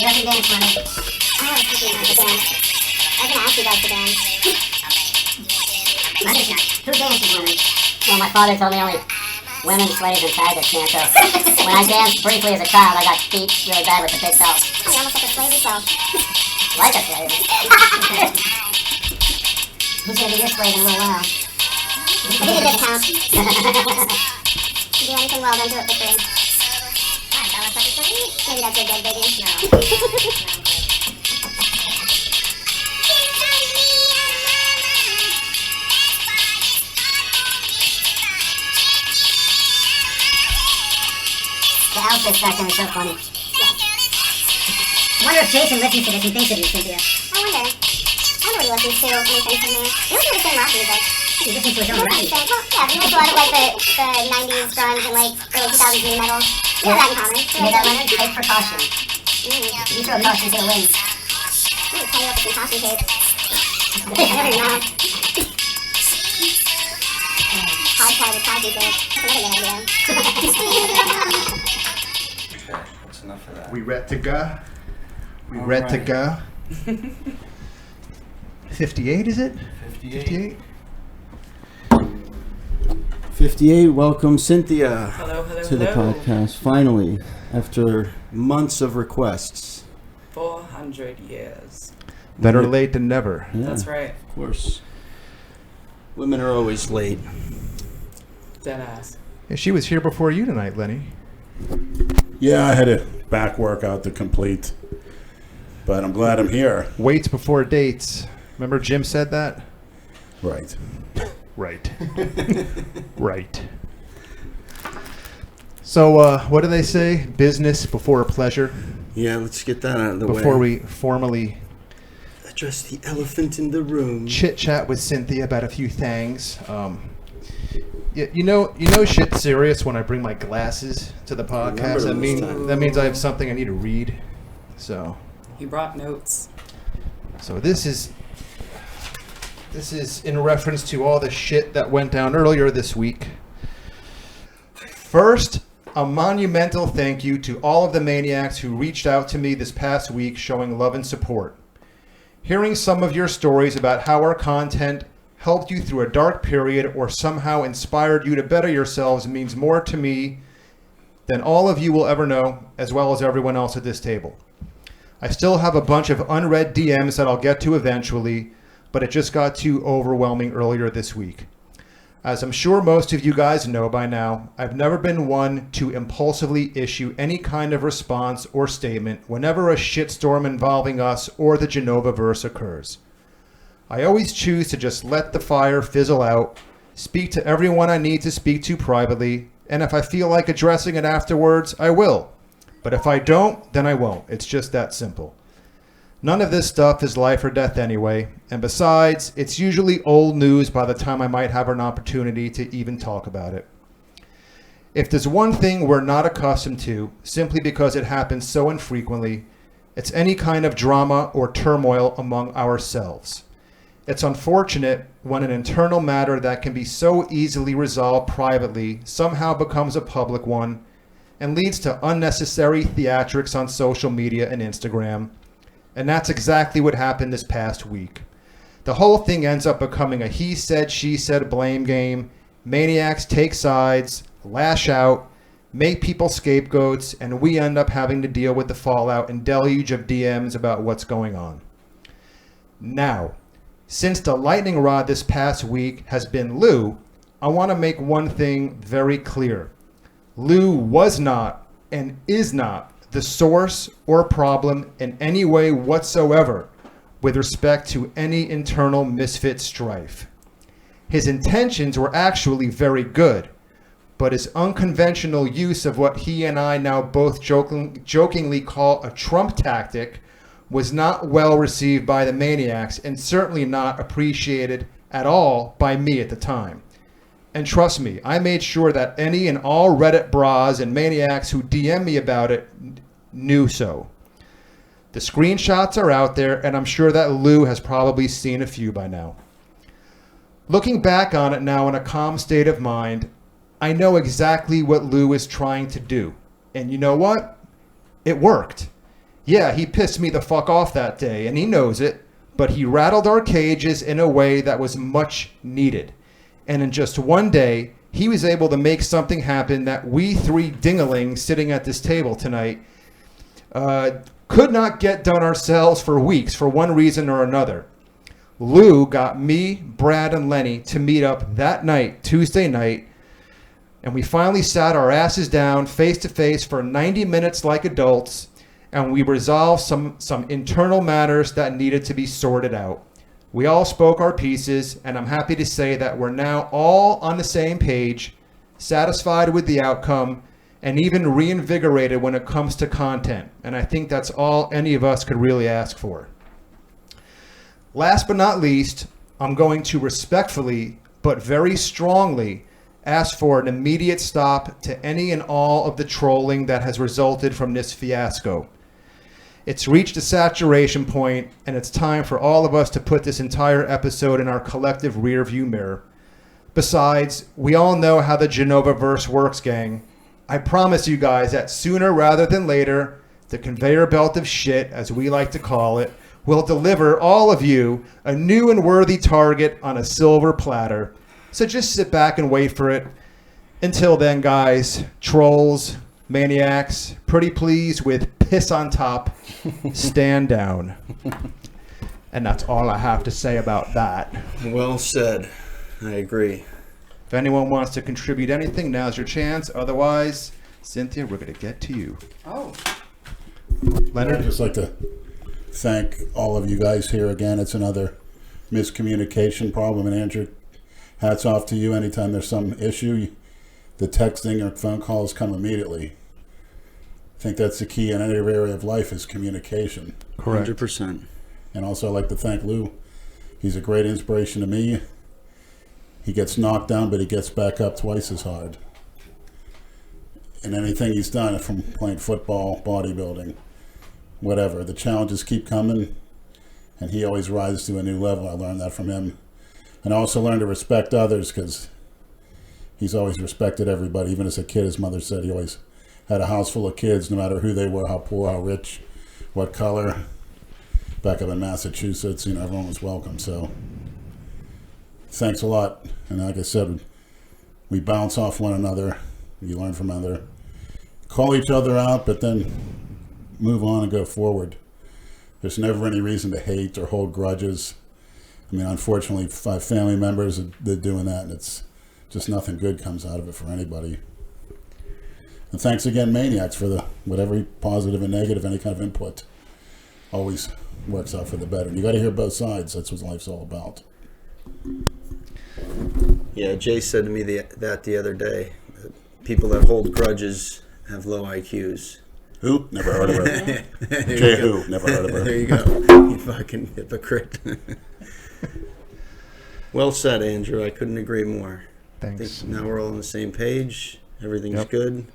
You got some dance money. I was thinking about the dance. I was going to ask you guys to dance. Who dances women? Well, my father told me only women, slaves, and faggots dance. So when I danced briefly as a child, I got beat really bad with the big belt. Oh, you're almost like a slave yourself. Like a slave. Who's going to be your slave in a little while? I think it does count. Do anything well, don't do it for free. Maybe that's your dead baby. No. The outfit section is so funny. I wonder if Jason listens to this and thinks of you, Cynthia. I wonder what he listens to when he thinks of me. He listens to the same rock music. He listens to his own rock music. Well, yeah, he listens to a lot of like the 90s grunge and like early 2000s new metal. We have that in common. You hear that, Lenny? Take precaution. If you throw a caution, he'll win. I'm gonna tie you up with some caution tape. Never your mouth. Hard tie with caution tape. That's another good idea. Okay, that's enough of that. We ready to go? We ready to go? 58, is it? 58. 58, welcome Cynthia Hello, to the podcast. Finally, after months of requests. 400 years. Better late than never. Yeah, That's right. of course. Women are always late. Dead ass. Yeah, she was here before you tonight, Lenny. Yeah, I had a back workout to complete, but I'm glad I'm here. Waits before dates. Remember Jim said that? Right. Right. Right. So, what do they say? Business before pleasure? Yeah, let's get that out of the way. Before we formally address the elephant in the room. chit-chat with Cynthia about a few things. You know shit's serious when I bring my glasses to the podcast. That means I have something I need to read. So He brought notes. this is in reference to all the shit that went down earlier this week. First, a monumental thank you to all of the maniacs who reached out to me this past week showing love and support. Hearing some of your stories about how our content helped you through a dark period or somehow inspired you to better yourselves means more to me than all of you will ever know, as well as everyone else at this table. I still have a bunch of unread DMs that I'll get to eventually, but it just got too overwhelming earlier this week. As I'm sure most of you guys know by now, I've never been one to impulsively issue any kind of response or statement whenever a shitstorm involving us or the Genovaverse occurs. I always choose to just let the fire fizzle out, speak to everyone I need to speak to privately, and if I feel like addressing it afterwards, I will. But if I don't, then I won't. It's just that simple. None of this stuff is life or death anyway, and besides, it's usually old news by the time I might have an opportunity to even talk about it. If there's one thing we're not accustomed to, simply because it happens so infrequently, it's any kind of drama or turmoil among ourselves. It's unfortunate when an internal matter that can be so easily resolved privately somehow becomes a public one and leads to unnecessary theatrics on social media and Instagram. And that's exactly what happened this past week. The whole thing ends up becoming a he said, she said blame game. Maniacs take sides, lash out, make people scapegoats, and we end up having to deal with the fallout and deluge of DMs about what's going on. Now, since the lightning rod this past week has been Lou, I want to make one thing very clear. Lou was not and is not the source or problem in any way whatsoever with respect to any internal misfit strife. His intentions were actually very good, but his unconventional use of what he and I now both jokingly call a Trump tactic was not well received by the maniacs and certainly not appreciated at all by me at the time. And trust me, I made sure that any and all Reddit bras and maniacs who DM me about it knew so. The screenshots are out there, and I'm sure that Lou has probably seen a few by now. Looking back on it now in a calm state of mind, I know exactly what Lou is trying to do. And you know what? It worked. Yeah, he pissed me the fuck off that day, and he knows it, but he rattled our cages in a way that was much needed. And in just one day, he was able to make something happen that we three dinglings sitting at this table tonight could not get done ourselves for weeks for one reason or another. Lou got me, Brad, and Lenny to meet up that night, Tuesday night, and we finally sat our asses down face to face for 90 minutes like adults, and we resolved some internal matters that needed to be sorted out. We all spoke our pieces, and I'm happy to say that we're now all on the same page, satisfied with the outcome, and even reinvigorated when it comes to content. And I think that's all any of us could really ask for. Last but not least, I'm going to respectfully, but very strongly, ask for an immediate stop to any and all of the trolling that has resulted from this fiasco. It's reached a saturation point, and it's time for all of us to put this entire episode in our collective rearview mirror. Besides, we all know how the Genova-verse works, gang. I promise you guys that sooner rather than later, the conveyor belt of shit, as we like to call it, will deliver all of you a new and worthy target on a silver platter. So just sit back and wait for it. Until then, guys, trolls, maniacs, pretty please with piss on top, stand down. And that's all I have to say about that. Well said. I agree. If anyone wants to contribute anything, now's your chance. Otherwise, Cynthia, we're going to get to you. Oh. Leonard? I'd just like to thank all of you guys here again. It's another miscommunication problem. And Andrew, hats off to you. Anytime there's some issue, the texting or phone calls come immediately. I think that's the key in any area of life is communication. Correct. 100%. And also I'd like to thank Lou. He's a great inspiration to me. He gets knocked down, but he gets back up twice as hard. And anything he's done, from playing football, bodybuilding, whatever, the challenges keep coming, and he always rises to a new level. I learned that from him. And I also learned to respect others, because he's always respected everybody. Even as a kid, his mother said he always had a house full of kids, no matter who they were, how poor, how rich, what color. Back up in Massachusetts, everyone was welcome. So thanks a lot. And like I said, we bounce off one another. You learn from other. Call each other out, but then move on and go forward. There's never any reason to hate or hold grudges. I mean, unfortunately, 5 family members are doing that, and it's just nothing good comes out of it for anybody. And thanks again, Maniacs, for the whatever positive and negative, any kind of input. Always works out for the better. And you got to hear both sides. That's what life's all about. Yeah, Jay said to me that the other day. People that hold grudges have low IQs. Who? Never heard of her. Jay who? Never heard of her. There you go. You fucking hypocrite. Well said, Andrew. I couldn't agree more. Thanks. I think now we're all on the same page. Everything's good.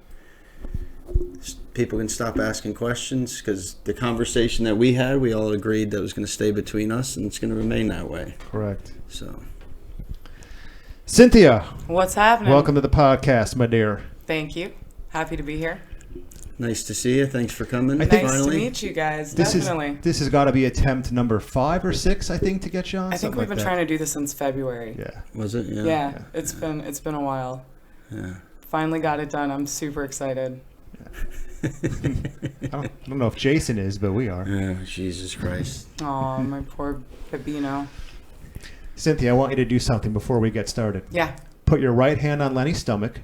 People can stop asking questions, because the conversation that we had, we all agreed that was going to stay between us, and it's going to remain that way. Correct. So, Cynthia, What's happening? welcome to the podcast, my dear. Thank you. Happy to be here. nice to see you. Thanks for coming. I think- Nice finally. to meet you guys. This Definitely. has got to be attempt number 5 or 6, I think, to get you on. I think we've been trying to do this since February. Yeah. Was it? Yeah. Yeah, it's been a while. Yeah. Finally got it done. I'm super excited. I don't know if Jason is, but we are. Oh, Jesus Christ. Oh, my poor Pepino. Cynthia, I want you to do something before we get started. Yeah, Put your right hand on Lenny's stomach.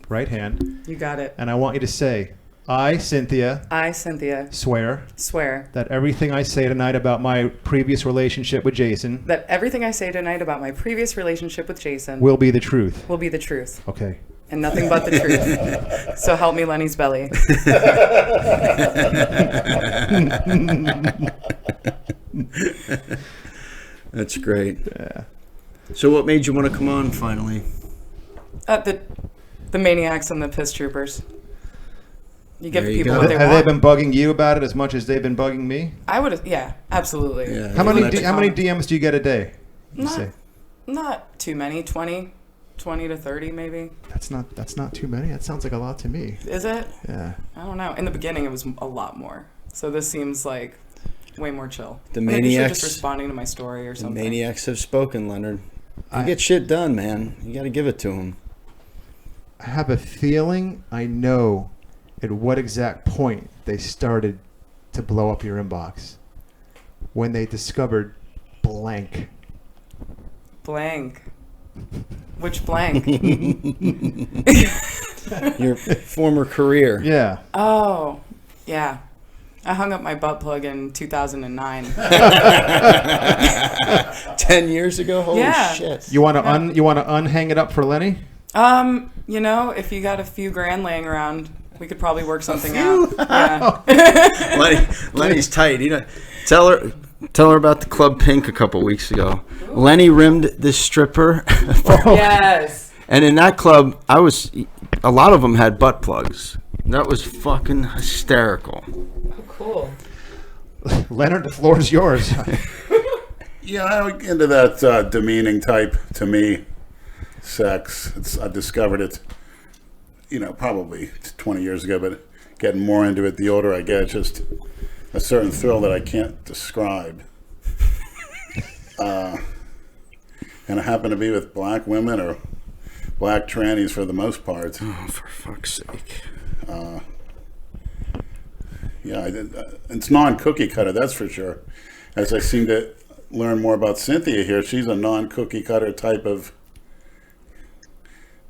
Right hand. you got it. And I want you to say, I, Cynthia, I, Cynthia, swear swear that everything I say tonight about my previous relationship with Jason that everything I say tonight about my previous relationship with Jason will be the truth. will be the truth Okay. and nothing but the truth. So help me, Lenny's belly. That's great. Yeah. So what made you want to come on finally? The maniacs and the piss troopers. You give There you people go. what they Have want. they been bugging you about it as much as they've been bugging me? I would have, yeah, absolutely. Yeah. How many That's- DMs do you get a day? You Not, say? not too many, 20. 20 to 30 maybe. That's not too many. That sounds like a lot to me. Is it? Yeah. I don't know. In the beginning, it was a lot more. So this seems like way more chill. The Maybe you're maniacs. just responding to my story or The something. maniacs have spoken, Leonard. You get shit done, man. You got to give it to them. I have a feeling I know at what exact point they started to blow up your inbox. When they discovered blank. Blank. Which blank? Your former career. Yeah. Oh, yeah. I hung up my butt plug in 2009. 10 years ago? Holy Yeah. shit. You want to unhang it up for Lenny? You know, if you got a few grand laying around, we could probably work something out. Yeah. Lenny's tight. Tell her about the Club Pink a couple weeks ago. Lenny rimmed this stripper. Yes. And in that club, a lot of them had butt plugs. That was fucking hysterical. Oh, cool. Leonard, the floor is yours. Yeah, I'm into that demeaning type, to me, sex. I discovered it, probably 20 years ago, but getting more into it the older I get, just a certain thrill that I can't describe. And I happen to be with black women or black trannies for the most part. Oh, for fuck's sake. Yeah, it's non-cookie cutter, that's for sure. As I seem to learn more about Cynthia here, she's a non-cookie cutter type of...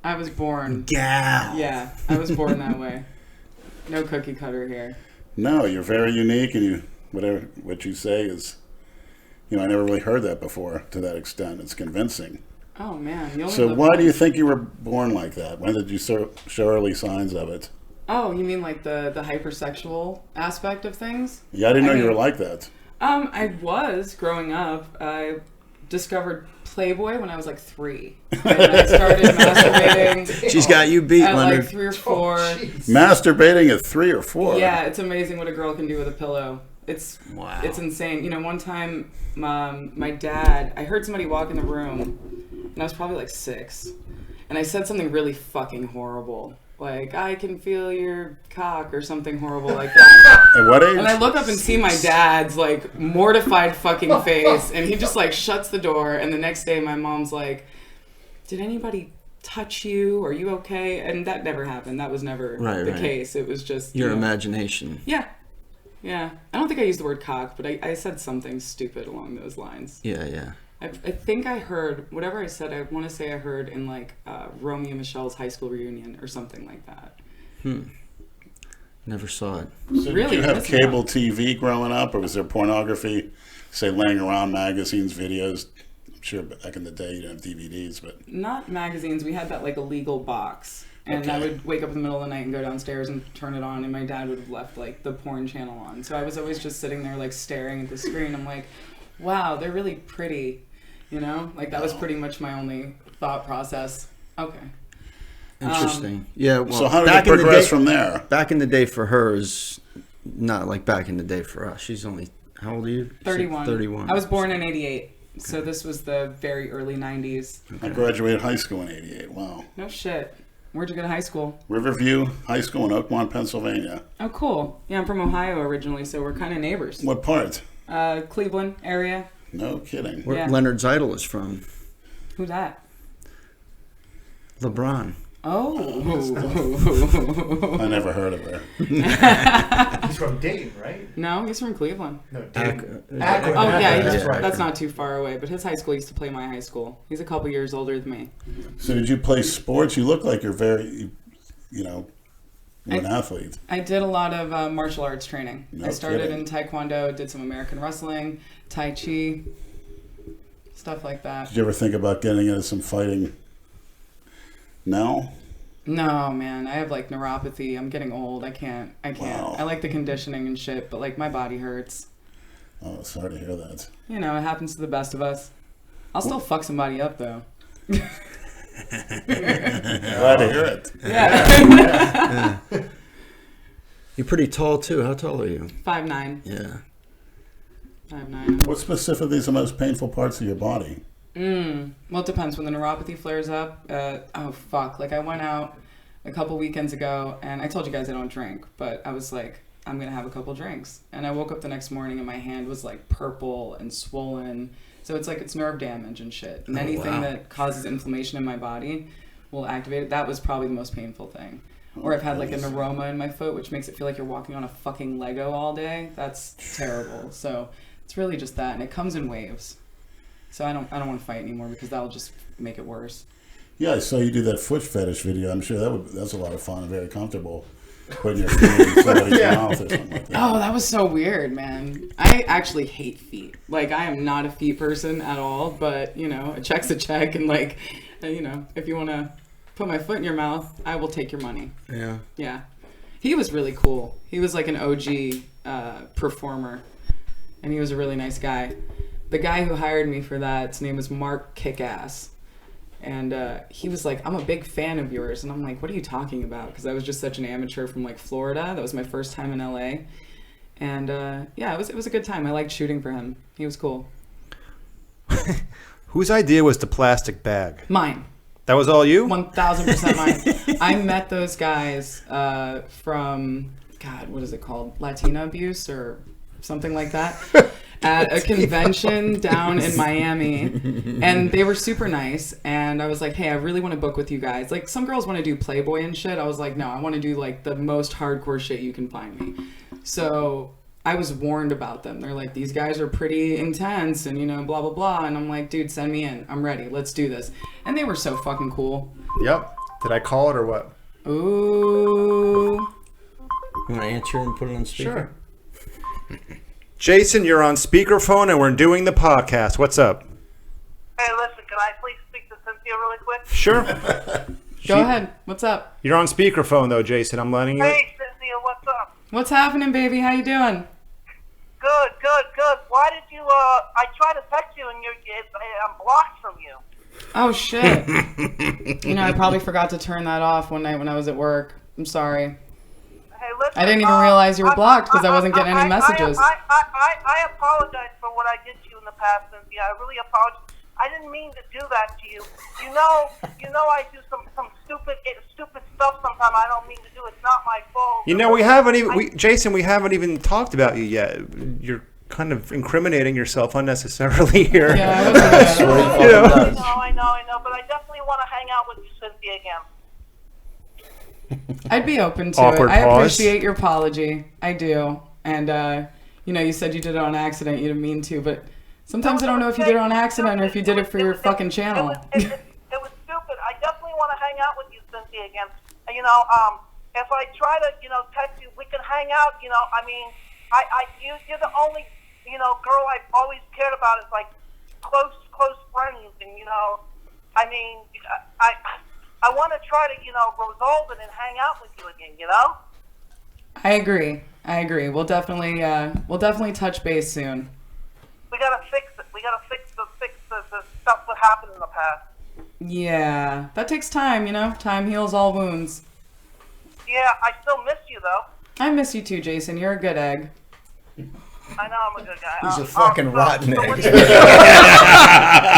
I was born. Gal. Yeah, I was born that way. No cookie cutter here. No, you're very unique, and what you say is, I never really heard that before to that extent. It's convincing. Oh, man. You only So live why once. do you think you were born like that? When did you show early signs of it? Oh, you mean like the hypersexual aspect of things? Yeah, I didn't know you mean, were like that. I was growing up. I discovered Playboy when I was like 3. And I started masturbating She's got you beat, at Leonard. like 3 or 4. Masturbating at 3 or 4? Yeah, it's amazing what a girl can do with a pillow. It's insane. One time, my dad, I heard somebody walk in the room, and I was probably like 6, and I said something really fucking horrible. Like, I can feel your cock or something horrible like that. At what age? And I look up and see my dad's, like, mortified fucking face, and he just, like, shuts the door, and the next day my mom's like, did anybody touch you? Are you okay? And that never happened. That was never the case. It was just... Your imagination. Yeah. Yeah. I don't think I used the word cock, but I said something stupid along those lines. Yeah. I think I heard, whatever I said, I want to say I heard in, like, Romeo and Michelle's high school reunion or something like that. Never saw it. So Really? did you have That's cable not- TV growing up, or was there pornography, say, laying around, magazines, videos? I'm sure back in the day you didn't have DVDs, but... Not magazines. We had that, like, illegal box. And I would wake up in the middle of the night and go downstairs and turn it on, and my dad would have left, like, the porn channel on. So I was always just sitting there, like, staring at the screen. I'm like, wow, they're really pretty. Like, that was pretty much my only thought process. Okay. Interesting. Yeah, well, So how did it progress from there? Back in the day for her is not like back in the day for us. She's only, how old are you? 31. 31. I was born in 88. So this was the very early 90s. I graduated high school in 88. Wow. No shit. Where'd you go to high school? Riverview High School in Oakmont, Pennsylvania. Oh, cool. Yeah, I'm from Ohio originally, so we're kind of neighbors. What part? Cleveland area. No kidding. Where Yeah. Leonard's idol is from. Who's that? LeBron. Oh. I never heard of her. He's from Dayton, right? No, he's from Cleveland. No, Akron. Akron. Oh, yeah, That's right. that's not too far away, but his high school used to play my high school. He's a couple years older than me. So did you play sports? You look like you're very, you're an athlete. I did a lot of martial arts training. No I started kidding. in Taekwondo, did some American wrestling, Tai Chi, stuff like that. Did you ever think about getting into some fighting? No? No, man, I have like neuropathy. I'm getting old. I can't. Wow. I like the conditioning and shit, but like my body hurts. Oh, sorry to hear that. It happens to the best of us. I'll still fuck somebody up though. Glad to hear it. Yeah. You're pretty tall too. How tall are you? 5'9". Yeah. 5'9". What specifically is the most painful parts of your body? Well, it depends. When the neuropathy flares up, oh fuck. Like I went out a couple weekends ago, and I told you guys I don't drink, but I was like, I'm gonna have a couple drinks. And I woke up the next morning and my hand was like purple and swollen. So it's like it's nerve damage and shit. And anything that causes inflammation in my body will activate it. That was probably the most painful thing. Or I've had like a neuroma in my foot, which makes it feel like you're walking on a fucking Lego all day. That's terrible. So it's really just that, and it comes in waves. So I don't want to fight anymore because that'll just make it worse. Yeah, I saw you do that foot fetish video. I'm sure that's a lot of fun and very comfortable. Putting your feet in somebody's mouth or something like that. Oh, that was so weird, man. I actually hate feet. Like, I am not a feet person at all, but, you know, a check's a check, and, like, you know, if you want to put my foot in your mouth, I will take your money. Yeah. Yeah. He was really cool. He was, like, an OG performer, and he was a really nice guy. The guy who hired me for that, his name was Mark Kickass. And he was like, I'm a big fan of yours. And I'm like, what are you talking about? Because I was just such an amateur from like Florida. That was my first time in LA. And yeah, it was a good time. I liked shooting for him. He was cool. Whose idea was the plastic bag? Mine. That was all you? 1,000% mine. I met those guys from, God, what is it called? Latina abuse or something like that. At a convention down in Miami, and they were super nice, and I was like, hey, I really want to book with you guys. Like, some girls want to do Playboy and shit. I was like, no, I want to do like the most hardcore shit you can find me. So I was warned about them. They're like, these guys are pretty intense and, you know, blah blah blah. And I'm like, dude, send me in, I'm ready, let's do this. And they were so fucking cool. Yep. Did I call it or what? Ooh. You want to answer and put it on speaker? Sure. Jason, you're on speakerphone and we're doing the podcast. What's up? Hey, listen, can I please speak to Cynthia really quick? Sure. Go ahead. What's up? You're on speakerphone though, Jason. I'm letting you. Hey, Cynthia, what's up? What's happening, baby? How you doing? Good. Why did you, I tried to text you and I'm blocked from you. Oh, shit. You know, I probably forgot to turn that off one night when I was at work. I'm sorry. Hey, listen. I didn't even realize you were blocked because I wasn't getting any messages. I apologize for what I did to you in the past, Cynthia. I really apologize. I didn't mean to do that to you. You know I do some stupid stuff sometimes. I don't mean to do. It's not my fault. You know, we haven't even, Jason, we haven't even talked about you yet. You're kind of incriminating yourself unnecessarily here. Yeah, I wasn't You know? I know, but I definitely want to hang out with you, Cynthia, again. I'd be open to Awkward it. I pause. appreciate your apology. I do. And, you know, you said you did it on accident. You didn't mean to, but sometimes I don't know if you did it on accident or if you did it for your fucking channel. It was stupid. I definitely want to hang out with you, Cynthia, again. You know, if I try to, you know, text you, we can hang out. You know, I mean, you're the only, you know, girl I've always cared about is like close friends, and you know, I mean, I want to try to, you know, resolve it and hang out with you again. You know. I agree. We'll definitely touch base soon. We gotta fix it. We gotta fix the stuff that happened in the past. Yeah, that takes time, you know? Time heals all wounds. Yeah, I still miss you, though. I miss you too, Jason. You're a good egg. I know I'm a good guy. He's a fucking rotten egg. what-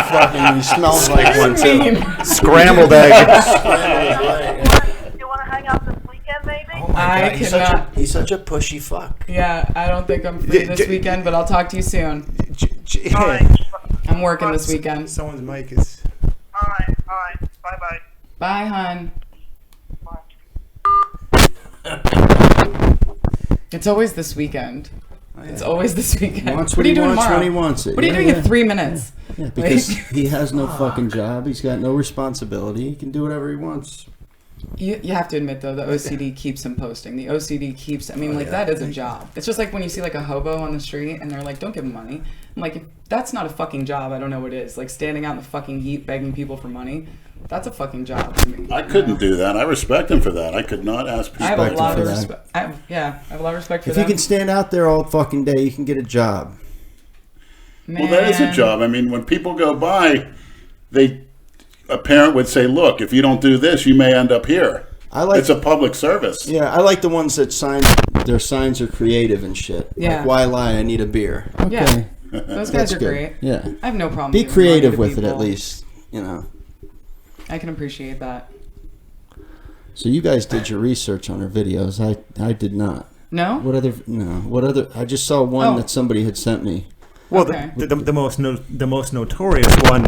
Fucking, he smells like one too. Scrambled egg. Do you want to hang out this weekend, maybe? I cannot. He's such a pushy fuck. Yeah, I don't think I'm free this weekend, but I'll talk to you soon. All right. I'm working this weekend. Someone's mic is. All right. Bye-bye. Bye, hon. Bye. It's always this weekend. It's always this weekend. Wants What are you doing wants tomorrow? when he wants it. What are you doing in 3 minutes? Yeah, because he has no fucking job. He's got no responsibility. He can do whatever he wants. You have to admit, though, the OCD keeps him posting. The OCD keeps, I mean, like, that is a job. It's just like when you see, like, a hobo on the street and they're like, don't give him money. I'm like, if that's not a fucking job, I don't know what is. Like, standing out in the fucking heat begging people for money, that's a fucking job to me. I couldn't do that. I respect him for that. I could not ask people. I have a lot for of that. respect. I have a lot of respect for If you them. can stand out there all fucking day, you can get a job. Well, that is a Man. job. I mean, when people go by, a parent would say, "Look, if you don't do this, you may end up here." It's a public service. Yeah, I like the ones that their signs are creative and shit. Yeah. Like, why lie? I need a beer. Okay. Yeah. Those guys That's are good. great. Yeah. I have no problem. Be giving money creative to with it people. at least, you know. I can appreciate that. So you guys did your research on her videos. I did not. No? What other? I just saw one Oh. that somebody had sent me. Well, Okay. the most notorious one.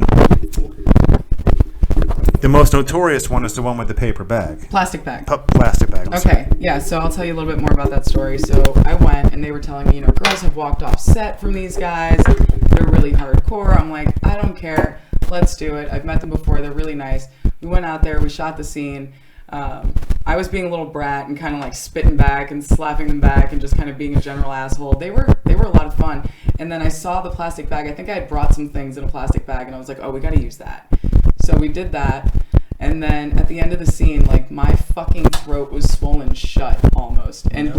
The most notorious one is the one with the paper bag. Plastic bag. Plastic bag. I'm sorry. Okay, yeah, so I'll tell you a little bit more about that story. So I went and they were telling me, you know, girls have walked off set from these guys. They're really hardcore. I'm like, I don't care. Let's do it. I've met them before. They're really nice. We went out there. We shot the scene. I was being a little brat and kind of like spitting back and slapping them back and just kind of being a general asshole. They were a lot of fun. And then I saw the plastic bag. I think I had brought some things in a plastic bag and I was like, oh, we got to use that. So we did that. And then at the end of the scene, like my fucking throat was swollen shut almost and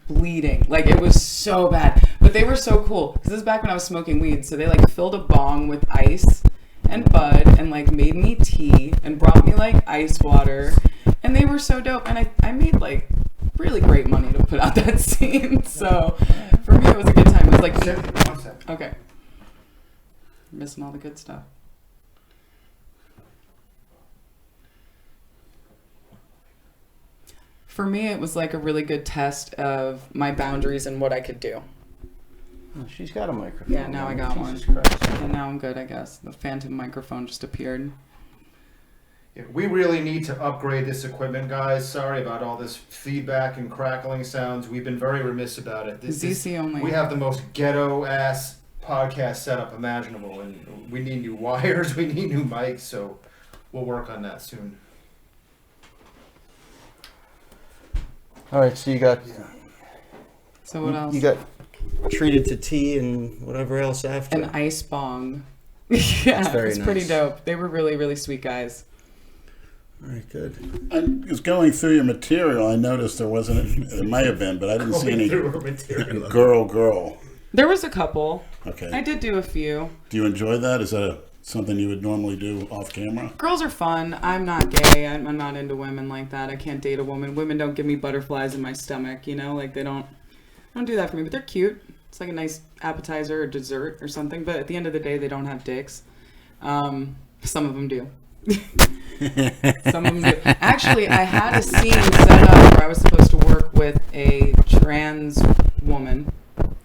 bleeding. Like it was so bad. But they were so cool. Because this is back when I was smoking weed. So they like filled a bong with ice and bud and like made me tea and brought me like ice water. And they were so dope. And I made like really great money to put out that scene. So for me, it was a good time. It was like, One second. okay. Missing all the good stuff. For me, it was like a really good test of my boundaries and what I could do. Oh, she's got a microphone. Yeah, now I got one. Jesus Christ. And now I'm good, I guess. The phantom microphone just appeared. Yeah, we really need to upgrade this equipment, guys. Sorry about all this feedback and crackling sounds. We've been very remiss about it. ZC only. We have the most ghetto-ass podcast setup imaginable, and we need new wires, we need new mics, so we'll work on that soon. All right, so you got So what else? you got treated to tea and whatever else after. An ice bong. Yeah, very it's pretty nice. dope. They were really, really sweet guys. All right, good. I was going through your material. I noticed there wasn't. It may have been, but I didn't see any girl. There was a couple. Okay. I did do a few. Do you enjoy that? Is that something you would normally do off camera? Girls are fun. I'm not gay. I'm not into women like that. I can't date a woman. Women don't give me butterflies in my stomach, you know? Like, they don't do that for me. But they're cute. It's like a nice appetizer or dessert or something. But at the end of the day, they don't have dicks. Some of them do. Some of them do. Actually, I had a scene set up where I was supposed to work with a trans woman.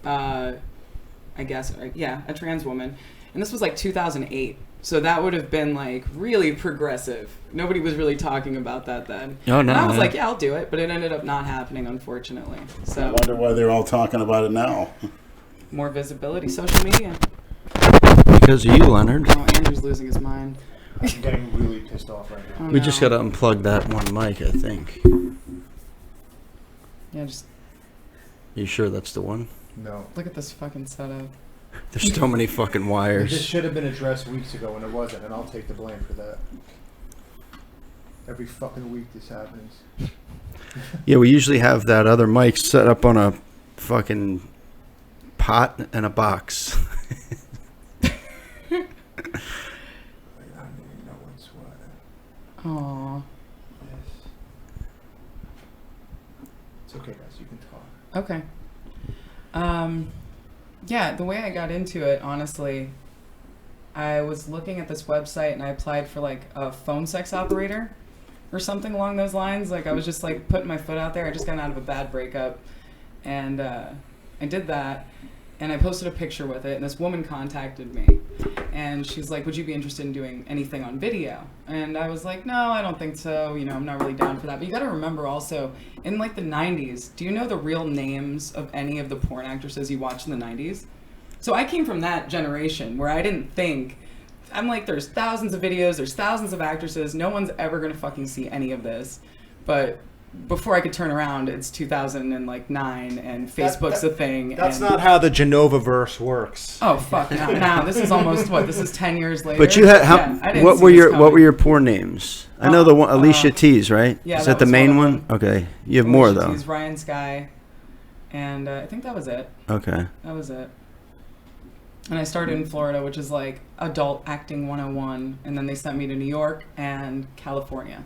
I guess, yeah, a trans woman. And this was like 2008. So that would have been like really progressive. Nobody was really talking about that then. Oh, no, and I was man. like, yeah, I'll do it. But it ended up not happening, unfortunately. I So wonder why they're all talking about it now. more visibility, social media. Because of you, Leonard. Oh, Andrew's losing his mind. I'm getting really pissed off right now. Oh, We just no. got to unplug that one mic, I think. Yeah, just You sure that's the one? No. look at this fucking setup. There's so many fucking This wires. should have been addressed weeks ago, and it wasn't, and I'll take the blame for that. Every fucking week this happens. Yeah, we usually have that other mic set up on a fucking pot and a box. I don't even know what's what. Aw. Yes. It's okay, guys. You can talk. Okay. Yeah, the way I got into it, honestly, I was looking at this website and I applied for like a phone sex operator or something along those lines. Like I was just like putting my foot out there. I just got out of a bad breakup and I did that and I posted a picture with it and this woman contacted me and she's like, would you be interested in doing anything on video? And I was like, no, I don't think so. You know, I'm not really down for that. But you got to remember also, in like the 90s, do you know the real names of any of the porn actresses you watched in the 90s? So I came from that generation where I didn't think, I'm like, there's thousands of videos, there's thousands of actresses, no one's ever going to fucking see any of this. But before I could turn around, it's 2009 and Facebook's a thing. That's and, not how the Genova-verse works. Oh fuck! Now this is almost what? This is 10 years later. But you had Yeah, I didn't what see were this your coming. porn names? I know the one Alicia T's, right? yeah, Is that that the was main one one? of them. Okay, you have more though. She's Ryan Sky, and I think that was it. Okay. That was it. And I started in Florida, which is like adult acting 101, and then they sent me to New York and California.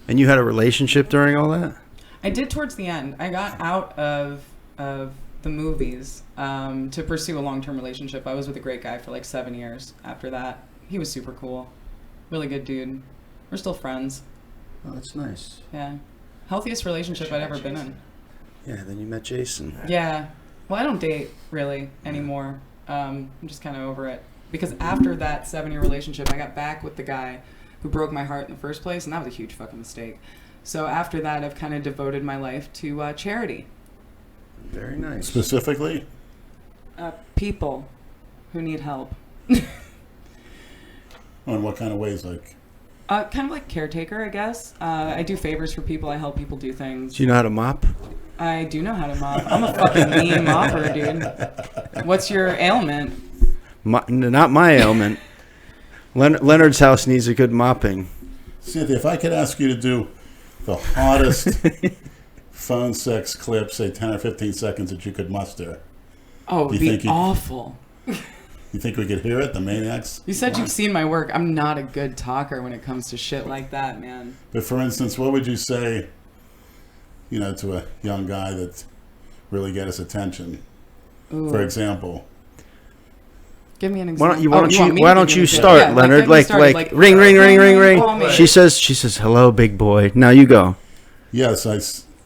And you had a relationship during all that? I did towards the end. I got out of the movies to pursue a long-term relationship. I was with a great guy for like 7 years after that. He was super cool. Really good dude. We're still friends. Oh, that's nice. Yeah. Healthiest relationship I'd ever been in. Yeah, then you met Jason. Yeah. Well, I don't date really anymore. I'm just kind of over it. Because after that 7-year relationship, I got back with the guy who broke my heart in the first place, and that was a huge fucking mistake. So after that, I've kind of devoted my life to charity. Very nice. Specifically? People who need help. Oh, in what kind of ways? Like, Kind of like caretaker, I guess. I do favors for people. I help people do things. Do you know how to mop? I do know how to mop. I'm a fucking mean mopper, dude. What's your ailment? Not my ailment. Leonard's house needs a good mopping. Cynthia, if I could ask you to do the hottest phone sex clip, say 10 or 15 seconds that you could muster. Oh, it'd be awful. You think we could hear it, the Maniacs? You said you've seen my work. I'm not a good talker when it comes to shit like that, man. But for instance, what would you say, to a young guy that really get his attention? Ooh. For example. Give me an example. Why don't you start, yeah, Leonard? Like ring. She says, hello, big boy. Now you go. Yes, I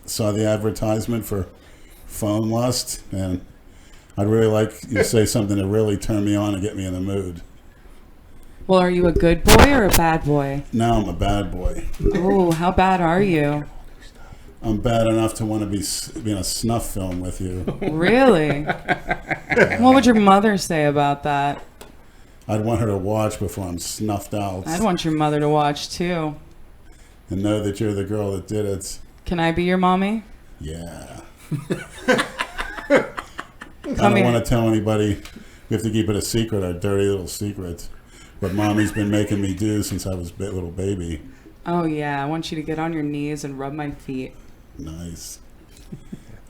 saw the advertisement for Phone Lust, and I'd really like you to say something to really turn me on and get me in the mood. Well, are you a good boy or a bad boy? Now I'm a bad boy. Oh, how bad are you? I'm bad enough to want to be in a snuff film with you. Really? What would your mother say about that? I'd want her to watch before I'm snuffed out. I'd want your mother to watch, too. And know that you're the girl that did it. Can I be your mommy? Yeah. I don't want to tell anybody. We have to keep it a secret, our dirty little secret. What Mommy's been making me do since I was a little baby. Oh, yeah. I want you to get on your knees and rub my feet. Nice.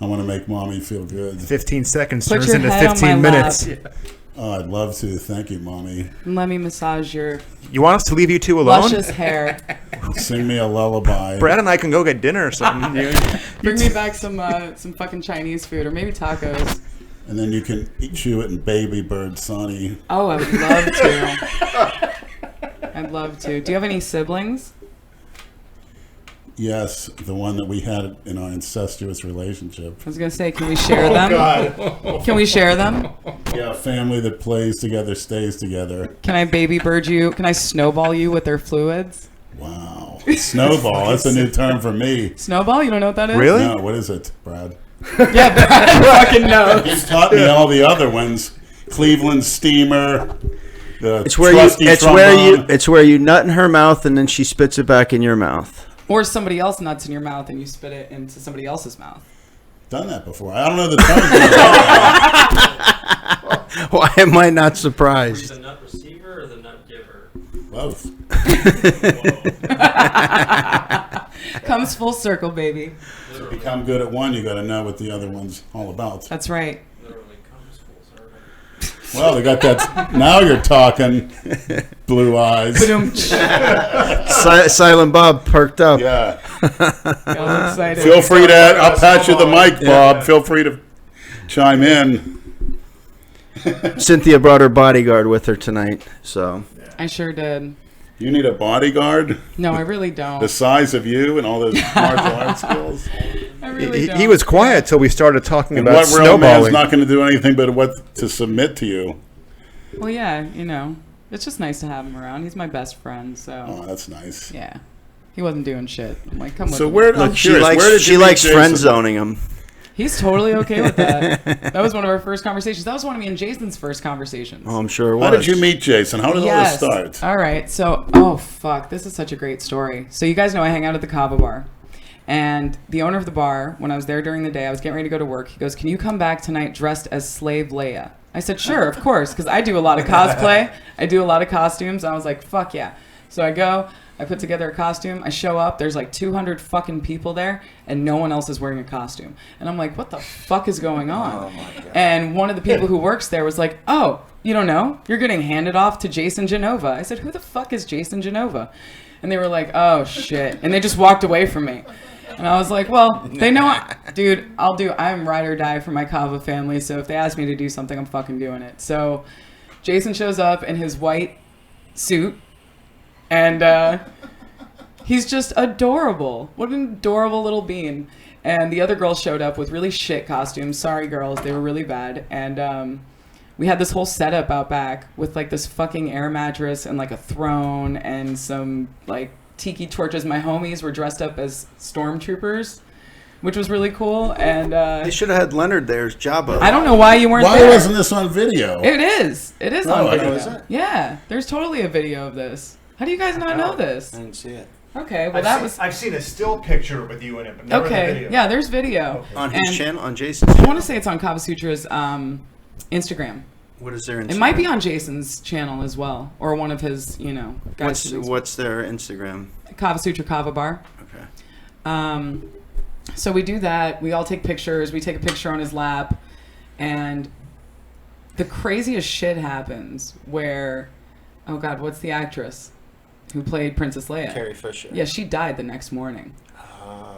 I want to make Mommy feel good. 15 seconds Put turns your into head 15 on my minutes. lap. Oh, I'd love to. Thank you, Mommy. And let me massage your You want us to leave you two alone? luscious hair. Sing me a lullaby. Brad and I can go get dinner or something. Bring me back some fucking Chinese food or maybe tacos. And then you can chew it in baby bird, Sonny. Oh, I would love to. I'd love to. Do you have any siblings? Yes, the one that we had in our incestuous relationship. I was going to say, can we share them? God. Can we share them? Yeah, a family that plays together stays together. Can I baby bird you? Can I snowball you with their fluids? Wow. Snowball, that's a new term for me. Snowball? You don't know what that is? Really? No, what is it, Brad? Yeah, Brad fucking knows. He's taught me all the other ones. Cleveland Steamer. It's where you nut in her mouth and then she spits it back in your mouth. Or somebody else nuts in your mouth and you spit it into somebody else's mouth. Done that before. I don't know the term. Why am I not surprised? Are you the nut receiver or the nut giver? Both. Comes full circle, baby. To become good at one, you got to know what the other one's all about. That's right. Literally comes full circle. Well, they got that. Now you're talking. Blue eyes. Silent Bob perked up. Yeah. I'm excited. Feel free to. I'll pass you the mic, Bob. Feel free to chime in. Cynthia brought her bodyguard with her tonight, so. I sure did. You need a bodyguard? No, I really don't. The size of you and all those martial arts skills? I really don't. He was quiet till we started talking And about what real man's snowballing. not going to do anything but what to submit to you? Well, yeah, it's just nice to have him around. He's my best friend, so. Oh, that's nice. Yeah. He wasn't doing shit. I'm like, come with So me. where? I'm Look, she curious, where did you meet likes Jason? friend zoning him. He's totally okay with that. That was one of our first conversations. That was one of me and Jason's first conversations. Oh, I'm sure it was. How did you meet Jason? How did all this start? All right. So, oh, fuck. This is such a great story. So you guys know I hang out at the Kava bar. And the owner of the bar, when I was there during the day, I was getting ready to go to work. He goes, can you come back tonight dressed as Slave Leia? I said, sure, of course, because I do a lot of cosplay. I do a lot of costumes. I was like, fuck yeah. So I go. I put together a costume. I show up. There's like 200 fucking people there, and no one else is wearing a costume. And I'm like, what the fuck is going on? Oh my God. And one of the people who works there was like, oh, you don't know? You're getting handed off to Jason Genova. I said, who the fuck is Jason Genova? And they were like, oh, shit. And they just walked away from me. And I was like, well, they know, dude, I'm ride or die for my Kava family. So if they ask me to do something, I'm fucking doing it. So Jason shows up in his white suit and he's just adorable. What an adorable little bean. And the other girls showed up with really shit costumes. Sorry, girls. They were really bad. And we had this whole setup out back with like this fucking air mattress and like a throne and some like tiki torches. My homies were dressed up as stormtroopers, which was really cool. And They should have had Leonard there as Jabba. I don't know why you weren't Why there. wasn't this on video? It is. It is Oh, on video. is it? Yeah, there's totally a video of this. How do you guys not know this? I didn't see it. Okay, well I've seen a still picture with you in it, but never the okay. video. Yeah, there's video. On his And channel? On Jason's I channel? want to say it's on Kava Sutra's Instagram. What is their Instagram? It might be on Jason's channel as well, or one of his, guys. What's their Instagram? Kava Sutra Kava Bar. Okay. So we do that. We all take pictures. We take a picture on his lap, and the craziest shit happens where, oh God, what's the actress who played Princess Leia? Carrie Fisher. Yeah, she died the next morning.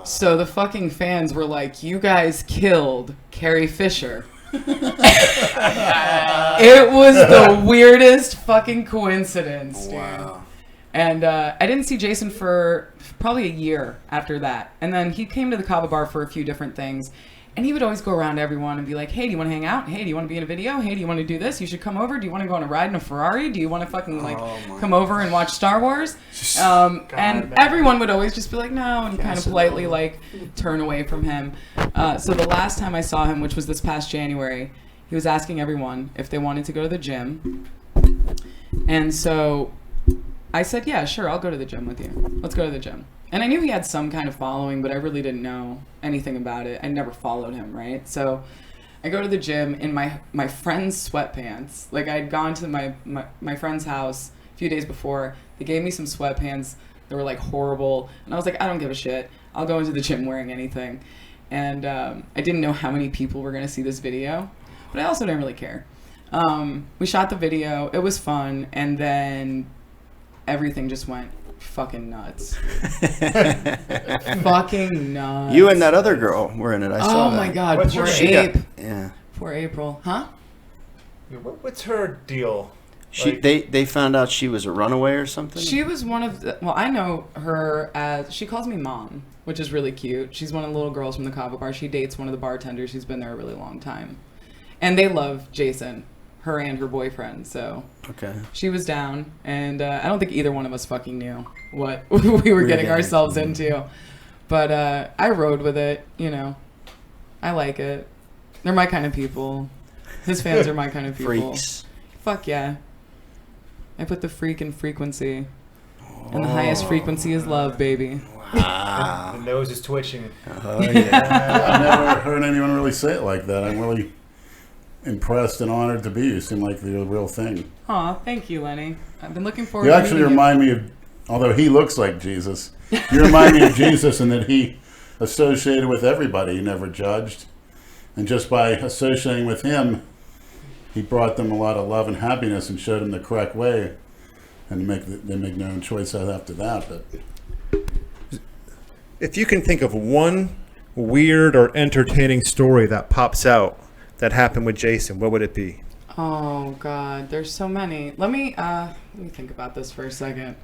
So the fucking fans were like, you guys killed Carrie Fisher. It was the weirdest fucking coincidence, dude. Wow. And I didn't see Jason for probably a year after that. And then he came to the Kava Bar for a few different things. And he would always go around to everyone and be like, hey, do you want to hang out? Hey, do you want to be in a video? Hey, do you want to do this? You should come over. Do you want to go on a ride in a Ferrari? Do you want to fucking come over and watch Star Wars? And everyone would always just be like, no, and kind of politely like turn away from him. So the last time I saw him, which was this past January, he was asking everyone if they wanted to go to the gym. And so I said, yeah, sure, I'll go to the gym with you. Let's go to the gym. And I knew he had some kind of following, but I really didn't know anything about it. I never followed him, right? So I go to the gym in my friend's sweatpants. Like, I had gone to my friend's house a few days before. They gave me some sweatpants that were, like, horrible. And I was like, I don't give a shit. I'll go into the gym wearing anything. And I didn't know how many people were going to see this video. But I also didn't really care. We shot the video. It was fun. And then everything just went fucking nuts. Fucking nuts. You and that other girl were in it. I saw Oh that. my God, What's poor her Ape. Yeah. Poor April. Huh? What's her deal? They found out she was a runaway or something? She was one of the, well, I know her as, she calls me Mom, which is really cute. She's one of the little girls from the Kava Bar. She dates one of the bartenders who's been there a really long time. And they love Jason, her and her boyfriend, so. Okay. She was down, and I don't think either one of us fucking knew what we were getting ourselves into. But I rode with it, I like it. They're my kind of people. His fans are my kind of people. Freaks. Fuck yeah. I put the freak in frequency. And the highest frequency is love, baby. Wow. The nose is twitching. Oh, yeah. I've never heard anyone really say it like that. I'm really impressed and honored to be you. You seem like the real thing. Aw, thank you, Lenny. I've been looking forward You to actually meeting remind me of, although he looks like Jesus, you remind me of Jesus in that he associated with everybody. He never judged. And just by associating with him, he brought them a lot of love and happiness and showed them the correct way. And they make their own choice after that. But If you can think of one weird or entertaining story that pops out that happened with Jason, what would it be? Oh God, there's so many. Let me think about this for a second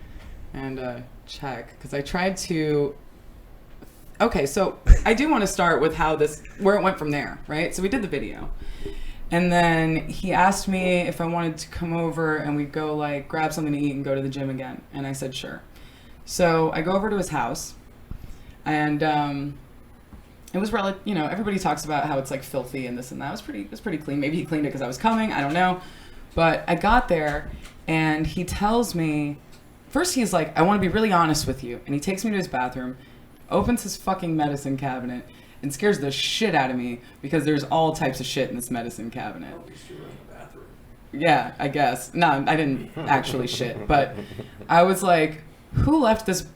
and check, because I tried to. Okay, so I do want to start with where it went from there, right? So we did the video, and then he asked me if I wanted to come over and we'd go like grab something to eat and go to the gym again, and I said sure. So I go over to his house, and it was everybody talks about how it's like filthy and this and that. It was pretty clean. Maybe he cleaned it because I was coming. I don't know. But I got there and he tells me, first he's like, I want to be really honest with you. And he takes me to his bathroom, opens his fucking medicine cabinet, and scares the shit out of me because there's all types of shit in this medicine cabinet. Yeah, I guess. No, I didn't actually shit. But I was like, who left this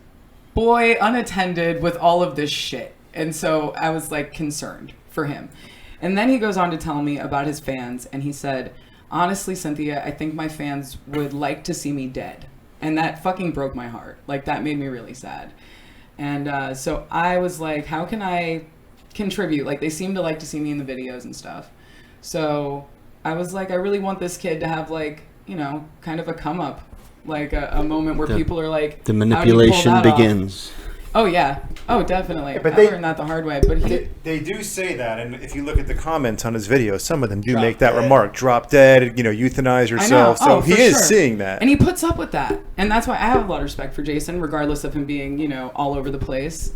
boy unattended with all of this shit? And so I was like concerned for him. And then he goes on to tell me about his fans. And he said, honestly, Cynthia, I think my fans would like to see me dead. And that fucking broke my heart. Like, that made me really sad. And so I was like, how can I contribute? Like, they seem to like to see me in the videos and stuff. So I was like, I really want this kid to have, like, you know, kind of a come up, like a moment where people are like, the manipulation begins. Oh, yeah. Oh, definitely. Yeah, but I learned that the hard way. But they do say that, and if you look at the comments on his videos, some of them do make that remark: "Drop dead," you know, euthanize yourself. So he is seeing that, and he puts up with that, and that's why I have a lot of respect for Jason, regardless of him being, you know, all over the place.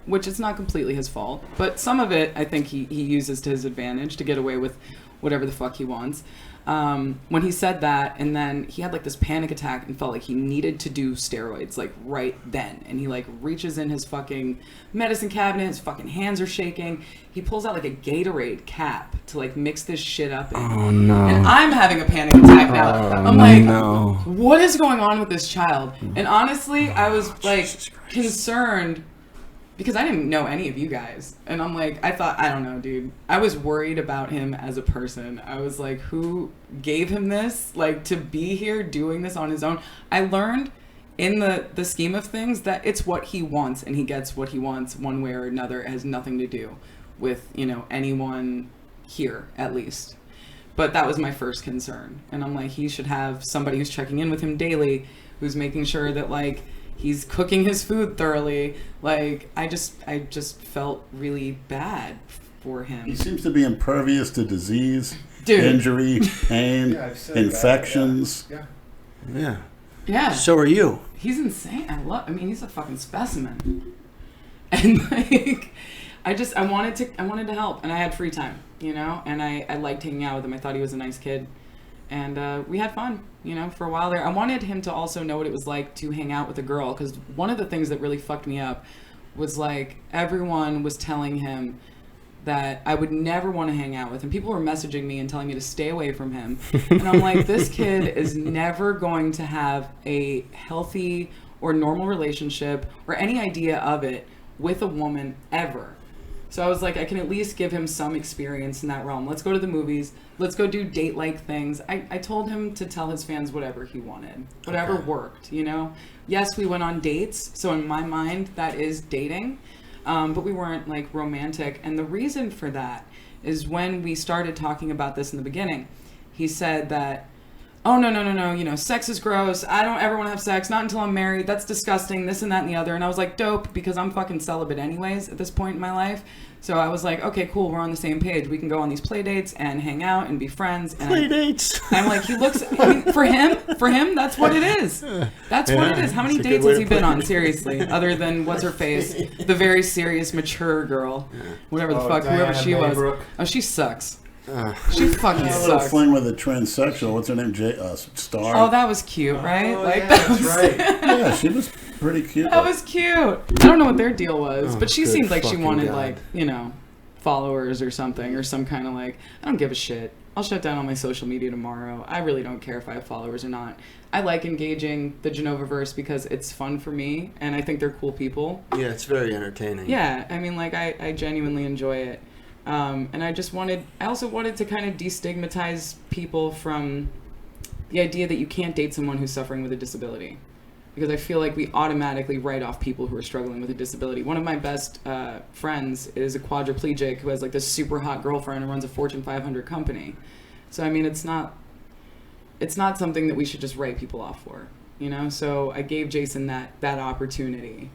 Which it's not completely his fault, but some of it I think he uses to his advantage to get away with whatever the fuck he wants. When he said that, and then he had like this panic attack and felt like he needed to do steroids like right then, and he like reaches in his fucking medicine cabinet, his fucking hands are shaking, he pulls out like a Gatorade cap to like mix this shit up in. Oh no. And I'm having a panic attack now. I'm like, what is going on with this child? And honestly, I was like concerned because I didn't know any of you guys. And I'm like, I don't know, dude. I was worried about him as a person. I was like, who gave him this? Like, to be here doing this on his own? I learned in the scheme of things that it's what he wants, and he gets what he wants one way or another. It has nothing to do with, you know, anyone here, at least. But that was my first concern. And I'm like, he should have somebody who's checking in with him daily, who's making sure that, like, he's cooking his food thoroughly. Like, I just felt really bad for him. He seems to be impervious to disease, Dude. Injury, pain, infections. Yeah. So are you. He's insane. I mean, he's a fucking specimen. And like, I wanted to help, and I had free time, you know, and I liked hanging out with him. I thought he was a nice kid, and we had fun. You know, for a while there. I wanted him to also know what it was like to hang out with a girl, because one of the things that really fucked me up was, like, everyone was telling him that I would never want to hang out with him. People were messaging me and telling me to stay away from him. And I'm like, this kid is never going to have a healthy or normal relationship or any idea of it with a woman ever. So I was like, I can at least give him some experience in that realm. Let's go to the movies. Let's go do date-like things. I told him to tell his fans whatever he wanted. Whatever worked, you know? Yes, we went on dates. So in my mind, that is dating. But we weren't, like, romantic. And the reason for that is when we started talking about this in the beginning, he said that, oh, no, you know, sex is gross. I don't ever want to have sex, not until I'm married. That's disgusting, this and that and the other. And I was like, dope, because I'm fucking celibate anyways at this point in my life. So I was like, okay, cool, we're on the same page. We can go on these play dates and hang out and be friends. And play dates. I'm like, he looks, I mean, for him, that's what it is. That's what it is. How many dates has he been on, seriously, other than, what's her face, the very serious, mature girl, whatever the fuck, whoever she was. Oh, she sucks. She fucking A sucks. fling with a transsexual. What's her name? Star. Oh, that was cute, right? Oh, like yeah, that was, that's right. Yeah, she was pretty cute. That was cute. I don't know what their deal was, but she good seemed like she fucking wanted God. like, you know, followers or something, or some kind of like, I don't give a shit. I'll shut down all my social media tomorrow. I really don't care if I have followers or not. I like engaging the Genovaverse because it's fun for me, and I think they're cool people. Yeah, it's very entertaining. Yeah, I mean, like, I genuinely enjoy it. And I also wanted to kind of destigmatize people from the idea that you can't date someone who's suffering with a disability. Because I feel like we automatically write off people who are struggling with a disability. One of my best friends is a quadriplegic who has like this super hot girlfriend and runs a Fortune 500 company. So, I mean, it's not something that we should just write people off for, you know? So I gave Jason that opportunity.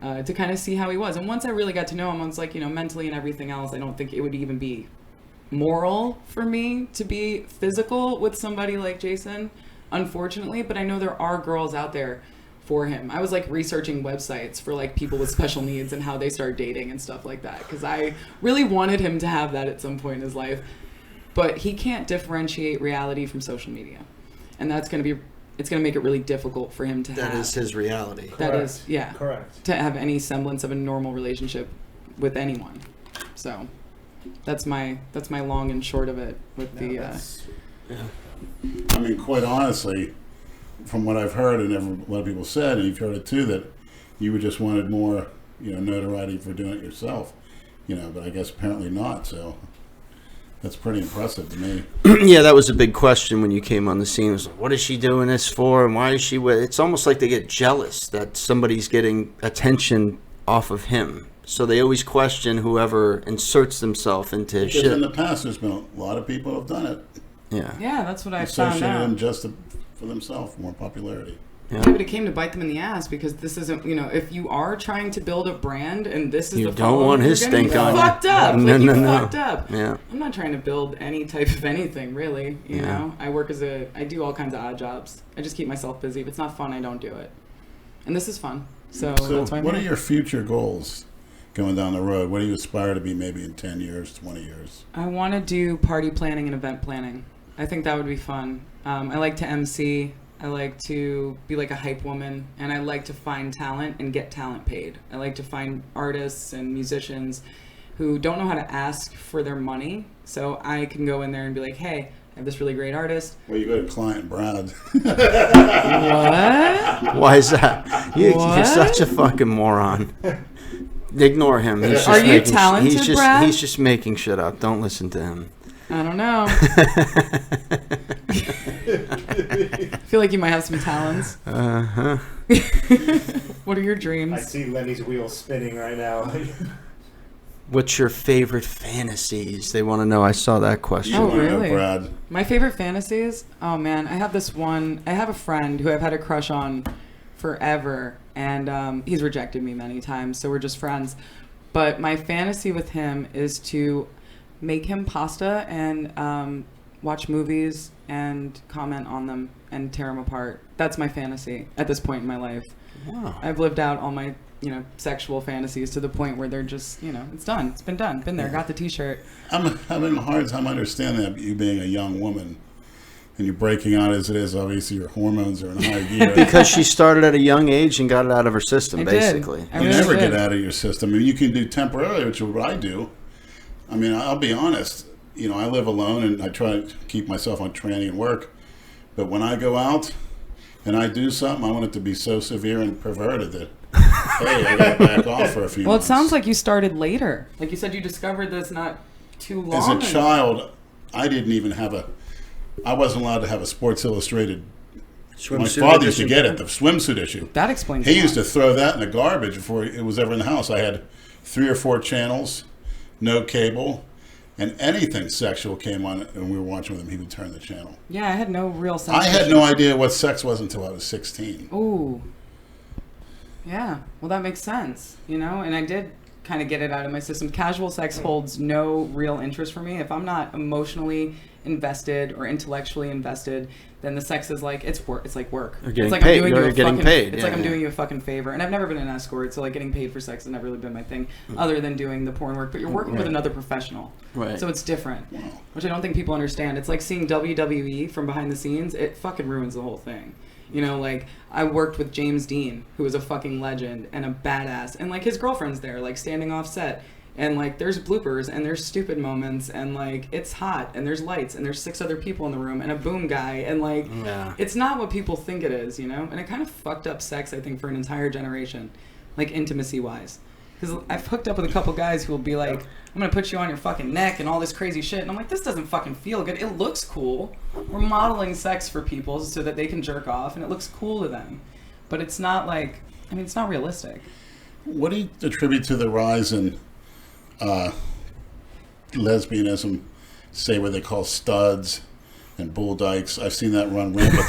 To kind of see how he was. And once I really got to know him, I was like, you know, mentally and everything else, I don't think it would even be moral for me to be physical with somebody like Jason, unfortunately. But I know there are girls out there for him. I was like researching websites for like people with special needs and how they start dating and stuff like that, because I really wanted him to have that at some point in his life. But he can't differentiate reality from social media. And it's going to make it really difficult for him to have. That is his reality. That is, yeah. Correct. To have any semblance of a normal relationship with anyone. So that's my long and short of it with I mean, quite honestly, from what I've heard and a lot of people said, and you've heard it too, that you just wanted more, you know, notoriety for doing it yourself, you know, but I guess apparently not. So that's pretty impressive to me. Yeah, that was a big question when you came on the scene. It was like, what is she doing this for, and why is she with? It's almost like they get jealous that somebody's getting attention off of him. So they always question whoever inserts themselves into his Because shit. in the past, there's been a lot of people who have done it. Yeah. Yeah, that's what I found Associated out. them just for themselves, more popularity. Yeah, but it came to bite them in the ass because this isn't, if you are trying to build a brand and this is You the don't following, want his you're gonna be stink on you. fucked up. No, Like, no, you no. fucked up. Yeah. I'm not trying to build any type of anything, really. You know, I work I do all kinds of odd jobs. I just keep myself busy. If it's not fun, I don't do it. And this is fun. So that's why I'm what are here. your future goals going down the road? What do you aspire to be maybe in 10 years, 20 years? I want to do party planning and event planning. I think that would be fun. I like to MC. I like to be like a hype woman, and I like to find talent and get talent paid. I like to find artists and musicians who don't know how to ask for their money, so I can go in there and be like, hey, I have this really great artist. Well, you go to Client Brad. What? Why is that? You're What? such a fucking moron. Ignore him. He's just Are you making talented, Brad? He's just making shit up. Don't listen to him. I don't know. I feel like you might have some talents. Uh-huh. What are your I dreams? see Lenny's wheels spinning right now. What's your favorite fantasies? They want to know. I saw that question. Oh, You wanna know, really? Brad? My favorite fantasies? Oh, man. I have a friend who I've had a crush on forever, and he's rejected me many times, so we're just friends. But my fantasy with him is to make him pasta and watch movies and comment on them and tear them apart. That's my fantasy at this point in my life. Wow. I've lived out all my, sexual fantasies to the point where they're just, it's done. It's been done. Been there. Got the T-shirt. I'm having a hard time understanding that, you being a young woman and you're breaking out as it is. Obviously, your hormones are in high gear. Because she started at a young age and got it out of her system, I did. basically. I You really never did. get out of your system. I mean, you can do temporarily, which is what I do. I mean, I'll be honest. I live alone and I try to keep myself on training and work. But when I go out and I do something, I want it to be so severe and perverted that, hey, I got to back off for a few Well, it months. sounds like you started later. Like you said, you discovered this not too long As a ago. child, I didn't even I wasn't allowed to have a Sports Illustrated. My Swimsuit father used to edition. get it, the swimsuit issue. That explains He a used lot. to throw that in the garbage before it was ever in the house. I had 3 or 4 channels, no cable, and anything sexual came on and we were watching with him, he would turn the channel. Yeah, I had no real sense. I had no idea what sex was until I was 16. Ooh. Yeah. Well, that makes sense. And I did kind of get it out of my system. Casual sex holds no real interest for me. If I'm not emotionally invested or intellectually invested, then the sex is like it's work. It's like work. You're getting it's like paid. I'm doing You're you a getting fucking, paid. It's Yeah, like I'm yeah. doing you a fucking favor. And I've never been an escort, so like getting paid for sex has never really been my thing, other than doing the porn work. But you're working with another professional, Right. so it's different, which I don't think people understand. It's like seeing WWE from behind the scenes. It fucking ruins the whole thing. Like I worked with James Dean, who was a fucking legend and a badass, and like his girlfriend's there, like standing off set. And like there's bloopers and there's stupid moments and like it's hot and there's lights and there's 6 other people in the room and a boom guy and like it's not what people think it is, and it kind of fucked up sex, I think, for an entire generation, like intimacy wise, because I've hooked up with a couple guys who will be like, I'm gonna put you on your fucking neck and all this crazy shit, and I'm like, this doesn't fucking feel good. It looks cool. We're modeling sex for people so that they can jerk off and it looks cool to them, but it's not like, it's not realistic. What do you attribute to the rise in lesbianism, say what they call studs and bull dykes? I've seen that run rampant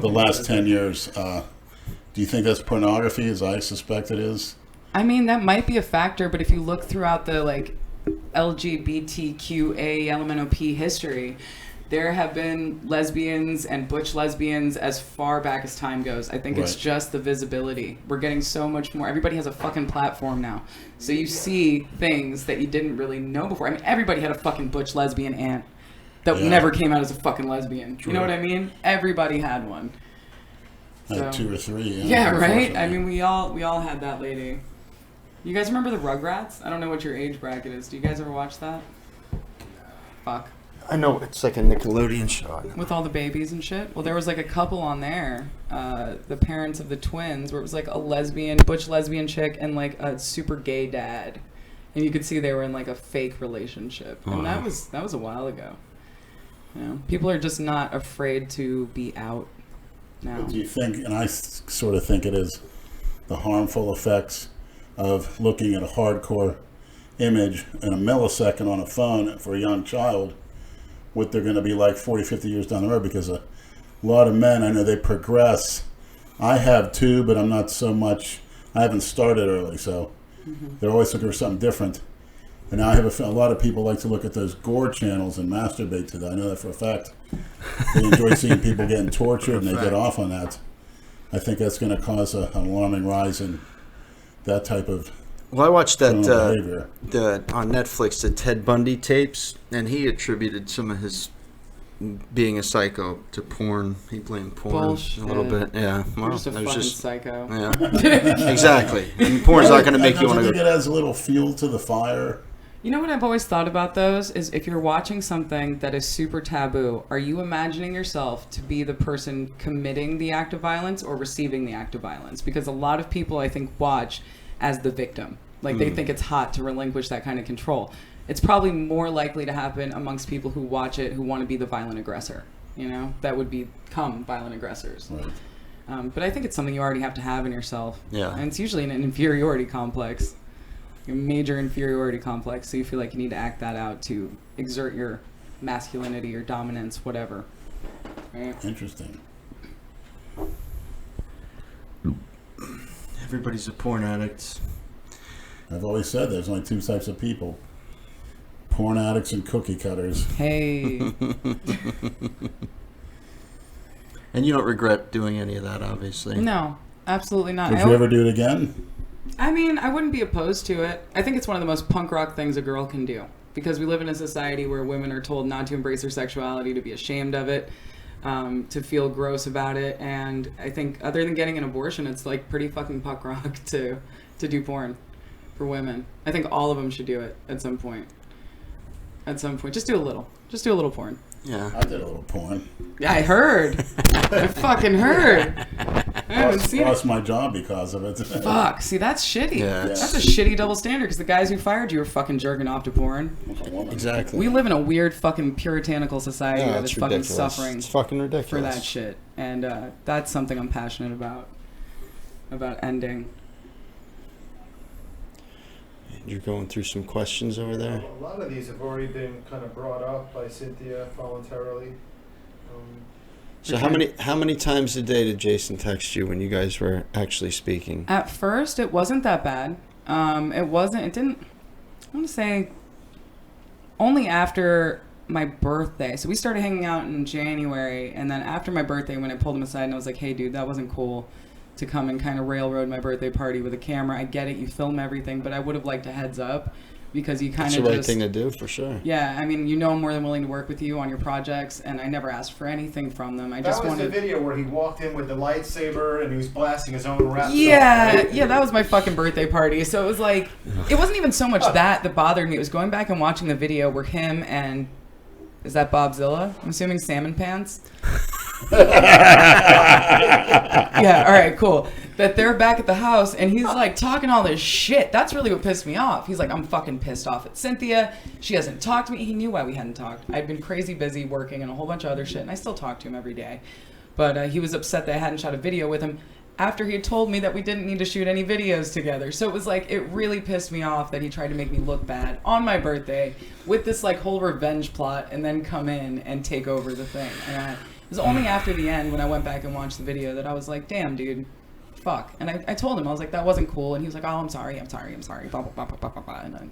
the last 10 years. Do you think that's pornography, as I suspect it is? That might be a factor, but if you look throughout the like LGBTQA LMNOP history, there have been lesbians and butch lesbians as far back as time goes. I think it's Right. just the visibility. We're getting so much more. Everybody has a fucking platform now. So you see things that you didn't really know before. Everybody had a fucking butch lesbian aunt that Yeah. never came out as a fucking lesbian. True. You know what I mean? Everybody had one. I had So- 2 or 3. Yeah, right? unfortunately. We all had that lady. You guys remember the Rugrats? I don't know what your age bracket is. Do you guys ever watch that? Fuck. I know it's like a Nickelodeon show. With all the babies and shit? Well, there was like a couple on there, the parents of the twins, where it was like a butch lesbian chick and like a super gay dad. And you could see they were in like a fake relationship. And that was a while ago. People are just not afraid to be out now. Do you think, and I sort of think it is, the harmful effects of looking at a hardcore image in a millisecond on a phone for a young child, what they're going to be like 40, 50 years down the road, because a lot of men, I know they progress. I have too, but I'm not so much, I haven't started early, so they're always looking for something different. And now I have a lot of people like to look at those gore channels and masturbate to that. I know that for a fact. They enjoy seeing people getting tortured and they get off on that. I think that's going to cause an alarming rise in that type of Well, I watched that behavior. on Netflix, the Ted Bundy tapes, and he attributed some of his being a psycho to porn. He blamed porn Bullshit. a little bit. Yeah, You're well, just a that was fucking just psycho. yeah, exactly. And porn's not going to make you want to think go. it adds a little fuel to the fire? You know what I've always thought about those is if you're watching something that is super taboo, are you imagining yourself to be the person committing the act of violence or receiving the act of violence? Because a lot of people, I think, watch as the victim. Like, they think it's hot to relinquish that kind of control. It's probably more likely to happen amongst people who watch it who want to be the violent aggressor, you know? That would become violent aggressors. Right. But I think it's something you already have to have in yourself. Yeah. And it's usually an inferiority complex. A major inferiority complex, so you feel like you need to act that out to exert your masculinity or dominance, whatever. Right? Interesting. Everybody's a porn addict. I've always said there's only two types of people: porn addicts and cookie cutters. Hey. And you don't regret doing any of that, obviously. No, absolutely not. Would you ever do it again? I mean, I wouldn't be opposed to it. I think it's one of the most punk rock things a girl can do. Because we live in a society where women are told not to embrace their sexuality, to be ashamed of it, to feel gross about it. And I think other than getting an abortion, it's like pretty fucking punk rock to do porn for women. I think all of them should do it at some point. At some point. Just do a little. Just do a little porn. Yeah. I did a little porn. Yeah, I heard. I fucking heard. I haven't seen it. Lost my job because of it. Fuck. See, that's shitty. Yeah, That's a shitty double standard because the guys who fired you were fucking jerking off to porn. Exactly. We live in a weird fucking puritanical society Yeah, that's it's fucking ridiculous. suffering It's fucking ridiculous. for that shit. And that's something I'm passionate about ending. You're going through some questions over there. A lot of these have already been kind of brought up by Cynthia voluntarily. So how many times a day did Jason text you when you guys were actually speaking? At first, it wasn't that bad. It didn't, I want to say, only after my birthday. So we started hanging out in January, and then after my birthday, when I pulled him aside and I was like, hey, dude, that wasn't cool to come and kind of railroad my birthday party with a camera. I get it, you film everything, but I would have liked a heads up because you kind That's of the right thing to do, for sure. Yeah, I mean, you know I'm more than willing to work with you on your projects, and I never asked for anything from them. I That just was wanted the video where he walked in with the lightsaber and he was blasting his own rap. Yeah, song, right? yeah, that was my fucking birthday party. So it was like, it wasn't even so much that bothered me. It was going back and watching the video where him and, is that Bobzilla? I'm assuming Salmon Pants. Yeah, all right, cool. That they're back at the house and he's like talking all this shit. That's really what pissed me off. He's like, I'm fucking pissed off at Cynthia. She hasn't talked to me. He knew why we hadn't talked. I'd been crazy busy working and a whole bunch of other shit, and I still talk to him every day. But he was upset that I hadn't shot a video with him after he had told me that we didn't need to shoot any videos together. So it was like, it really pissed me off that he tried to make me look bad on my birthday with this like whole revenge plot and then come in and take over the thing. And it was only after the end when I went back and watched the video that I was like, damn, dude, fuck. And I told him, I was like, that wasn't cool. And he was like, oh, I'm sorry. Blah, blah, blah, blah, blah, blah. And then,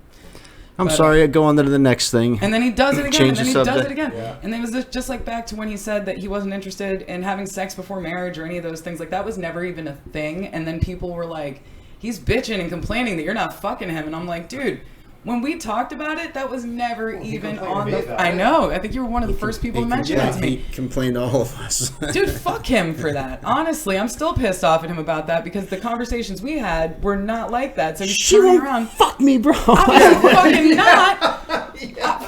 I'm sorry, I go on to the next thing. and then he does it again, Change and then the he does subject. it again. Yeah. And then it was just like back to when he said that he wasn't interested in having sex before marriage or any of those things. Like, that was never even a thing. And then people were like, he's bitching and complaining that you're not fucking him. And I'm like, dude, when we talked about it, that was never even on the... I know. I think you were one of the first people to mention that to me. He complained to all of us. Dude, fuck him for that. Honestly, I'm still pissed off at him about that because the conversations we had were not like that. So he's turning around. Fuck me, bro. I'm fucking not.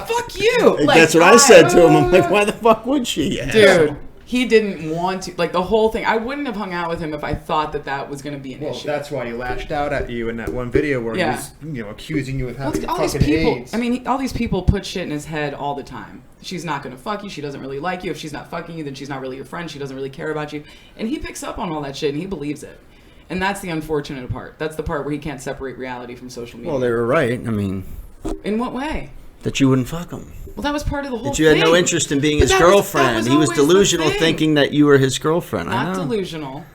Fuck you. Like, That's what I said to him. I'm like, why the fuck would she? Dude, he didn't want to. Like, the whole thing. I wouldn't have hung out with him if I thought that that was going to be an issue. That's why he lashed out at you in that one video where Yeah. he was, accusing you of Well, having all these fucking people, AIDS. I mean, all these people put shit in his head all the time. She's not going to fuck you. She doesn't really like you. If she's not fucking you, then she's not really your friend. She doesn't really care about you. And he picks up on all that shit and he believes it. And that's the unfortunate part. That's the part where he can't separate reality from social media. Well, they were right. I mean, in what way? that you wouldn't fuck him. Well, that was part of the whole That you had thing. no interest in being But his that girlfriend. He was always the delusional, thing. thinking that you were his girlfriend. I Not know. delusional.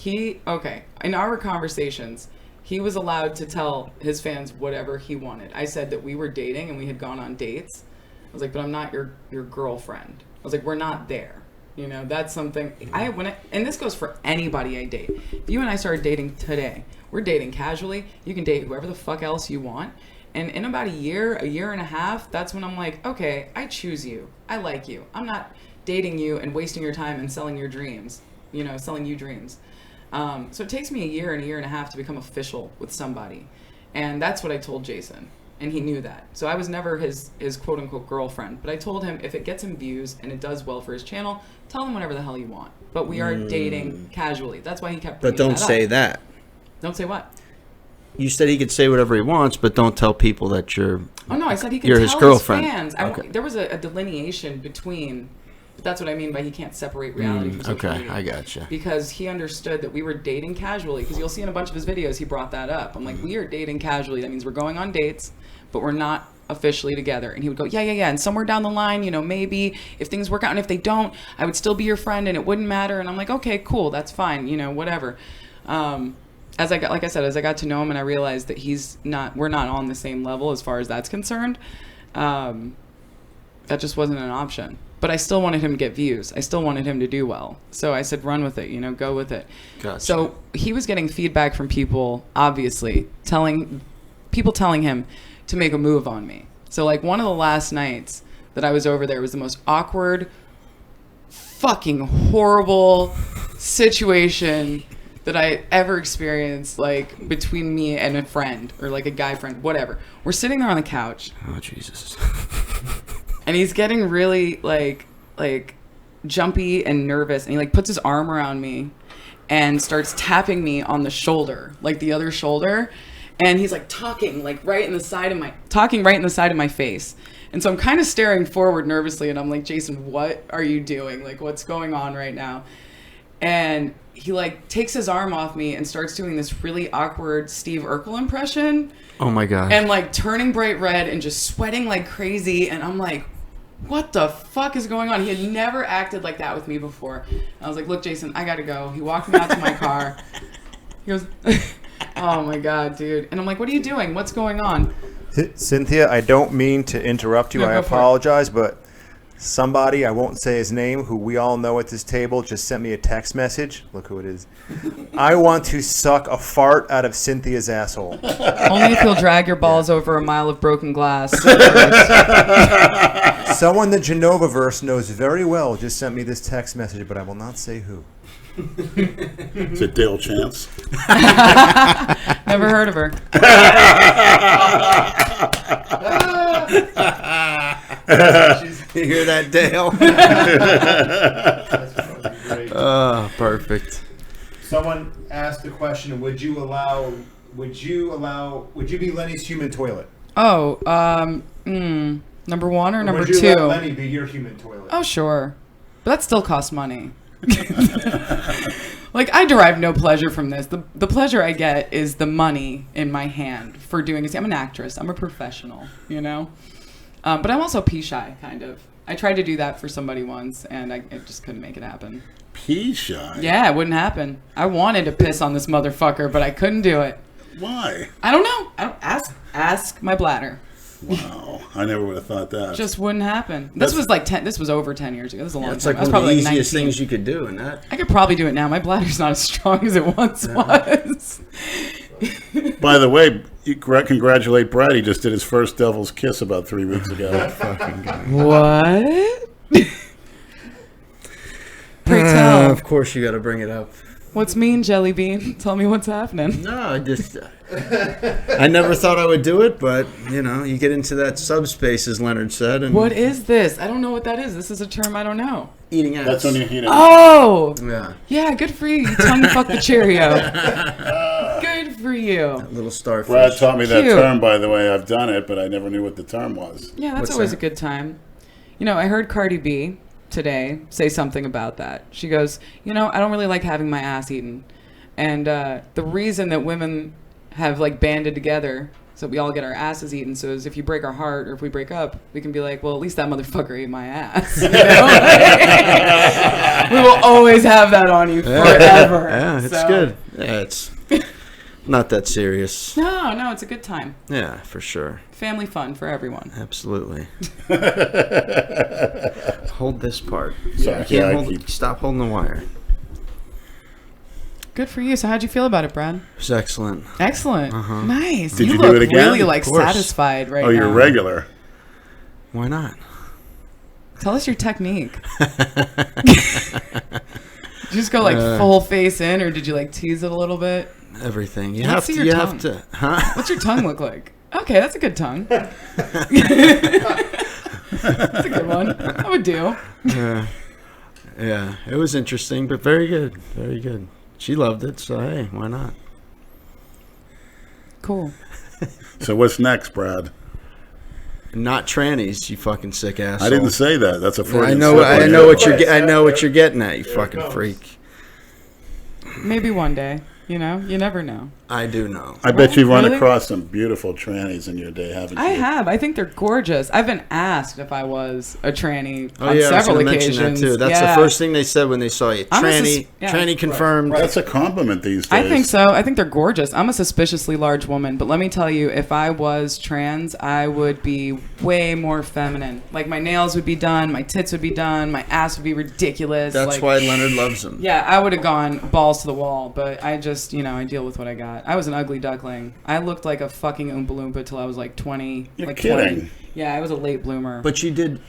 Okay, in our conversations, he was allowed to tell his fans whatever he wanted. I said that we were dating and we had gone on dates. I was like, but I'm not your girlfriend. I was like, we're not there. You know, that's something and this goes for anybody I date. If you and I started dating today, we're dating casually. You can date whoever the fuck else you want. And in about a year and a half, that's when I'm like, okay, I choose you. I like you. I'm not dating you and wasting your time and selling your dreams. You know, selling you dreams. So it takes me a year and a half to become official with somebody. And that's what I told Jason. And he knew that. So I was never his quote unquote girlfriend. But I told him if it gets him views and it does well for his channel, tell him whatever the hell you want. But we are dating casually. That's why he kept bringing But don't that say up. that. Don't say what? You said he could say whatever he wants, but don't tell people that you're. Oh no, I said he could You're tell his girlfriend. his fans. Okay. There was a delineation between. But that's what I mean by he can't separate reality from social Okay, media. I gotcha. Because he understood that we were dating casually. Because you'll see in a bunch of his videos, he brought that up. I'm like, we are dating casually. That means we're going on dates, but we're not officially together. And he would go, yeah. And somewhere down the line, you know, maybe if things work out, and if they don't, I would still be your friend, and it wouldn't matter. And I'm like, okay, cool, that's fine. You know, whatever. As I got to know him, and I realized that we're not on the same level as far as that's concerned. That just wasn't an option. But I still wanted him to get views. I still wanted him to do well. So I said, run with it, you know, go with it. Gotcha. So he was getting feedback from people, obviously, telling him to make a move on me. So like one of the last nights that I was over there was the most awkward, fucking horrible situation that I ever experienced, like between me and a friend or like a guy friend, whatever. We're sitting there on the couch. Oh, Jesus. And he's getting really like jumpy and nervous, and he like puts his arm around me and starts tapping me on the shoulder, like the other shoulder, and he's like talking right in the side of my face. And so I'm kind of staring forward nervously, and I'm like, Jason, what are you doing? Like, what's going on right now? And he like takes his arm off me and starts doing this really awkward Steve Urkel impression. Oh my God. And like turning bright red and just sweating like crazy. And I'm like, what the fuck is going on? He had never acted like that with me before. And I was like, look, Jason, I gotta go. He walked me out to my car. He goes, oh my God, dude. And I'm like, what are you doing? What's going on? Cynthia, I don't mean to interrupt you. No, I go for it. apologize, but somebody, I won't say his name, who we all know at this table, just sent me a text message. Look who it is. I want to suck a fart out of Cynthia's asshole. Only if you'll drag your balls over a mile of broken glass. Someone the Genovaverse knows very well just sent me this text message, but I will not say who. Is it Dale Chance? Never heard of her. You hear that, Dale? That's fucking great. Oh, perfect. Someone asked the question: Would you be Lenny's human toilet? Oh, number one or number would you two? let Lenny be your human toilet? Oh, sure. But that still costs money. Like, I derive no pleasure from this. The pleasure I get is the money in my hand for doing this. I'm an actress. I'm a professional, you know? But I'm also pee shy, kind of. I tried to do that for somebody once, and I just couldn't make it happen. Pee shy? Yeah, it wouldn't happen. I wanted to piss on this motherfucker, but I couldn't do it. Why? I don't know. Ask my bladder. Wow, I never would have thought that. Just wouldn't happen. This was over 10 years ago. This was a long It's time. like I was one of the probably like easiest 19. things you could do, and that. I could probably do it now. My bladder's not as strong as it once was. By the way, you congratulate Brad. He just did his first Devil's Kiss about 3 weeks ago. What? Pray tell. Of course, you got to bring it up. What's mean, Jelly Bean? Tell me what's happening. No, I never thought I would do it, but you get into that subspace, as Leonard said. And What is this? I don't know what that is. This is a term I don't know. Eating ass. That's when you heat it. Oh! Yeah. Yeah, good for you. You tongue fuck the Cheerio. Good for you. That little starfish. Brad taught me that Cute. term, by the way. I've done it, but I never knew what the term was. Yeah, that's What's always that? a good time. I heard Cardi B today say something about that. She goes, I don't really like having my ass eaten. And the reason that women have like banded together so we all get our asses eaten. So as if you break our heart or if we break up, we can be like, well, at least that motherfucker ate my ass. You know? We will always have that on you forever. Yeah, it's good. Yeah, it's not that serious. No, it's a good time. Yeah, for sure. Family fun for everyone. Absolutely. Hold this part. Sorry, You can't stop holding the wire. Good for you. So how'd you feel about it, Brad? It was excellent. Excellent. Nice. Did you look do it again? really like Of course. satisfied right now. Oh, you're regular. Why not? Tell us your technique. Did you just go like full face in, or did you like tease it a little bit? Everything. You Let's have see to. your You tongue. have to. Huh? What's your tongue look like? Okay, that's a good tongue. That's a good one. That would do. Yeah, it was interesting, but very good. Very good. She loved it, so hey, why not? Cool. So what's next, Brad? Not trannies, you fucking sick asshole. I didn't say that. That's a Freudian I know what you're getting at, you fucking freak. Maybe one day. You know, you never know. I do know. I bet you've run Really? across some beautiful trannies in your day, haven't you? I have. I think they're gorgeous. I've been asked if I was a tranny Oh on yeah, I was several going to mention occasions. that too. That's Yeah. the first thing they said when they saw you. I'm a Tranny, yeah. tranny confirmed. That's a compliment these days. I think so. I think they're gorgeous. I'm a suspiciously large woman, but let me tell you, if I was trans, I would be way more feminine. Like my nails would be done, my tits would be done, my ass would be ridiculous. That's like, why Leonard loves them. Yeah, I would have gone balls to the wall, but I just, I deal with what I got. I was an ugly duckling. I looked like a fucking Oompa Loompa till I was like 20. You're like kidding. 20. Yeah, I was a late bloomer. But you did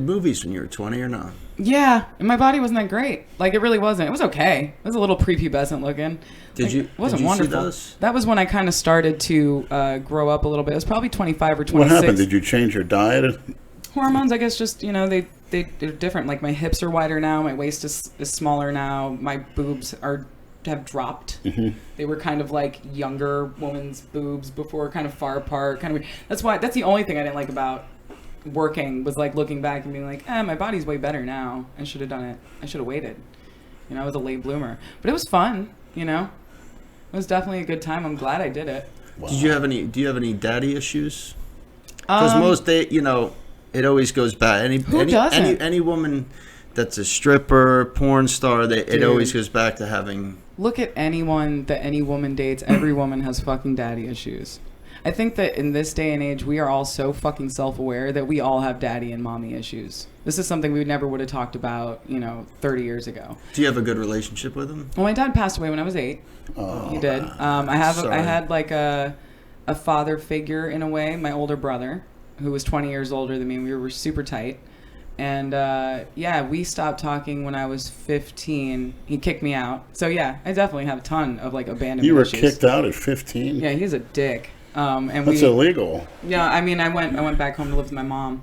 movies when you were 20 or not? Yeah, and my body wasn't that great. Like, it really wasn't. It was okay. It was a little prepubescent looking. It wasn't see wonderful. those? That was when I kind of started to grow up a little bit. It was probably 25 or 26. What happened? Did you change your diet? Hormones, I guess, just, they're different. Like, my hips are wider now. My waist is smaller now. My boobs have dropped. Mm-hmm. They were kind of like younger woman's boobs before, kind of far apart. Kind of. That's the only thing I didn't like about working was like looking back and being like, my body's way better now. I should have done it. I should have waited. I was a late bloomer, but it was fun. It was definitely a good time. I'm glad I did it. Wow. Do you have any daddy issues? Because it always goes back. Who doesn't? Any woman that's a stripper, porn star, it always goes back to having. Look at anyone that any woman dates. Every woman has fucking daddy issues. I think that in this day and age, we are all so fucking self-aware that we all have daddy and mommy issues. This is something we never would have talked about, 30 years ago. Do you have a good relationship with him? Well, my dad passed away when I was 8. Oh, He did. I had like a father figure in a way, my older brother, who was 20 years older than me. We were super tight. And, we stopped talking when I was 15. He kicked me out. So, yeah, I definitely have a ton of, like, abandonment you were issues. kicked out at 15? Yeah, he's a dick. That's illegal. Yeah, I mean, I went back home to live with my mom.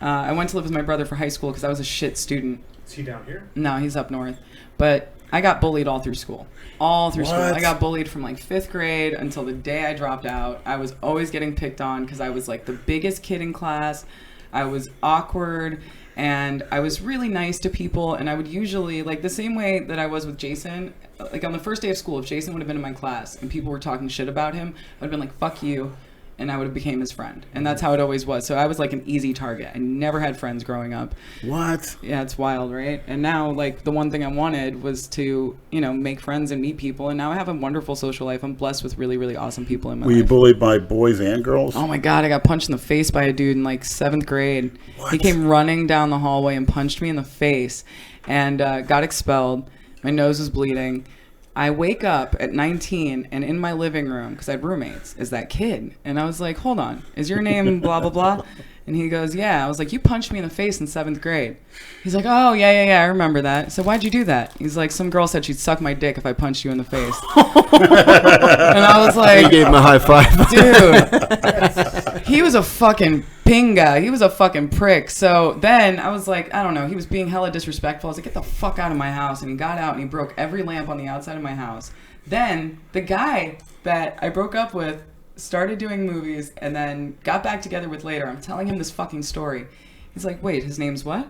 I went to live with my brother for high school because I was a shit student. Is he down here? No, he's up north. But I got bullied all through school. All through school. What? I got bullied from, like, 5th grade until the day I dropped out. I was always getting picked on because I was, like, the biggest kid in class. I was awkward. And I was really nice to people, and I would usually, like the same way that I was with Jason, like on the first day of school, if Jason would have been in my class and people were talking shit about him, I would have been like, fuck you, and I would have became his friend. And that's how it always was. So I was like an easy target. I never had friends growing up. What? Yeah, it's wild, right? And now, like, the one thing I wanted was to, make friends and meet people, and now I have a wonderful social life. I'm blessed with really, really awesome people in my Were life. you bullied by boys and girls? Oh my God, I got punched in the face by a dude in like 7th grade. What? He came running down the hallway and punched me in the face and got expelled. My nose was bleeding. I wake up at 19 and in my living room, because I had roommates, is that kid. And I was like, hold on, is your name blah, blah, blah? And he goes, yeah. I was like, you punched me in the face in 7th grade. He's like, oh, yeah, I remember that. So why'd you do that? He's like, some girl said she'd suck my dick if I punched you in the face. And I was like, You gave him a high five. dude, he was a fucking pinga. He was a fucking prick. So then I was like, I don't know. He was being hella disrespectful. I was like, get the fuck out of my house. And he got out and he broke every lamp on the outside of my house. Then the guy that I broke up with started doing movies and then got back together with later. I'm telling him this fucking story. He's like, wait, his name's what?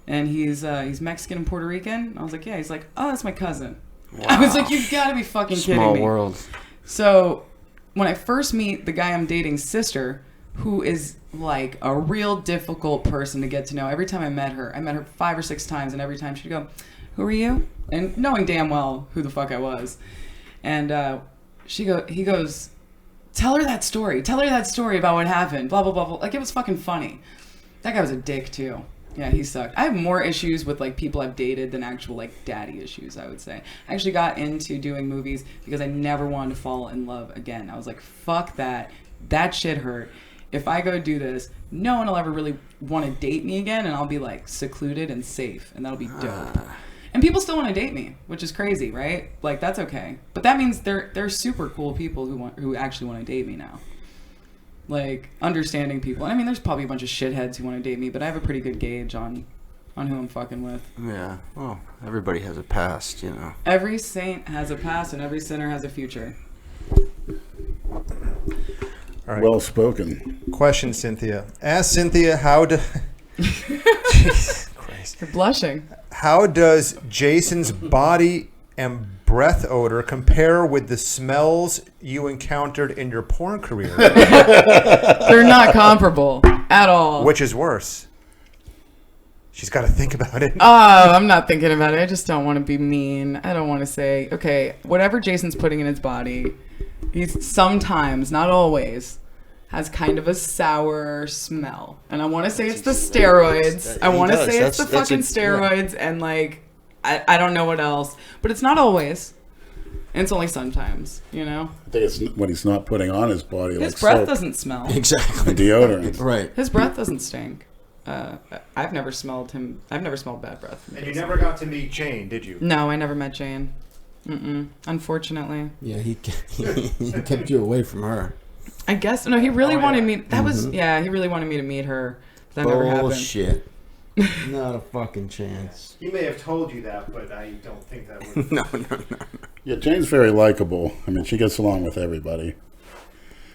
And he's Mexican and Puerto Rican. I was like, yeah. He's like, oh, that's my cousin. I was like, you gotta be fucking kidding Small me. world. So when I first meet the guy I'm dating's sister, who is like a real difficult person to get to know. Every time I met her 5 or 6 times, and every time she'd go, "Who are you?" And knowing damn well who the fuck I was. And he goes, Tell her that story about what happened, blah, blah, blah, blah. Like, it was fucking funny. That guy was a dick, too. Yeah, he sucked. I have more issues with, like, people I've dated than actual, like, daddy issues, I would say. I actually got into doing movies because I never wanted to fall in love again. I was like, fuck that. That shit hurt. If I go do this, no one will ever really want to date me again, and I'll be, like, secluded and safe, and that'll be dope. And people still want to date me, which is crazy, right? Like, that's okay. But that means they're super cool people who actually want to date me now. Like, understanding people. And I mean, there's probably a bunch of shitheads who want to date me, but I have a pretty good gauge on who I'm fucking with. Yeah. Well, everybody has a past, you know. Every saint has a past, and every sinner has a future. All right. Well spoken. Question, Cynthia. Ask Cynthia how to... Jesus Christ. You're blushing. How does Jason's body and breath odor compare with the smells you encountered in your porn career? They're not comparable at all. Which is worse? She's got to think about it. Oh, I'm not thinking about it. I just don't want to be mean. I don't want to say, okay, whatever Jason's putting in his body, he's sometimes, not always, has kind of a sour smell. And I want to say it's the steroids. I want to say it's the fucking steroids and, like, I don't know what else. But it's not always. And it's only sometimes, you know? I think it's what he's not putting on his body. His like breath soap doesn't smell. Exactly. and deodorant. Right. His breath doesn't stink. I've never smelled him. I've never smelled bad breath. And you never got to meet Jane, did you? No, I never met Jane. Unfortunately. Yeah, he kept you away from her. I guess no. He really wanted me. That was He really wanted me to meet her. That never happened. Bullshit. Not a fucking chance. He may have told you that, but I don't think that would. No. Yeah, Jane's very likable. I mean, she gets along with everybody.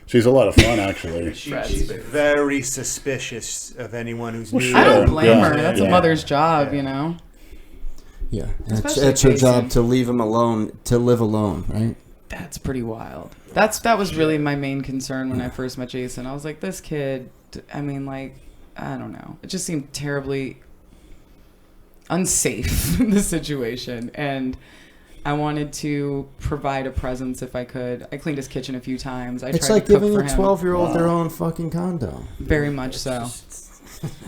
She's a lot of fun, actually. She's very suspicious of anyone who's new. I don't blame her. Yeah. That's a mother's job, you know. Yeah, Especially it's her Jason. job to leave him alone, to live alone, right? That's pretty wild. That was really my main concern when I first met Jason. I was like, this kid. I mean, like, I don't know. It just seemed terribly unsafe, the situation, and I wanted to provide a presence if I could. I cleaned his kitchen a few times. It's tried like to cook giving for a him. 12-year-old their own fucking condo. Very much so.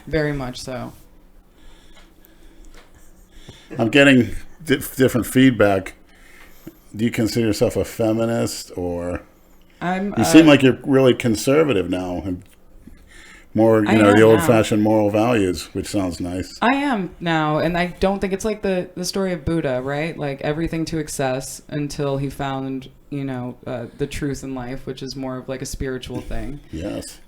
Very much so. I'm getting different feedback. Do you consider yourself a feminist, or you seem like you're really conservative now, and more, you know, the old-fashioned moral values, which sounds nice. I am now, and I don't think it's like the story of Buddha, right? Like everything to excess until he found, you know, the truth in life, which is more of like a spiritual thing. Yes.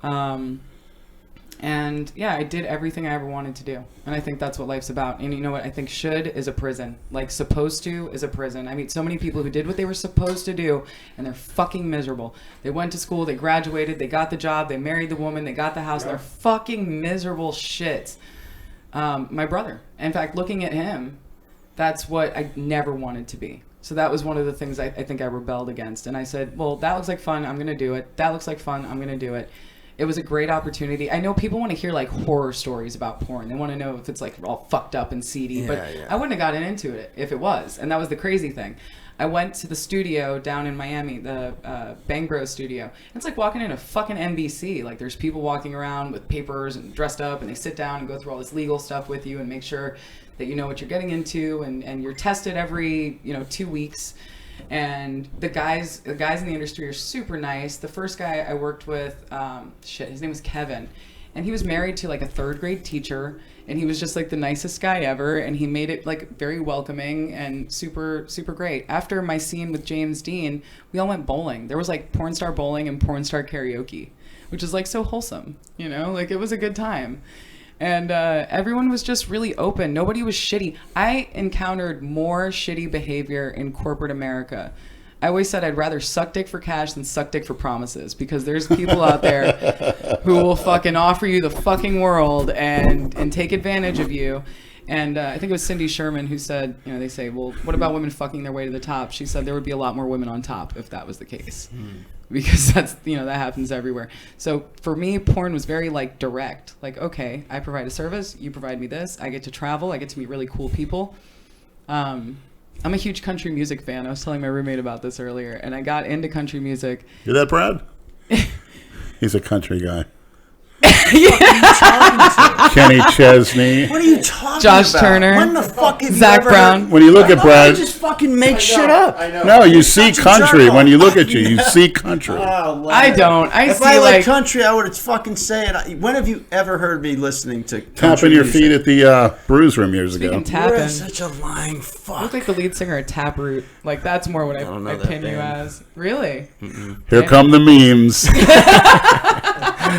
And yeah, I did everything I ever wanted to do. And I think that's what life's about. And you know what? I think should is a prison. Like supposed to is a prison. I meet so many people who did what they were supposed to do and they're fucking miserable. They went to school, they graduated, they got the job, they married the woman, they got the house, and they're fucking miserable shits. My brother. In fact, looking at him, that's what I never wanted to be. So that was one of the things I think I rebelled against. And I said, well, that looks like fun, I'm going to do it. That looks like fun, I'm going to do it. It was a great opportunity. I know people want to hear like horror stories about porn. They want to know if it's like all fucked up and seedy, but I wouldn't have gotten into it if it was. And that was the crazy thing. I went to the studio down in Miami, the Bang Bros studio. It's like walking in a fucking NBC. Like there's people walking around with papers and dressed up, and they sit down and go through all this legal stuff with you and make sure that you know what you're getting into, and you're tested every 2 weeks. And the guys in the industry are super nice. The first guy I worked with, his name was Kevin, and he was married to like a 3rd grade teacher, and he was just like the nicest guy ever, and he made it like very welcoming and super, super great. After my scene with James Dean, we all went bowling. There was like porn star bowling and porn star karaoke, which is like so wholesome, you know, like it was a good time. And everyone was just really open. Nobody was shitty. I encountered more shitty behavior in corporate America. I always said I'd rather suck dick for cash than suck dick for promises, because there's people out there who will fucking offer you the fucking world and take advantage of you. And I think it was Cindy Sherman who said, you know, they say, well, what about women fucking their way to the top? She said there would be a lot more women on top if that was the case. Because that's, you know, that happens everywhere. So for me, porn was very like direct. Like, okay, I provide a service, you provide me this, I get to travel, I get to meet really cool people. I'm a huge country music fan. I was telling my roommate about this earlier, and I got into country music. You're that proud? He's a country guy. Kenny Chesney. What are you talking Josh about? Turner. When the fuck have Zach you ever Brown. heard- When you look at I Brad, just fucking make shit up. I know. no, you see such a country. jerk When you off. look at you, you see country. Oh, I don't. I if see I like like country, I would fucking say it. When have you ever heard me listening to country Tapping your music? feet at the Brews Room years ago. speaking You're tapping. such a lying I fuck. look like the lead singer of Taproot. Like that's more what I don't know I that pin you band. as. Really? Here come the memes.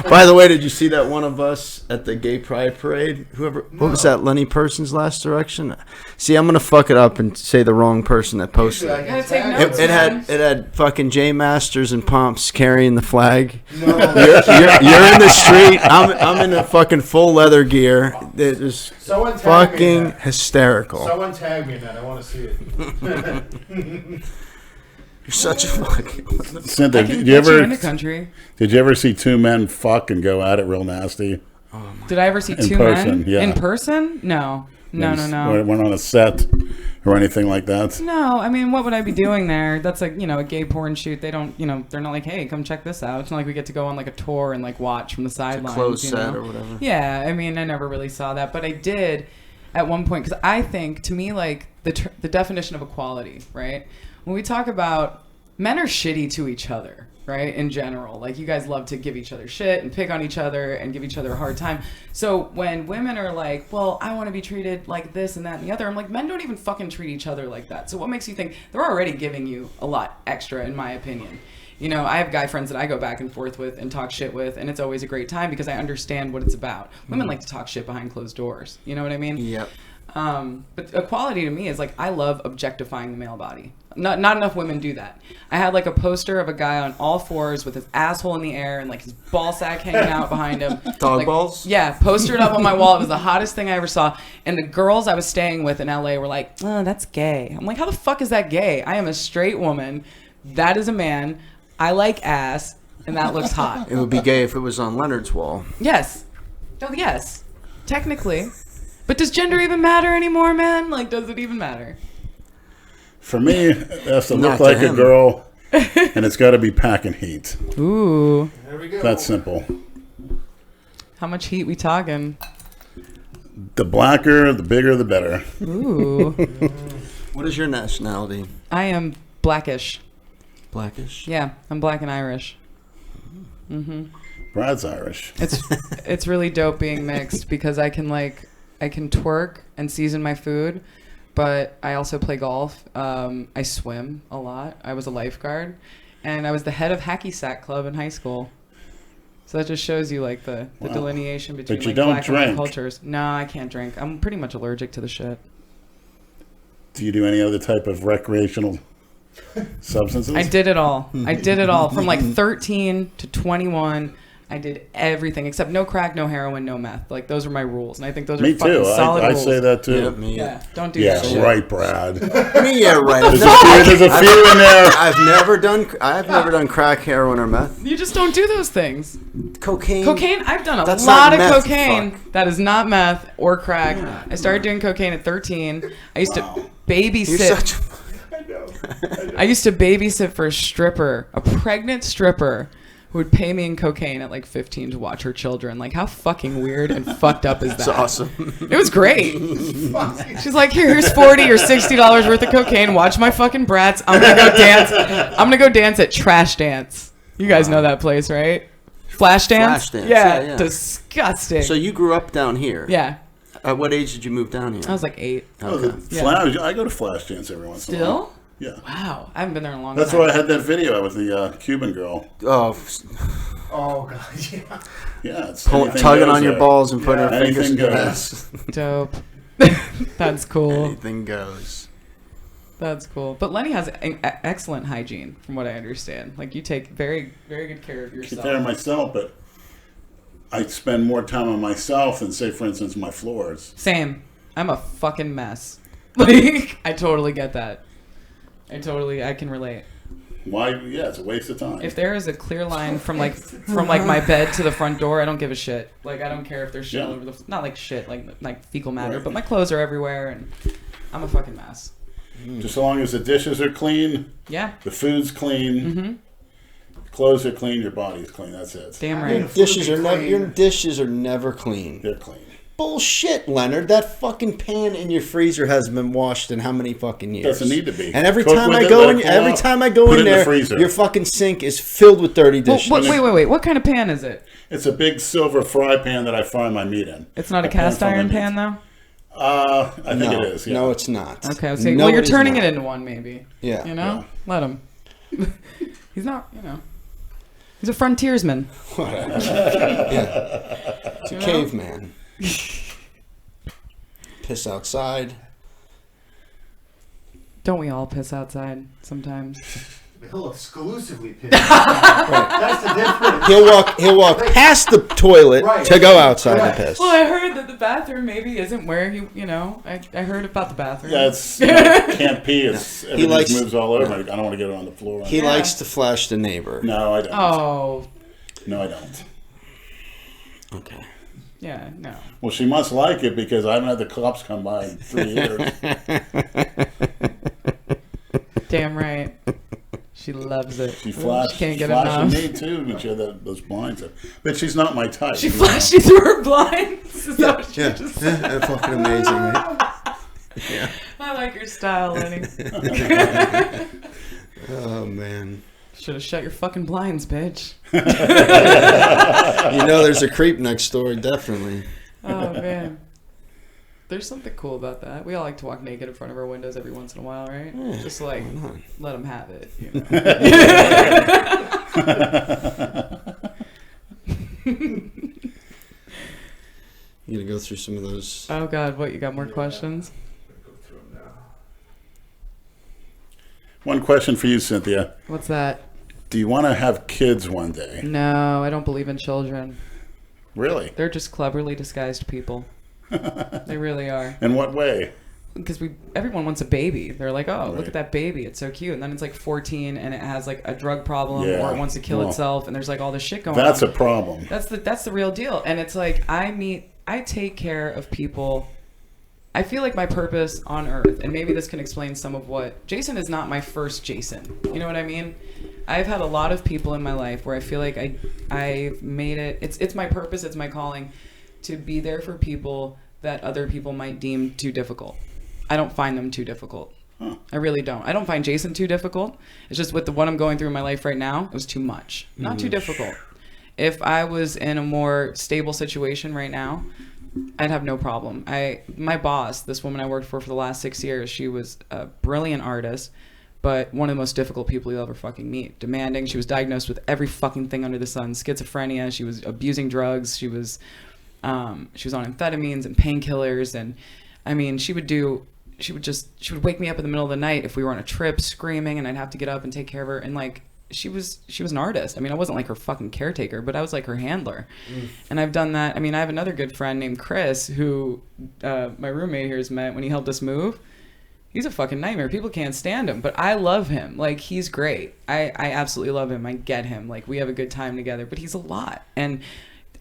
By the way, did you see that one of us at the Gay Pride Parade? What was that? Lenny Person's Last Direction? See, I'm gonna fuck it up and say the wrong person that posted it. Gotta take It, notes, it man. had fucking J Masters and Pomps carrying the flag. No. You're in the street. I'm in the fucking full leather gear. It was Someone tag me in fucking that. hysterical. Someone tag me in that. I want to see it. You're such a fucking. Cynthia, I can did get you you ever into country. did you ever see two men fuck and go at it real nasty? Did I ever see In two person, men yeah. in person? No. No. Went on a set or anything like that. No, I mean, what would I be doing there? That's like, you know, a gay porn shoot. They don't, you know, they're not like, hey, come check this out. It's not like we get to go on like a tour and like watch from the sidelines. Closed you set know? or whatever. Yeah, I mean, I never really saw that, but I did at one point because I think, to me, like the definition of equality, right? When we talk about men are shitty to each other, right? In general, like you guys love to give each other shit and pick on each other and give each other a hard time. So when women are like, well, I want to be treated like this and that and the other, I'm like, men don't even fucking treat each other like that. So what makes you think they're already giving you a lot extra, in my opinion? You know, I have guy friends that I go back and forth with and talk shit with, and it's always a great time because I understand what it's about. Women like to talk shit behind closed doors. You know what I mean? Yep. But equality to me is like, I love objectifying the male body. Not enough women do that. I had like a poster of a guy on all fours with his asshole in the air and like his ball sack hanging out behind him. Dog Like, balls? Yeah, postered up on my wall. It was the hottest thing I ever saw. And the girls I was staying with in LA were like, oh, that's gay. I'm like, how the fuck is that gay? I am a straight woman. That is a man. I like ass. And that looks hot. It would be gay if it was on Leonard's wall. Yes. Oh, yes. Technically. But does gender even matter anymore, man? Like, does it even matter? For me, it has to Not look to like a him. girl, and it's got to be packing heat. Ooh. There we go. That's simple. How much heat we talking? The blacker, the bigger, the better. Ooh. What is your nationality? I am blackish. Blackish? Yeah, I'm black and Irish. Brad's Irish. It's really dope being mixed because I can twerk and season my food, but I also play golf. I swim a lot. I was a lifeguard, and I was the head of Hacky Sack Club in high school. So that just shows you like the Wow. delineation between But you like don't black and white drink. cultures. No, I can't drink. I'm pretty much allergic to the shit. Do you do any other type of recreational substances? I did it all. I did it all from like 13 to 21. I did everything except no crack, no heroin, no meth. Like those are my rules, and I think those Me are fucking too. solid I rules. say that too. Yeah, me. Yeah, don't do Yeah, that shit. right, Brad. Me, yeah, right. There's a few in there. I've never done crack, heroin, or meth. You just don't do those things. Cocaine. Cocaine, I've done a That's lot not of meth, cocaine. fuck. That is not meth or crack. I started doing cocaine at 13. I used to You're babysit. such a... I used to babysit for a stripper, a pregnant stripper, who would pay me in cocaine at like 15 to watch her children. Like, how fucking weird and fucked up is that? It's awesome. It was great. She's like, here's $40 or $60 worth of cocaine. Watch my fucking brats. I'm gonna go dance. I'm gonna go dance at Trash Dance. You guys know that place, right? Flash Dance? Flash Dance, Yeah, yeah. disgusting. So you grew up down here? Yeah, At what age did you move down here? I was like 8. Oh, Yeah. Flash, I go to Flash Dance every once in a while. Still? Yeah. Wow, I haven't been there in a long That's time. why I had that video with the Cuban girl. Oh, Oh god, yeah. Yeah, it's tugging anything on goes your there. balls and putting Yeah, her fingers in anything your goes. ass. Dope. That's cool. Anything goes. That's cool. But Lenny has excellent hygiene, from what I understand. Like, you take very, very good care of Take yourself. care of myself, but I spend more time on myself than, say, for instance, my floors. Same. I'm a fucking mess. Like, I totally get that. I can relate. Why? Yeah, it's a waste of time. If there is a clear line from my bed to the front door, I don't give a shit. Like, I don't care if there's shit all over the... Not like shit, like fecal matter, Right. but my clothes are everywhere, and I'm a fucking mess. Just as long as the dishes are clean, Yeah. the food's clean, clothes are clean, your body's clean. That's it. Damn Your right. dishes are never clean. They're clean. Bullshit, Leonard. That fucking pan in your freezer hasn't been washed in how many fucking years? Doesn't need to be. And every Cook time with I it, go let in, it cool every off, time I go put in it in the there, freezer. your fucking sink is filled with dirty Well, dishes. wait. What kind of pan is it? It's a big silver fry pan that I fry my meat in. It's not a A pan cast from the iron meat. pan, though? I think no, it is. Yeah. no, it's not. Okay, I was saying, No, well, you're it is turning not. it into one, maybe. Yeah. You know? Let him. He's not, He's a frontiersman. Whatever. Yeah. It's a caveman. Piss outside. Don't we all piss outside sometimes? He'll exclusively piss. That's the difference. He'll walk past the toilet Right. to go outside Right. to piss. Well, I heard that the bathroom maybe isn't where he, I heard about the bathroom. Yeah, it's can't pee. It's everything likes- moves all over. I don't want to get it on the floor. He likes to flash the neighbor. No, I don't. Oh, No, I don't. Okay. yeah, no. Well, she must like it because I haven't had the cops come by in 3 years. Damn right. She loves it. She flashed, She can't get flashing enough. me too when she had those blinds up. But she's not my type. She you know? flashed you through her blinds. Is that what you just said? That's fucking amazing, right? I like your style, Lenny. Oh, man. Should have shut your fucking blinds, bitch. You know there's a creep next door, definitely. Oh, man. There's something cool about that. We all like to walk naked in front of our windows every once in a while, right? Yeah, Just like, why not? let them have it. You gonna go through some of those? Oh, God, what? You got more questions? One question for you, Cynthia. What's that? Do you want to have kids one day? No, I don't believe in children. Really? They're just cleverly disguised people. They really are. In what way? Because everyone wants a baby. They're like, oh, Right. look at that baby. It's so cute. And then it's like 14 and it has like a drug problem Yeah. or it wants to kill Well, itself. And there's like all this shit going on. That's a problem. That's the real deal. And it's like I take care of people. I feel like my purpose on earth, and maybe this can explain some of what Jason is not my first Jason. You know what I mean? I've had a lot of people in my life where I feel like I've made it. It's my purpose. It's my calling to be there for people that other people might deem too difficult. I don't find them too difficult. I really don't. I don't find Jason too difficult. It's just with what I'm going through in my life right now, it was too much. Not too difficult. If I was in a more stable situation right now, I'd have no problem. My boss, this woman I worked for the last 6 years, she was a brilliant artist, but one of the most difficult people you'll ever fucking meet. Demanding. She was diagnosed with every fucking thing under the sun. Schizophrenia. She was abusing drugs. She was on amphetamines and painkillers. And I mean, she would wake me up in the middle of the night if we were on a trip screaming, and I'd have to get up and take care of her. And like, she was an artist. I mean, I wasn't like her fucking caretaker, but I was like her handler. And I've done that. I mean, I have another good friend named Chris who my roommate here has met when he helped us move. He's a fucking nightmare. People can't stand him, but I love him. Like, he's great. I absolutely love him. I get him. Like, we have a good time together, but he's a lot. And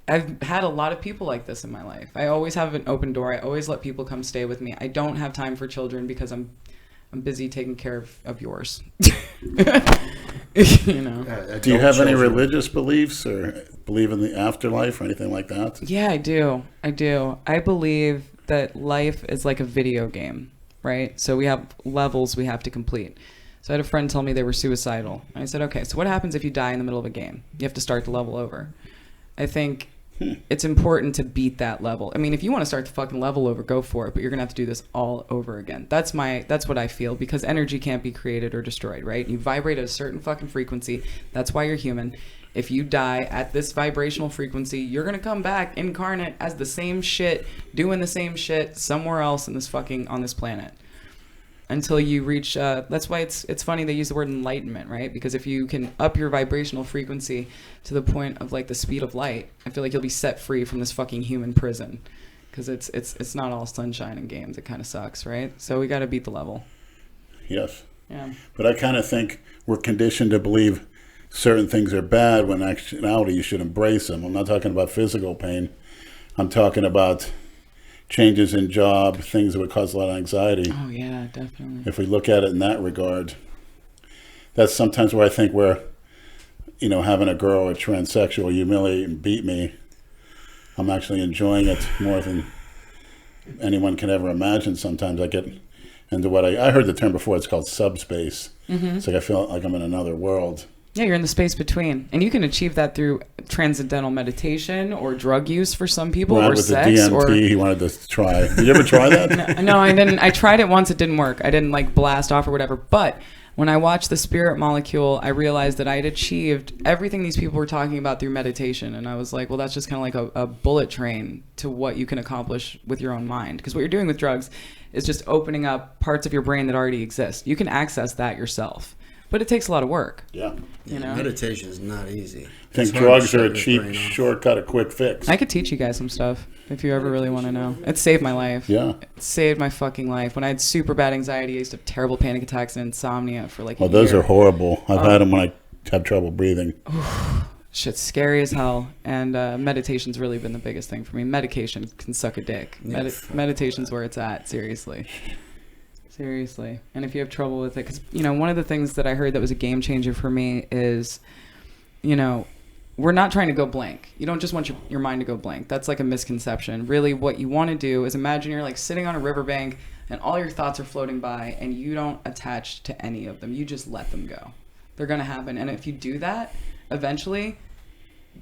I've had a lot of people like this in my life. I always have an open door. I always let people come stay with me. I don't have time for children because I'm busy taking care of yours. You know. Do you have any religious beliefs or believe in the afterlife or anything like that? Yeah, I do. I believe that life is like a video game, right? So we have levels we have to complete. So I had a friend tell me they were suicidal. I said, okay, so what happens if you die in the middle of a game? You have to start the level over. I think it's important to beat that level. I mean, if you want to start the fucking level over, go for it, but you're going to have to do this all over again. That's what I feel, because energy can't be created or destroyed, right? You vibrate at a certain fucking frequency. That's why you're human. If you die at this vibrational frequency, you're going to come back incarnate as the same shit, doing the same shit somewhere else in this fucking, on this planet. Until you reach, that's why it's funny they use the word enlightenment, right? Because if you can up your vibrational frequency to the point of like the speed of light, I feel like you'll be set free from this fucking human prison. because it's not all sunshine and games. It kind of sucks, right? So we got to beat the level. Yes. Yeah. But I kind of think we're conditioned to believe certain things are bad when in actuality you should embrace them. I'm not talking about physical pain. I'm talking about changes in job, things that would cause a lot of anxiety. Oh yeah, definitely. If we look at it in that regard, that's sometimes where I think we're, having a girl or transsexual humiliate and beat me, I'm actually enjoying it more than anyone can ever imagine. Sometimes I get into what I heard the term before, it's called subspace. Mm-hmm. It's like I feel like I'm in another world. Yeah, you're in the space between. And you can achieve that through transcendental meditation or drug use for some people, Right, or with sex. the DMT, he wanted to try. Did you ever try that? No, I didn't. I tried it once. It didn't work. I didn't like blast off or whatever. But when I watched the spirit molecule, I realized that I had achieved everything these people were talking about through meditation. And I was like, well, that's just kind of like a bullet train to what you can accomplish with your own mind. Because what you're doing with drugs is just opening up parts of your brain that already exist. You can access that yourself. But it takes a lot of work. Yeah. Meditation is not easy. I think drugs are a cheap shortcut, a quick fix. I could teach you guys some stuff if you ever really want to know. It saved my life. Yeah. It saved my fucking life. When I had super bad anxiety, I used to have terrible panic attacks and insomnia for like a year. Those are horrible. I've had them when I have trouble breathing. Shit's scary as hell. And meditation's really been the biggest thing for me. Medication can suck a dick. Meditation's where it's at, seriously. Seriously. And if you have trouble with it, because, one of the things that I heard that was a game changer for me is, we're not trying to go blank. You don't just want your mind to go blank. That's like a misconception. Really, what you want to do is imagine you're like sitting on a riverbank and all your thoughts are floating by and you don't attach to any of them. You just let them go. They're going to happen. And if you do that, eventually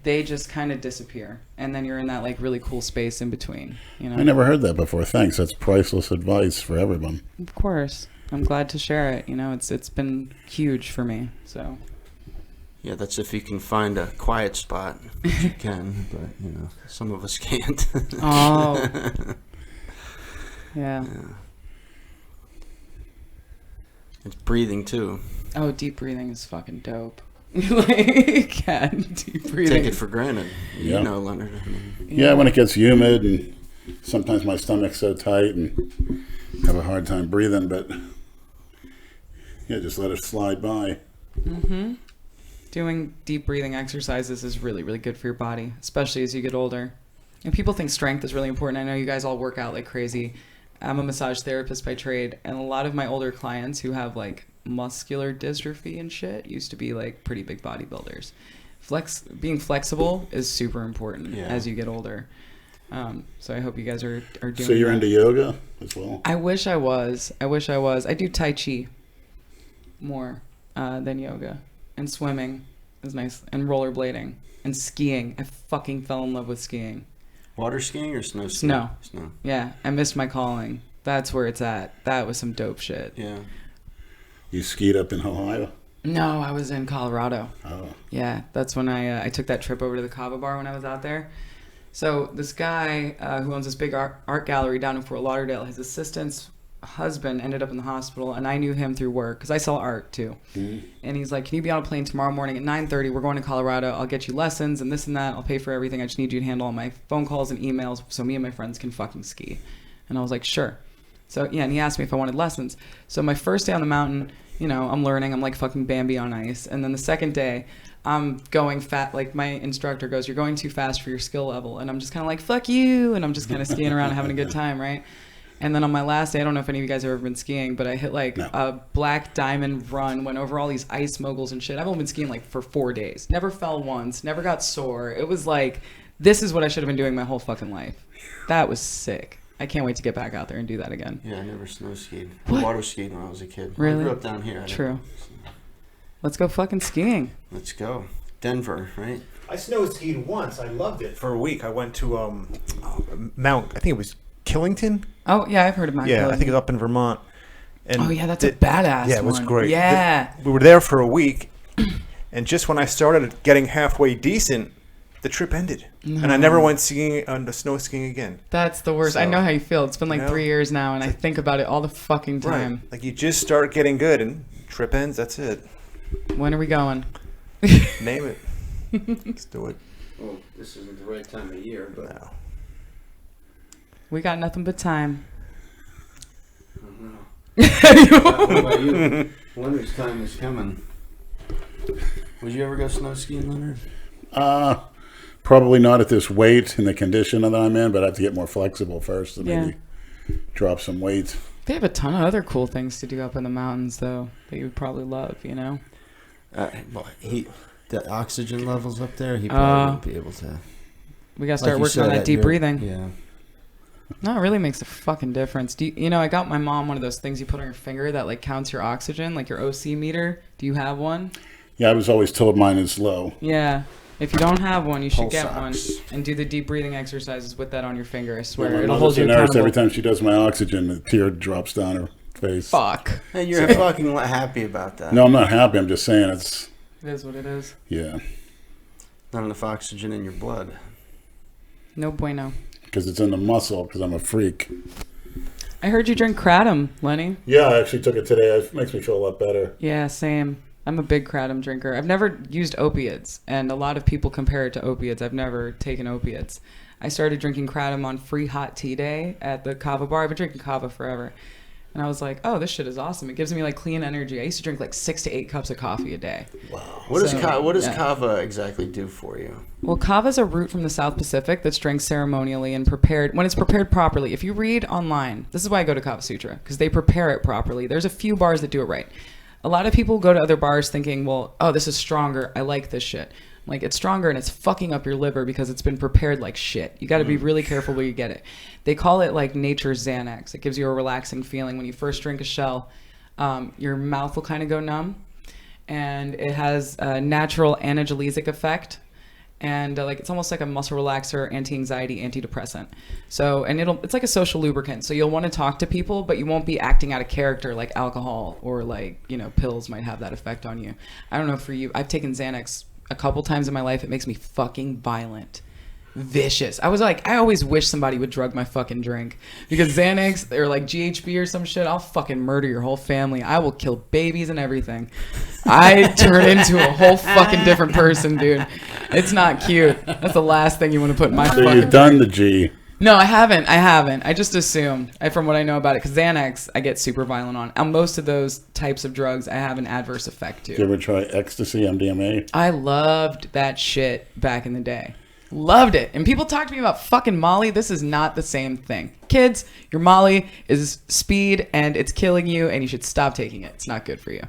they just kind of disappear. And then you're in that like really cool space in between. I never heard that before. Thanks. That's priceless advice for everyone. Of course. I'm glad to share it. It's been huge for me. So yeah, that's if you can find a quiet spot. You can, but some of us can't. Oh. Yeah. It's breathing too. Oh, deep breathing is fucking dope. Deep breathing. Take it for granted. Yeah. Leonard. Yeah, when it gets humid and sometimes my stomach's so tight and have a hard time breathing, but yeah, just let it slide by. Mm-hmm. Doing deep breathing exercises is really, really good for your body, especially as you get older. And people think strength is really important. I know you guys all work out like crazy. I'm a massage therapist by trade, and a lot of my older clients who have like muscular dystrophy and shit used to be like pretty big bodybuilders. Being flexible is super important as you get older. So I hope you guys are doing. So you're into yoga as well? I wish I was. I do Tai Chi more than yoga, and swimming is nice, and rollerblading and skiing. I fucking fell in love with skiing. Water skiing or snow skiing? Snow. Yeah, I missed my calling. That's where it's at. That was some dope shit. Yeah. You skied up in Ohio? No, I was in Colorado. Oh. Yeah, that's when I took that trip over to the Kava Bar when I was out there. So this guy who owns this big art gallery down in Fort Lauderdale, his assistant's husband ended up in the hospital, and I knew him through work because I sell art too. Mm-hmm. And he's like, can you be on a plane tomorrow morning at 9:30? We're going to Colorado. I'll get you lessons and this and that. I'll pay for everything. I just need you to handle all my phone calls and emails so me and my friends can fucking ski. And I was like, sure. So yeah, and he asked me if I wanted lessons. So my first day on the mountain, I'm learning. I'm like fucking Bambi on ice. And then the second day, I'm going fat. Like my instructor goes, you're going too fast for your skill level. And I'm just kind of like, fuck you. And I'm just kind of skiing around and having a good time, right? And then on my last day, I don't know if any of you guys have ever been skiing, but I hit a black diamond run, went over all these ice moguls and shit. I've only been skiing like for 4 days. Never fell once, never got sore. It was like, this is what I should have been doing my whole fucking life. That was sick. I can't wait to get back out there and do that again. Yeah, I never snow skied. What? Water skied when I was a kid. Really? I grew up down here. True. Let's go fucking skiing. Let's go. Denver, right? I snow skied once. I loved it for a week. I went to Mount, I think it was Killington. Oh, yeah, I've heard of Mount Killington. I think it's up in Vermont. And oh, yeah, that's a badass Yeah, it was one. great. Yeah. We were there for a week, and just when I started getting halfway decent, the trip ended. No. And I never went skiing on the snow skiing again. That's the worst. So, I know how you feel. It's been like 3 years now, and I think about it all the fucking time. Right. Like you just start getting good, and trip ends, that's it. When are we going? Name it. Let's do it. Well, this isn't the right time of year, but... No. We got nothing but time. What about you? Leonard's time is coming. Would you ever go snow skiing, Leonard? Probably not at this weight and the condition that I'm in, but I have to get more flexible first and maybe drop some weight. They have a ton of other cool things to do up in the mountains, though, that you would probably love, you know? Well, the oxygen levels up there, he probably wouldn't be able to. We got to start working on that deep breathing. Yeah. No, it really makes a fucking difference. You know, I got my mom one of those things you put on your finger that, like, counts your oxygen, like your OC meter. Do you have one? Yeah, I was always told mine is low. Yeah. If you don't have one, you should get one ox. and do the deep breathing exercises with that on your finger. I swear, My it'll mother's hold you a nurse. accountable. Every time she does my oxygen, a tear drops down her face. Fuck. And you're fucking happy about that. No, I'm not happy. I'm just saying it's... It is what it is. Yeah. Not enough oxygen in your blood. No bueno. Because it's in the muscle, because I'm a freak. I heard you drink kratom, Lenny. Yeah, I actually took it today. It makes me feel a lot better. Yeah, same. I'm a big kratom drinker. I've never used opiates, and a lot of people compare it to opiates. I've never taken opiates. I started drinking kratom on free hot tea day at the kava bar. I've been drinking kava forever. And I was like, oh, this shit is awesome. It gives me, like, clean energy. I used to drink, like, 6 to 8 cups of coffee a day. Wow. What does kava exactly do for you? Well, kava is a root from the South Pacific that's drank ceremonially and prepared. When it's prepared properly, if you read online, this is why I go to Kava Sutra, because they prepare it properly. There's a few bars that do it right. A lot of people go to other bars thinking, well, oh, this is stronger. I like this shit. Like, it's stronger and it's fucking up your liver because it's been prepared like shit. You got to be really careful where you get it. They call it, like, nature's Xanax. It gives you a relaxing feeling. When you first drink a shell, your mouth will kind of go numb. And it has a natural analgesic effect. And, like, it's almost like a muscle relaxer, anti-anxiety, antidepressant. So, and it's like a social lubricant. So you'll want to talk to people, but you won't be acting out of character like alcohol or, like, you know, pills might have that effect on you. I don't know for you. I've taken Xanax a couple times in my life. It makes me fucking violent. Vicious. I was like, I always wish somebody would drug my fucking drink, because Xanax or like GHB or some shit, I'll fucking murder your whole family. I will kill babies and everything. I turn into a whole fucking different person, dude. It's not cute. That's the last thing you want to put in my So fucking you've done drink. the G. No, I haven't. I just assume, from what I know about it, because Xanax, I get super violent on. On most of those types of drugs, I have an adverse effect to. Did you ever try ecstasy, MDMA? I loved that shit back in the day. Loved it. And people talk to me about fucking Molly. This is not the same thing. Kids, your Molly is speed and it's killing you and you should stop taking it. It's not good for you.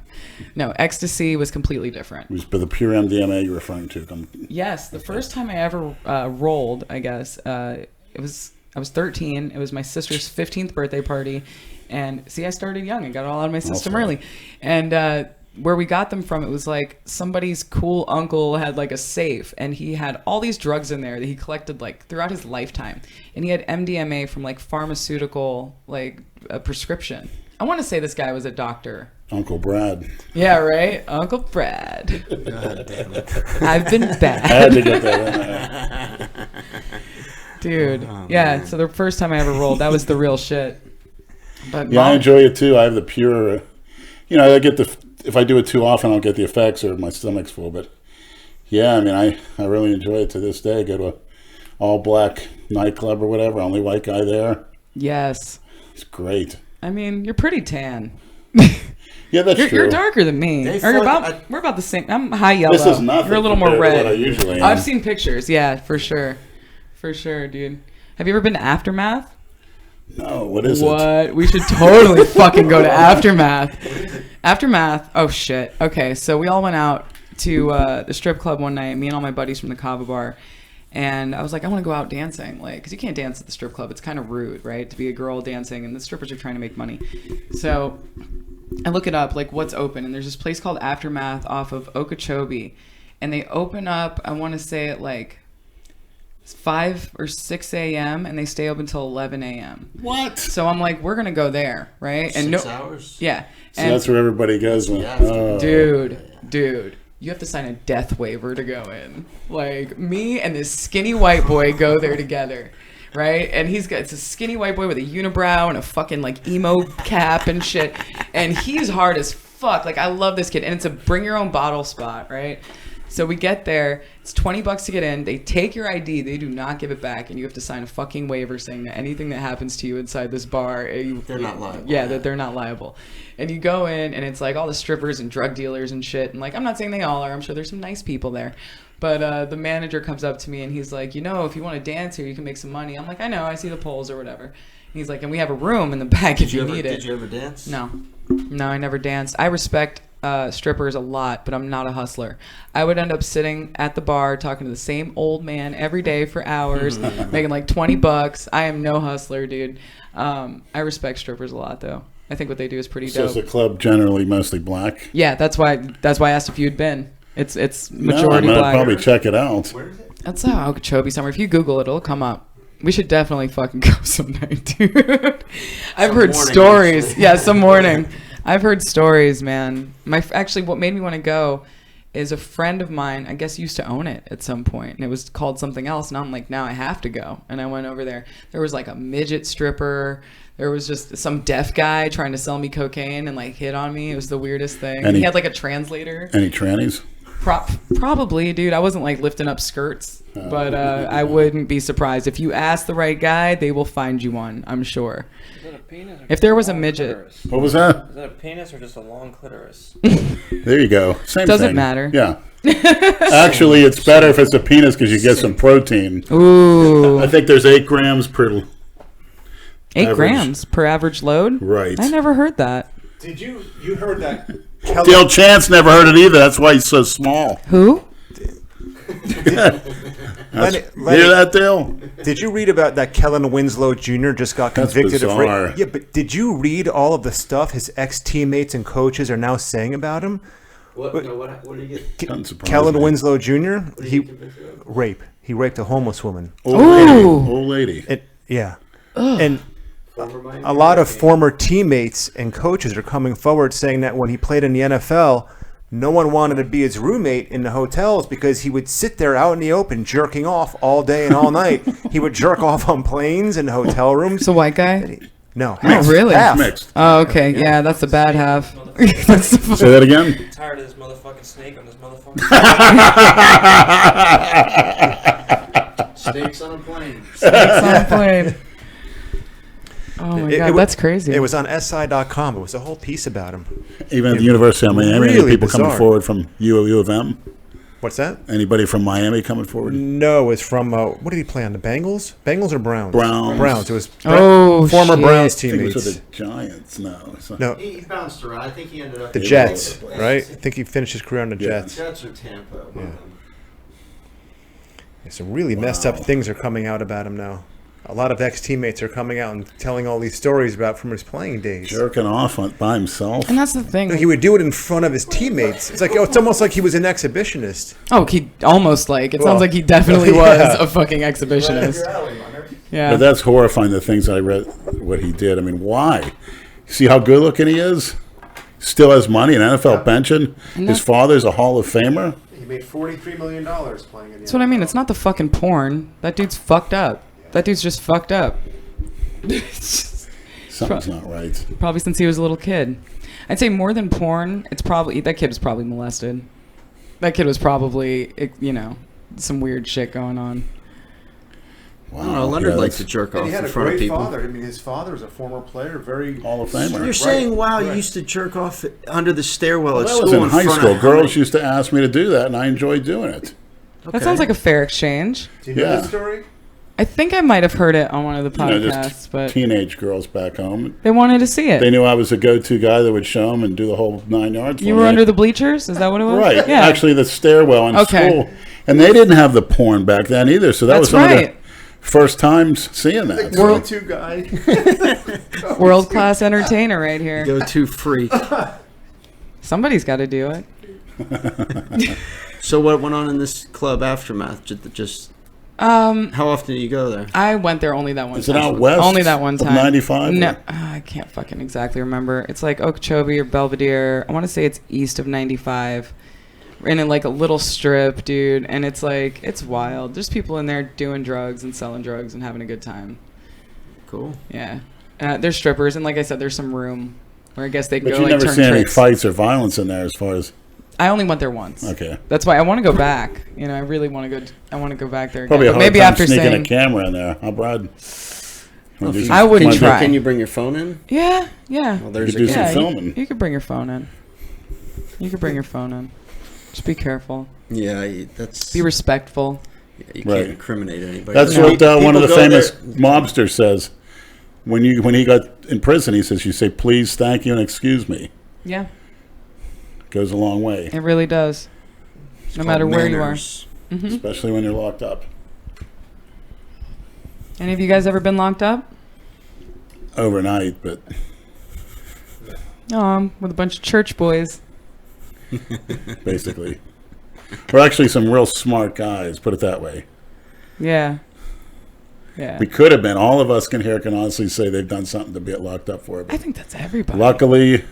No, ecstasy was completely different. It was the pure MDMA you're referring to. Yes, the first time I ever rolled, I guess, I was 13. It was my sister's 15th birthday party. And see, I started young and got it all out of my system early. And where we got them from, it was like somebody's cool uncle had like a safe and he had all these drugs in there that he collected like throughout his lifetime. And he had MDMA from like pharmaceutical, like a prescription. I want to say this guy was a doctor. Uncle Brad. Yeah, right? Uncle Brad. God damn it. I've been bad. I had to get that in there. Dude. Yeah, so the first time I ever rolled, that was the real shit. But Yeah, I enjoy it too. I have the pure, I get if I do it too often, I'll get the effects or my stomach's full. But yeah, I mean, I really enjoy it to this day. I go to an all black nightclub or whatever, only white guy there. Yes. It's great. I mean, you're pretty tan. Yeah, that's true. You're darker than me. We're about the same. I'm high yellow. This is nothing. You're a little more compared to red. what I usually am. I've seen pictures. Yeah, for sure. For sure, dude. Have you ever been to Aftermath? No, what is it? What? We should totally fucking go to Aftermath. Aftermath. Oh, shit. Okay, so we all went out to the strip club one night, me and all my buddies from the Kava bar. And I was like, I want to go out dancing. Like, because you can't dance at the strip club. It's kind of rude, right? To be a girl dancing, and the strippers are trying to make money. So I look it up, like, what's open. And there's this place called Aftermath off of Okeechobee. And they open up, I want to say at like 5 or 6 a.m. and they stay open until 11 a.m. What? So I'm like, we're gonna go there, right? And 6 hours? Yeah. So And that's where everybody goes. When, dude, you have to sign a death waiver to go in. Like, me and this skinny white boy go there together, right? And it's a skinny white boy with a unibrow and a fucking like emo cap and shit. And he's hard as fuck. Like, I love this kid. And it's a bring your own bottle spot, right? So we get there. It's $20 to get in. They take your ID. They do not give it back, and you have to sign a fucking waiver saying that anything that happens to you inside this bar, They're not liable. Yeah, that they're not liable. And you go in, and it's like all the strippers and drug dealers and shit. And like, I'm not saying they all are. I'm sure there's some nice people there. But the manager comes up to me, and he's like, if you want to dance here, you can make some money. I'm like, I know. I see the polls or whatever. And he's like, and we have a room in the back if you need it. Did you ever dance? No, I never danced. I respect strippers a lot, but I'm not a hustler. I would end up sitting at the bar talking to the same old man every day for hours, making like $20. I am no hustler, dude. I respect strippers a lot, though. I think what they do is pretty So dope. is the club generally mostly black? Yeah, that's why I asked if you'd been. It's majority no, black. I'd probably check it out. Where is it? That's Okeechobee somewhere. If you Google it, it'll come up. We should definitely fucking go some night, dude. I've heard morning, stories. actually. Yeah, some morning. I've heard stories, man. Actually, what made me want to go is a friend of mine, I guess, used to own it at some point, and it was called something else. And I'm like, now I have to go. And I went over there. There was like a midget stripper. There was just some deaf guy trying to sell me cocaine and like hit on me. It was the weirdest thing. He had like a translator. Any trannies? Probably, dude. I wasn't like lifting up skirts, but I wouldn't be surprised if you ask the right guy. They will find you one. I'm sure. Is that a penis or If there just was a long midget. clitoris? What was that? Is that a penis or just a long clitoris? There you go. Same Doesn't thing. matter. Yeah. Actually, it's better if it's a penis because you get some protein. Ooh, I think there's 8 grams per. 8 average. grams per average load. Right. I never heard that. Did you heard that? Dale Chance never heard it either. That's why he's so small. Who? Lenny, Hear that, Dale? did you read about that Kellen Winslow Jr. just got That's convicted of bizarre. rape? Yeah, but did you read all of the stuff his ex-teammates and coaches are now saying about him? What did he get? Doesn't surprise Kellen me. Winslow Jr. Rape. He raped a homeless woman. Old lady. Yeah. And a lot of former teammates and coaches are coming forward saying that when he played in the NFL, no one wanted to be his roommate in the hotels because he would sit there out in the open jerking off all day and all night. He would jerk off on planes and hotel rooms. It's a white guy. No. Oh, really? Half. Mixed. Oh, okay. Yeah, that's the bad half. That's the Say that again? I'm tired of this motherfucking snake on this motherfucking. Snakes on a plane. Snakes on a plane. Oh my god, that's crazy. It was on SI.com. It was a whole piece about him. Even at the University of Miami, Really any people coming bizarre. forward from U of M? What's that? Anybody from Miami coming forward? No, it's from what did he play on? The Bengals? Bengals or Browns? Browns. It was shit. former Browns I think it was teammates. with the Giants. No. It's not. No, He bounced around. I think he ended up the Jets, right? I think he finished his career on the Jets. Jets or Tampa. One of them. Some really messed up things are coming out about him now. A lot of ex-teammates are coming out and telling all these stories about from his playing days. Jerking off by himself. And that's the thing. He would do it in front of his teammates. It's like it's almost like he was an exhibitionist. Oh, he almost like it Well, sounds like he definitely yeah. was a fucking exhibitionist. Yeah. But that's horrifying, the things I read, what he did. I mean, why? See how good looking he is? Still has money, an NFL pension. His father's a Hall of Famer. He made $43 million playing in the That's what I mean. It's not the fucking porn. That dude's fucked up. That dude's just fucked up. Something's not right. Probably since he was a little kid. I'd say more than porn, it's probably that kid was probably molested. That kid was probably, some weird shit going on. I don't know. Leonard likes to jerk off And he had in a front of great people. father. I mean, his father was a former player, very Hall of Famer. You're saying, wow, you Right. used to jerk off under the stairwell at That school was in high front school. of Girls used to ask me to do that, and I enjoyed doing it. That sounds like a fair exchange. Do you know Yeah. that story? I think I might have heard it on one of the You know, podcasts, just but teenage girls back home. they wanted to see it. They knew I was a go-to guy that would show them and do the whole 9 yards. You for were me. under the bleachers? Is that what it was? Right. Yeah. Actually, the stairwell in Okay. school. And they didn't have the porn back then either, so that was That's some of right. the first times seeing that. World- Go-to guy. World class entertainer right here. Go to freak. Somebody's got to do it. So what went on in this club aftermath? Just how often do you go there? I went there only that one Is it time. out west? Only that one of time. 95? No, I can't fucking exactly remember. It's like Okeechobee or Belvedere. I want to say it's east of 95. In like a little strip, dude. And it's like, it's wild. There's people in there doing drugs and selling drugs and having a good time. Cool. Yeah. There's strippers. And like I said, there's some room where I guess they can But go you like never turn see any tricks. fights or violence in there as far as... I only went there once. Okay. That's why I want to go back. You know, I really want to go. I want to go back there again. Probably a But hard maybe time after sneaking saying, a camera in there. Huh, Brad? I wouldn't try. Can you bring your phone in? Yeah. Well, You there's could do some Yeah, filming. you could bring your phone in. You could bring your phone in. Just be careful. Yeah, that's. Be respectful. You Right. can't incriminate anybody. That's No. what one of the People go famous there- mobsters says. When he got in prison, he says, "You say please, thank you, and excuse me." Yeah, Goes a long way, it really does. No matter where you are. Manners. especially when you're locked up. Any of you guys ever been locked up? Overnight, but With a bunch of church boys. basically. We're actually some real smart guys, put it that way. Yeah. Yeah. We could have been. All of us can honestly say they've done something to get locked up for. I But think that's everybody. luckily,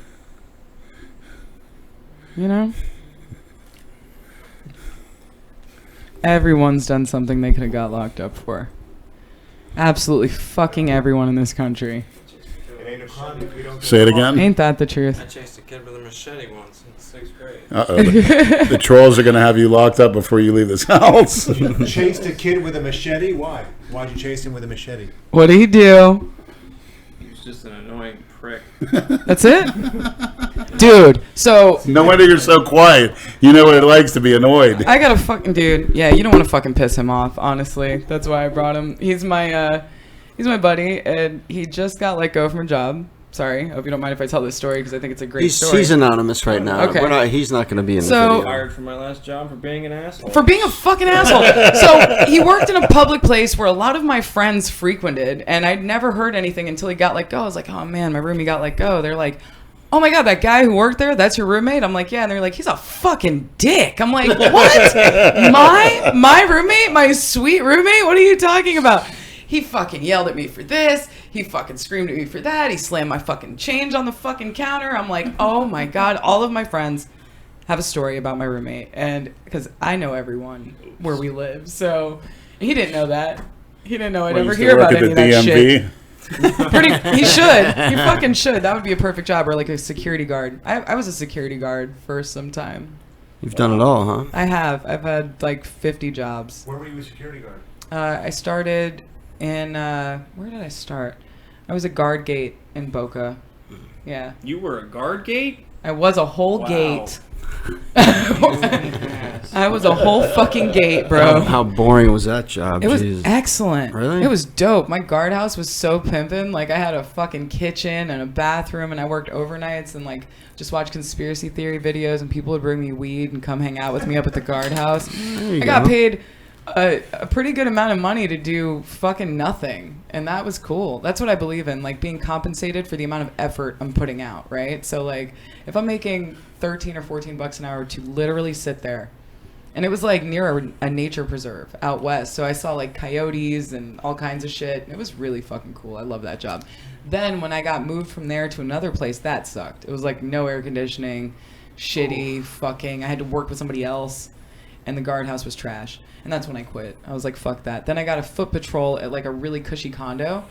You know? Everyone's done something they could have got locked up for. Absolutely fucking everyone in this country. say it again. Ain't that the truth? I chased a kid with a machete once in 6th grade. Uh-oh. The trolls are going to have you locked up before you leave this house. Chased a kid with a machete? Why? Why'd you chase him with a machete? What'd he do? He was just an annoying prick. That's it? Dude, so No wonder you're so quiet. You know what it likes to be annoyed. I got a fucking dude. Yeah, you don't want to fucking piss him off, honestly. That's why I brought him. He's my buddy, and he just got let go from a job. Sorry, I hope you don't mind if I tell this story because I think it's a great story. He's anonymous right now. Okay. He's not going to be in the So- video. Fired from my last job for being an asshole. For being a fucking asshole. So he worked in a public place where a lot of my friends frequented, and I'd never heard anything until he got let go. I was like, oh man, my roomie got let go. They're like, oh my god, that guy who worked there, that's your roommate? I'm like, yeah. And they're like, he's a fucking dick. I'm like, what? My roommate? My sweet roommate? What are you talking about? He fucking yelled at me for this. He fucking screamed at me for that. He slammed my fucking change on the fucking counter. I'm like, oh my god. All of my friends have a story about my roommate, and because I know everyone where we live, so he didn't know that. He didn't know I'd Well, ever used to hear work about at any of that the shit. DMV. He should. He fucking should. That would be a perfect job, or like a security guard. I was a security guard for some time. You've done it all, huh? I have. I've had like 50 jobs. Where were you a security guard? I started in where did I start? I was a guard gate in Boca. Yeah, You were a guard gate? I was a whole Wow. gate. I was a whole fucking gate, bro. How boring was that job? It was Jeez. excellent. Really? It was dope. My guardhouse was so pimpin'. Like, I had a fucking kitchen and a bathroom, and I worked overnights and, like, just watched conspiracy theory videos, and people would bring me weed and come hang out with me up at the guardhouse. you I got go. paid a pretty good amount of money to do fucking nothing, and that was cool. That's what I believe in, like, being compensated for the amount of effort I'm putting out, right? So, like, if I'm making 13 or 14 bucks an hour to literally sit there, and it was like near a nature preserve out west, so I saw like coyotes and all kinds of shit. It was really fucking cool. I love that job. Then when I got moved from there to another place, that sucked. It was like no air conditioning, shitty, fucking. I had to work with somebody else, and the guardhouse was trash. And that's when I quit. I was like, fuck that. Then I got a foot patrol at like a really cushy condo,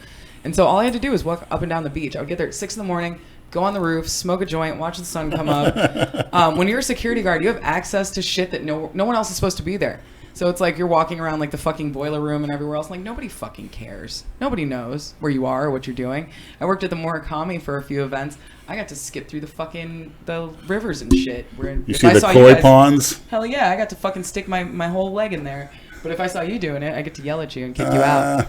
and so all I had to do was walk up and down the beach. I would get there at 6 a.m, go on the roof, smoke a joint, watch the sun come up. When you're a security guard, you have access to shit that no one else is supposed to be there. So it's like you're walking around like the fucking boiler room and everywhere else. Like, nobody fucking cares. Nobody knows where you are or what you're doing. I worked at the Murakami for a few events. I got to skip through the rivers and shit. Where You if see I the saw koi guys- ponds? Hell yeah, I got to fucking stick my whole leg in there. But if I saw you doing it, I get to yell at you and kick you out.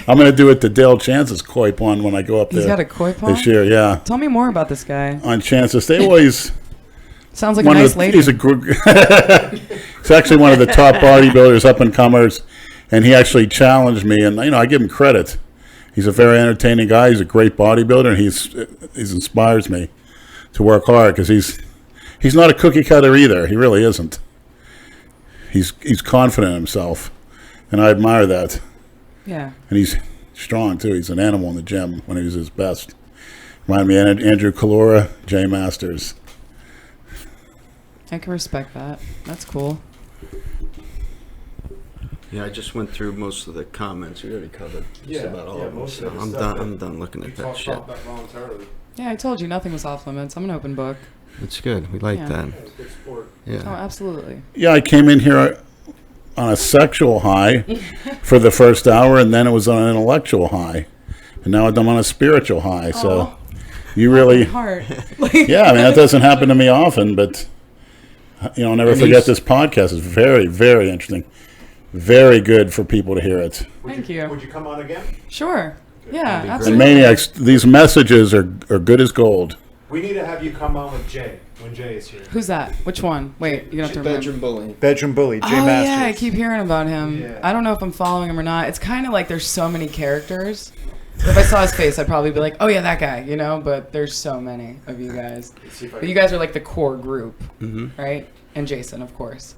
I'm going to do it to Dale Chance's koi pond when I go up there. He's got a koi pond? this year, yeah. Tell me more about this guy. On Chance's, they always... Sounds like a nice lady. He's actually one of the top bodybuilders, up and comers, and he actually challenged me, and I give him credit. He's a very entertaining guy. He's a great bodybuilder, and he inspires me to work hard because he's not a cookie cutter either. He really isn't. He's confident in himself, and I admire that. Yeah. And he's strong too. He's an animal in the gym when he was his best. Remind me of Andrew Calora, Jay Masters. I can respect that. That's cool. Yeah, I just went through most of the comments. We already covered just about all of them. most So of the I'm stuff done. that I'm done looking at that shit. voluntarily. Yeah, I told you nothing was off limits. I'm an open book. That's good. We like Yeah. that. Oh, Yeah. absolutely. Yeah, I came in here on a sexual high for the first hour, and then it was on an intellectual high, and now I'm on a spiritual high. So you really, Heart. yeah. I mean, that doesn't happen to me often, but I'll never And forget he's- this podcast. It's very, very interesting. Very good for people to hear it. Thank you. Would you come on again? Sure. Yeah, And absolutely. Maniacs, these messages are good as gold. We need to have you come on with Jay when Jay is here. Who's that? Which one? Wait, you have to remember. bully. Bedroom bully, Jay Oh Masters. yeah, I keep hearing about him. Yeah. I don't know if I'm following him or not. It's kind of like there's so many characters. If I saw his face, I'd probably be like, "Oh yeah, that guy," But there's so many of you guys. But you guys are like the core group, right? And Jason, of course.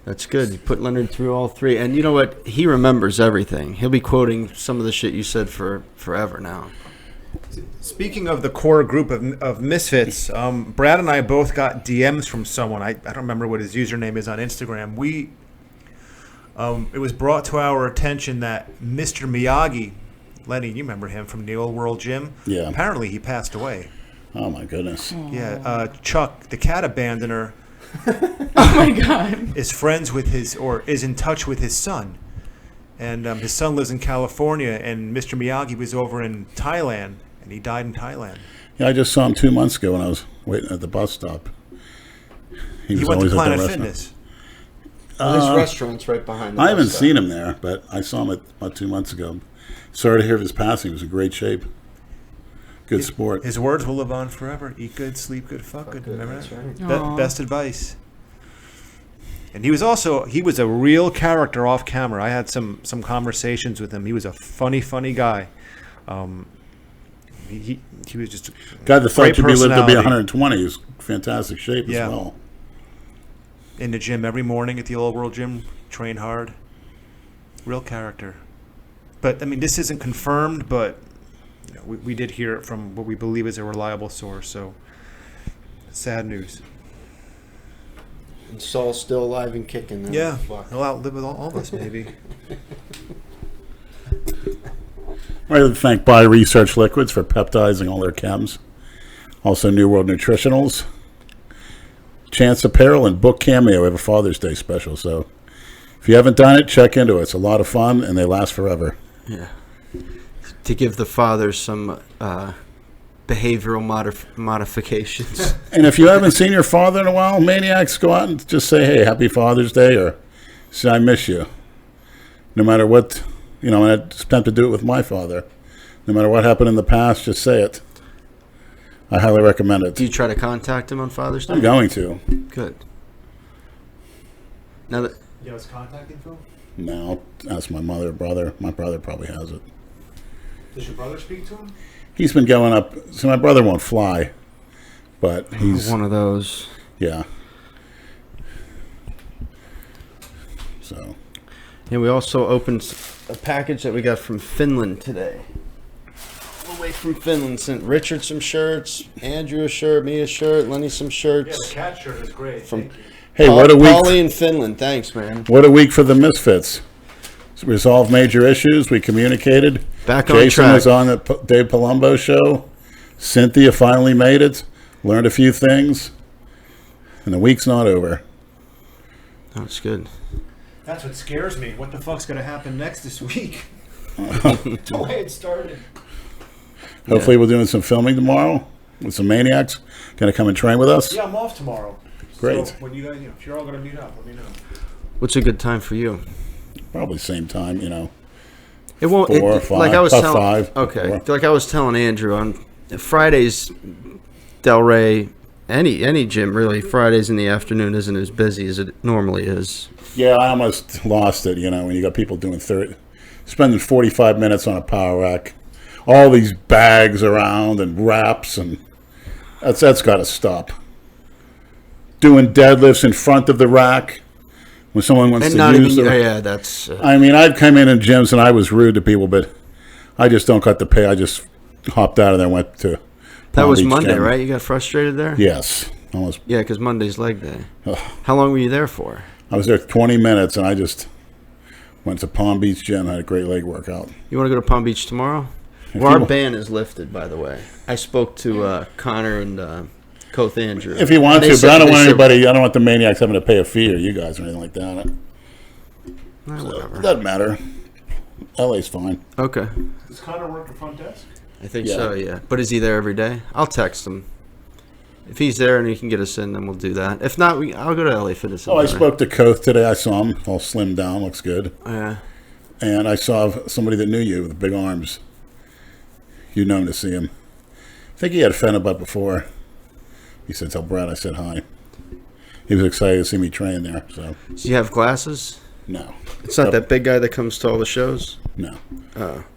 That's good. You put Leonard through all three. And you know what? He remembers everything. He'll be quoting some of the shit you said for forever now. Speaking of the core group of misfits, Brad and I both got DMs from someone. I don't remember what his username is on Instagram. It was brought to our attention that Mr. Miyagi, Lenny, you remember him from the Old World Gym? Yeah. Apparently he passed away. Oh my goodness. Yeah. Chuck, the cat abandoner, Oh my god. is friends with is in touch with his son. And his son lives in California, and Mr. Miyagi was over in Thailand, and he died in Thailand. Yeah, I just saw him 2 months ago when I was waiting at the bus stop. He was went to always at the Planet restaurant. Fitness. His restaurant's right behind the I haven't bus stop. seen him there, but I saw him about 2 months ago. Sorry to hear of his passing. He was in great shape. Good sport. His words will live on forever. Eat good, sleep good, fuck good. Remember That's that? right. Aw. Best advice. And he was a real character off camera. I had some conversations with him. He was a funny guy. He was just a Guy that thought great you'd be lived to be personality. 120. He was in fantastic shape Yeah. as well. In the gym every morning at the Old World Gym, train hard. Real character. But I mean, this isn't confirmed, but we did hear it from what we believe is a reliable source. So sad news. And Saul's still alive and kicking. Now. Yeah, Fuck. he'll outlive with all of us, maybe. I'd like to thank Bio Research Liquids for peptizing all their chems. Also, New World Nutritionals, Chance Apparel, and Book Cameo. We have a Father's Day special. So if you haven't done it, check into it. It's a lot of fun, and they last forever. Yeah. To give the fathers some behavioral modifications. And if you haven't seen your father in a while, Maniacs, go out and just say, hey, happy Father's Day, or say, I miss you. No matter what, and I attempt to do it with my father. No matter what happened in the past, just say it. I highly recommend it. Do you try to contact him on Father's Day? I'm going to. Good. Now that You have his contact info? No, I'll ask my mother or brother. My brother probably has it. Does your brother speak to him? He's been going up. So my brother won't fly, but he's one of those. yeah. So Yeah, we also opened a package that we got from Finland today. All the way from Finland. Sent Richard some shirts, Andrew a shirt, me a shirt, Lenny some Yeah, shirts. the cat shirt is great. From Thank you. hey, what a week! Paulie in Finland. Thanks, man. What a week for the Misfits. So we resolved major issues. We communicated. Back on Jason track. was on the Dave Palumbo show. Cynthia finally made it. Learned a few things. And the week's not over. That's good. That's what scares me. What the fuck's going to happen next this week? The way it started. Hopefully we're doing some filming tomorrow with some maniacs. Going to come and train with us. Yeah, I'm off tomorrow. Great. So when you guys, if you're all going to meet up, let me know. What's a good time for you? Probably same time, It won't. 4 or 5. Like I was About telling. 5. Okay. Like I was telling Andrew on Fridays, Delray, any gym really. Fridays in the afternoon isn't as busy as it normally is. Yeah, I almost lost it, when you got people doing spending 45 minutes on a power rack. All these bags around and wraps, and that's got to stop. Doing deadlifts in front of the rack when someone wants And to not use even. it. Yeah, that's. I mean, I've come in gyms and I was rude to people, but I just don't cut the pay. I just hopped out of there and went to That Palm was Beach Monday, Gym. right? You got frustrated there? Yes. Almost. Yeah, because Monday's leg day. Ugh. How long were you there for? I was there 20 minutes and I just went to Palm Beach Gym, had a great leg workout. You want to go to Palm Beach tomorrow? Well, our ban is lifted, by the way. I spoke to Connor and Koth Andrew. If you want to, but I don't want anybody. I don't want the maniacs having to pay a fee or you guys or anything like that. Whatever. It doesn't matter. LA's fine. Okay. Does Connor work the front desk? I think so, yeah. But is he there every day? I'll text him. If he's there and he can get us in, then we'll do that. If not, I'll go to LA Fitness. Oh, I spoke to Koth today. I saw him all slimmed down. Looks good. Yeah. And I saw somebody that knew you with big arms. You known to see him. I think he had a Phenibut before. He said, tell Brad I said hi. He was excited to see me train there. So. Do you have glasses? No. It's not that big guy that comes to all the shows? No.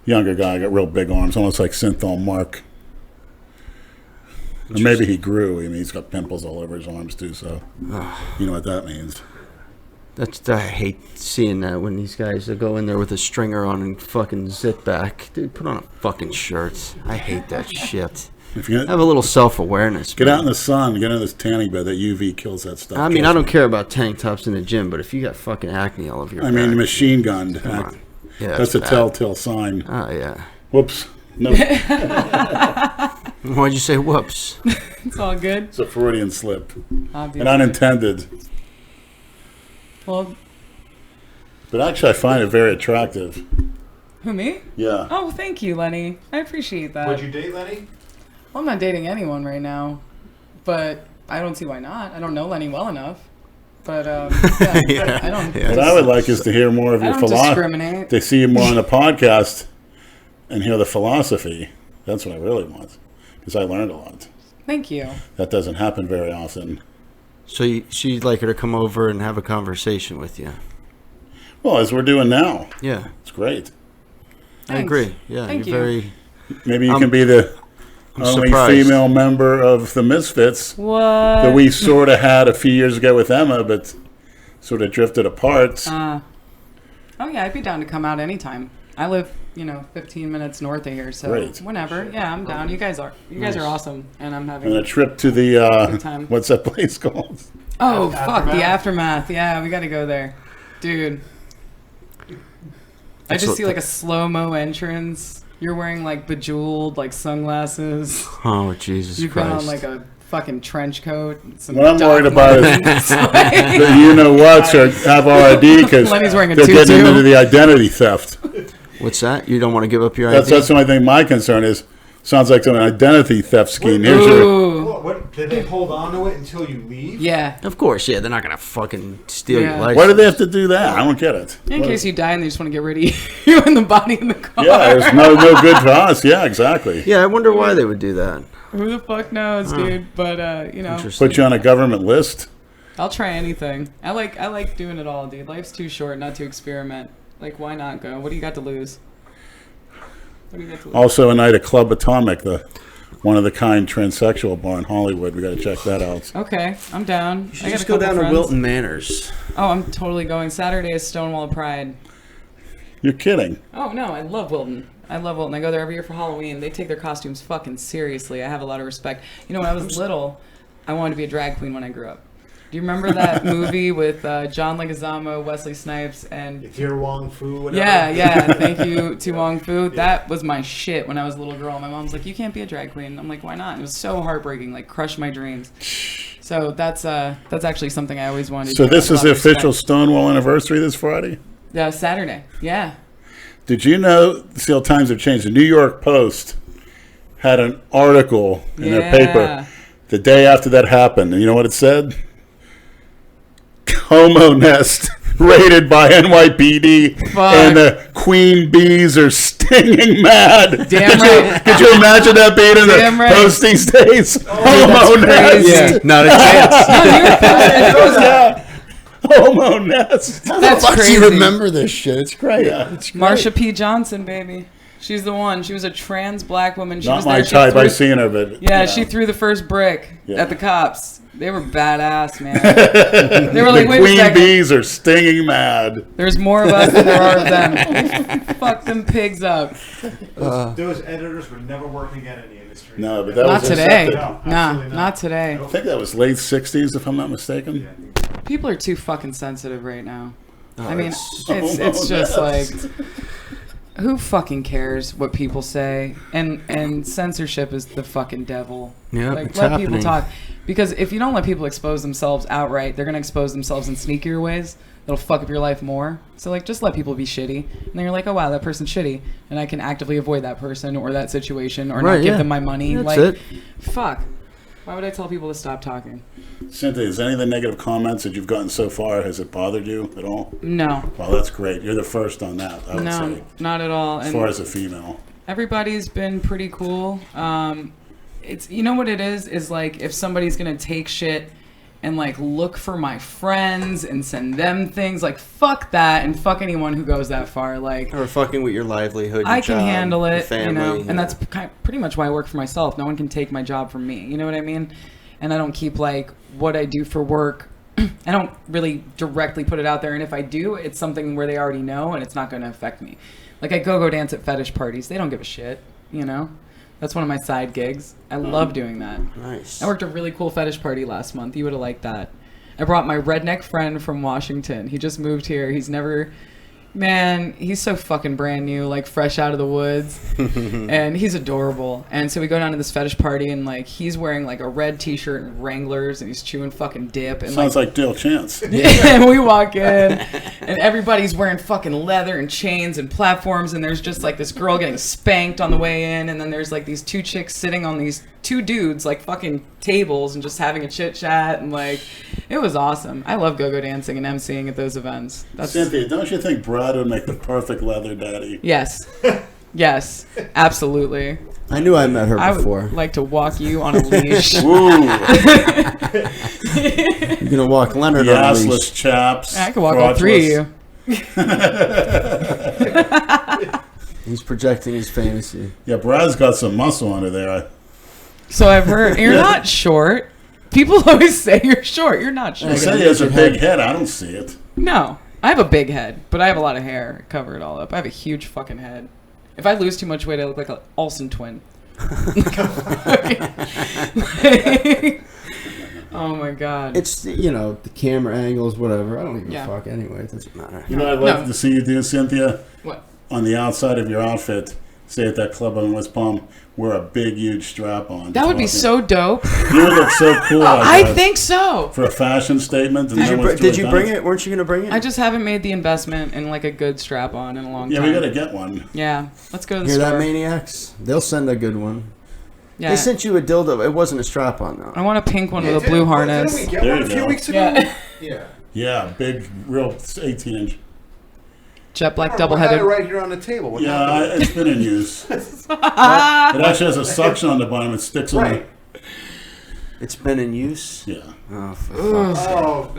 Younger guy, got real big arms, almost like Synnthia and Mark. Or maybe he grew. I mean, he's got pimples all over his arms too, so you know what that means. I hate seeing that when these guys go in there with a stringer on and fucking zip back. Dude, put on a fucking shirt. I hate that shit. If you Have a little self-awareness. get out in the sun, get in this tanning bed, that UV kills that stuff. I mean, I don't care about tank tops in the gym, but if you got fucking acne all over your back, machine gunned. come on. Yeah, That's a bad. telltale sign. Oh, yeah. Whoops. No. Why'd you say whoops? It's all good. It's a Freudian slip. Obviously. And unintended. Well, But actually, I find it very attractive. who, me? Yeah. Oh, thank you, Lenny. I appreciate that. Would you date Lenny? Well, I'm not dating anyone right now, but I don't see why not. I don't know Lenny well enough. But, yeah, I don't... What I would like is to hear more of I your don't philosophy. discriminate. To see you more on the podcast and hear the philosophy. That's what I really want. Because I learned a lot. Thank you. That doesn't happen very often. So she'd like her to come over and have a conversation with you. Well, as we're doing now. Yeah. It's great. I Thanks. agree. Yeah, Thank you're you. very... Maybe you can be the I'm only surprised. female member of the Misfits What? that we sort of had a few years ago with Emma, but sort of drifted apart. Oh, yeah, I'd be down to come out anytime. I live, 15 minutes north of here, so Great. whenever. Yeah, I'm down. You guys are awesome, and I'm having... And a trip to Good the, time. what's that place called? Oh, fuck, the Aftermath. Yeah, we got to go there. Dude. I just see, like, a slow-mo entrance. You're wearing, like, bejeweled, like, sunglasses. Oh, Jesus You've Christ. got on, like, a fucking trench coat. Some What I'm worried Doc about is Martens. that you-know-whats are have RID because Lenny's wearing a they're getting tutu. into the identity theft. What's that? You don't want to give up your That's ID? the only thing my concern is. Sounds like some identity theft scheme. Here's your, Ooh. What, did they hold on to it until you leave? Yeah. Of course, yeah. They're not going to fucking steal Yeah. your license. why do they have to do that? I don't get it. In case you die and they just want to get rid of you in the body in the car. Yeah, there's no good for us. Yeah, exactly. Yeah, I wonder why they would do that. Who the fuck knows, dude? But Interesting. Put you on a government list. I'll try anything. I like doing it all, dude. Life's too short not to experiment. Like, why not go? What do you got to lose? What do you got to lose? Also, a night at Club Atomic, the one-of-the-kind transsexual bar in Hollywood. We got to check that out. Okay, I'm down. You should I got just a go couple down to friends. Wilton Manors. Oh, I'm totally going. Saturday is Stonewall Pride. You're kidding. Oh, no, I love Wilton. I go there every year for Halloween. They take their costumes fucking seriously. I have a lot of respect. You know, when I was little, I wanted to be a drag queen when I grew up. Do you remember that movie with John Leguizamo, Wesley Snipes, and... Dear Wong Fu, whatever. Yeah. Thank you to Wong Fu. That was my shit when I was a little girl. My mom's like, you can't be a drag queen. I'm like, why not? It was so heartbreaking, like crushed my dreams. So that's actually something I always wanted to So do. this I is have a the lot of respect. official Stonewall anniversary this Friday? Yeah, Saturday. Yeah. Did you know, the times have changed, the New York Post had an article in their paper the day after that happened. And you know what it said? Homo nest raided by NYPD Fuck. and the queen bees are stinging mad. Damn right. Could you imagine that being in Damn the right. Post these days? Homo nest. Yeah, not a chance. Yeah. Homo nest. That's Fuck, crazy. you remember this shit. It's great. It's great. Marsha P. Johnson, baby. She's the one. She was a trans black woman. She Not was my there. She type. threw- I've seen her, but Yeah, she threw the first brick Yeah. at the cops. They were badass, man. They were like, the wait a queen second. bees are stinging mad. There's more of us than there are of them. Fuck them pigs up. Those editors would never work again in the industry. No, but that Not was today. No, Nah, absolutely not today. I think that was late 60s, if I'm not mistaken. People are too fucking sensitive right now. Oh, I mean, it's- it's just like Who fucking cares what people say? And censorship is the fucking devil. Yeah, like it's let happening. people talk. Because if you don't let people expose themselves outright, they're gonna expose themselves in sneakier ways. That'll fuck up your life more. So like, just let people be shitty, and then you're like, oh wow, that person's shitty, and I can actively avoid that person or that situation or Right, not give yeah. them my money. That's like, it. fuck. Why would I tell people to stop talking? Cynthia, is any of the negative comments that you've gotten so far, has it bothered you at all? No. Well, that's great. You're the first on that, I would No, say, not at all. as And far as a female. everybody's been pretty cool. It's, you know what it is like if somebody's gonna take shit and like look for my friends and send them things, like fuck that, and fuck anyone who goes that far. Like, Or fucking with your livelihood, your I can job, handle your it, family, you know, yeah. and that's pretty much why I work for myself. No one can take my job from me. You know what I mean? And I don't keep like what I do for work. I don't really directly put it out there, and if I do, it's something where they already know, and it's not going to affect me. Like I go dance at fetish parties. They don't give a shit, you know. That's one of my side gigs. I love doing that. Nice. I worked a really cool fetish party last month. You would have liked that. I brought my redneck friend from Washington. He just moved here. He's never... Man, he's so fucking brand new, like fresh out of the woods. And he's adorable. And so we go down to this fetish party, and like he's wearing like a red t-shirt and Wranglers, and he's chewing fucking dip. And Sounds like Dale Chance. and we walk in, and everybody's wearing fucking leather and chains and platforms, and there's just like this girl getting spanked on the way in, and then there's like these two chicks sitting on these two dudes like fucking tables and just having a chit chat, and like it was awesome. I love go-go dancing and emceeing at those events. Cynthia, don't you think Brad would make the perfect leather daddy? Yes. Yes, absolutely. I knew I met her I before. would like to walk you on a leash. Woo! You're gonna walk Leonard The on a leash. assless chaps. I could walk all three of crotchless. you. He's projecting his fantasy. Yeah, Brad's got some muscle under there. So I've heard you're not short. People always say you're short. You're not They short. say he has a big head. I don't see it. No, I have a big head, but I have a lot of hair to cover it all up. I have a huge fucking head. If I lose too much weight, I look like an Olsen twin. Oh my god. It's, you know, the camera angles, whatever. I don't give Yeah. a fuck anyway. It doesn't matter. You know what I'd like No. to see you do, Cynthia? What? On the outside of your outfit, say at that club in West Palm, wear a big, huge strap on. That would be so dope. You would look so cool. I think so. For a fashion statement. And Did you bring it? Weren't you gonna bring it? I just haven't made the investment in like a good strap on in a long Yeah, time. we gotta get one. Yeah, let's go to the Hear store. that, maniacs? They'll send a good one. Yeah. They sent you a dildo. It wasn't a strap on though. I want a pink one with a blue harness. Didn't we get There one you a few go. weeks ago? Yeah. Yeah. Yeah, big, real 18-inch. Jet black I double had it headed. right here on the table. What Yeah, happened? it's been in use. It actually has a suction on the bottom. It sticks on Right. It's been in use. the... Yeah. Oh, for fuck's sake. Oh,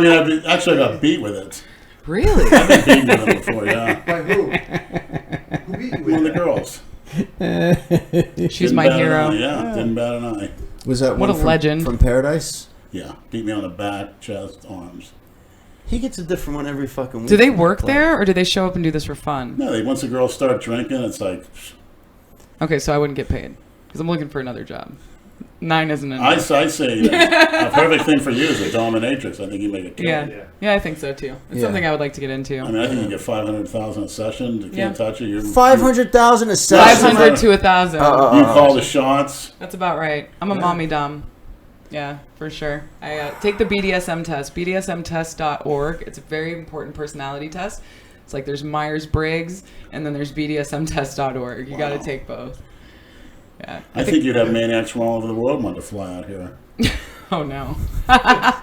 No, I mean, actually I got beat with it. Really? I've been beaten with it before, yeah. by who? Who beat you with One of the it? girls. She's Didn't my bat an hero. eye, Yeah, didn't bat an eye. Was that What one a legend. from Paradise? Yeah, beat me on the back, chest, arms. He gets a different one every fucking week. Do they work there, or do they show up and do this for fun? No, once the girls start drinking, it's like... Okay, so I wouldn't get paid because I'm looking for another job. 9 isn't I enough. say a perfect thing for you is a dominatrix. I think you make it kill. Yeah. Yeah, I think so too. It's Yeah. something I would like to get into. I mean, I think you get 500,000 a session. You can't touch it. 500,000 a session. 500 to 1,000. You call the shots. That's about right. I'm a mommy dumb. Yeah, for sure. I take the BDSM test, bdsmtest.org. It's a very important personality test. It's like there's Myers-Briggs, and then there's bdsmtest.org. You got to take both. Yeah. I think you'd have maniacs from all over the world want to fly out here. Oh, no.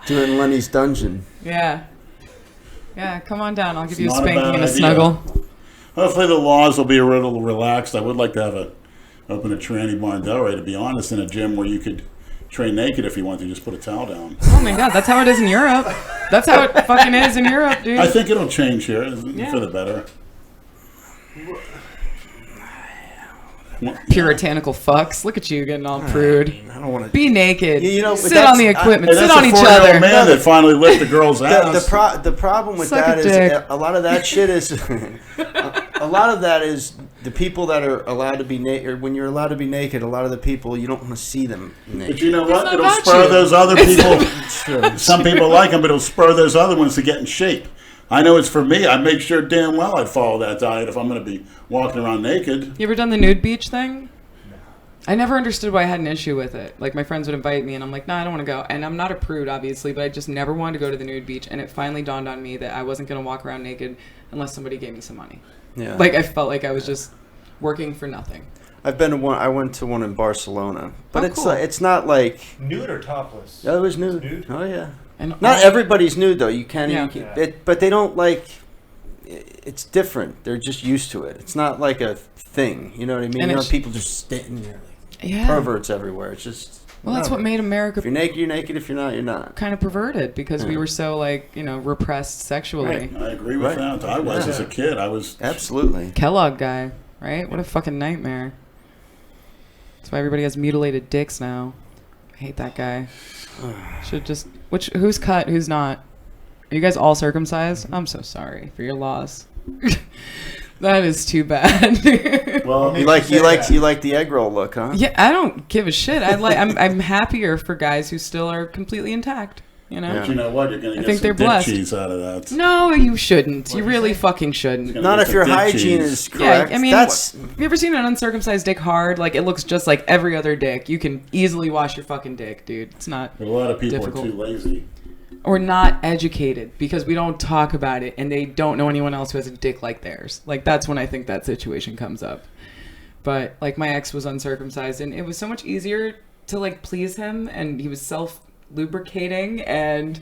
Doing Lenny's dungeon. Yeah. Yeah, come on down. I'll give you a Not a spanking bad and a idea. snuggle. Hopefully the laws will be a little relaxed. I would like to have open a tranny bar in Delray, to be honest, in a gym where you could train naked if you want to. Just put a towel down. Oh, my God. That's how it is in Europe. That's how it fucking is in Europe, dude. I think it'll change here Yeah. for the better. Puritanical fucks. Look at you getting all prude. I don't want to. Be naked. You know, sit that's- on the equipment. Hey, sit that's on a each 40-year-old other. man that finally licked the girl's ass. The problem with Suck that a is dick. a lot of that shit is a lot of that is the people that are allowed to be naked. When you're allowed to be naked, a lot of the people you don't want to see them naked. But you know what? not It'll about spur you. those other people. Sure. Some people like them, but it'll spur those other ones to get in shape. I know it's for me. I make sure damn well I follow that diet if I'm going to be walking around naked. You ever done the nude beach thing? I never understood why I had an issue with it. Like, my friends would invite me, and I'm like, no, I don't want to go. And I'm not a prude, obviously, but I just never wanted to go to the nude beach. And it finally dawned on me that I wasn't going to walk around naked unless somebody gave me some money. Yeah. Like, I felt like I was just working for nothing. I've been to one. I went to one in Barcelona, but Oh, it's cool. it's not like Nude or topless? yeah, it was nude. Nude? Oh yeah. And Not everybody's nude though. You can't. Yeah. Even keep, but they don't like. It's different. They're just used to it. It's not like a thing. You know what I mean? And You know, it's- people just standing there like Yeah. perverts everywhere. It's just. Well, that's what whatever. made America If you're naked, you're naked. If you're not, you're not. kind of perverted because we Yeah. were so, like, repressed sexually. Right. I agree with Right. that. I was Yeah. as a kid. I was. Absolutely. Kellogg guy, right? What a fucking nightmare. That's why everybody has mutilated dicks now. I hate that guy. Should just who's cut, who's not? Are you guys all circumcised? I'm so sorry for your loss. That is too bad. Well, You like the egg roll look, huh? Yeah, I don't give a shit. I'm happier for guys who still are completely intact. You know? but you know what? You're going I to think get they're some dick blessed. cheese out of that. No, you shouldn't. You really fucking shouldn't. Not if your Dick hygiene cheese. is correct. Yeah, I mean, that's have you ever seen an uncircumcised dick hard? Like, it looks just like every other dick. You can easily wash your fucking dick, dude. It's not. But a lot of people difficult. are too lazy. Or not educated because we don't talk about it and they don't know anyone else who has a dick like theirs. Like, that's when I think that situation comes up. But, like, my ex was uncircumcised and it was so much easier to, like, please him, and he was self-lubricating, and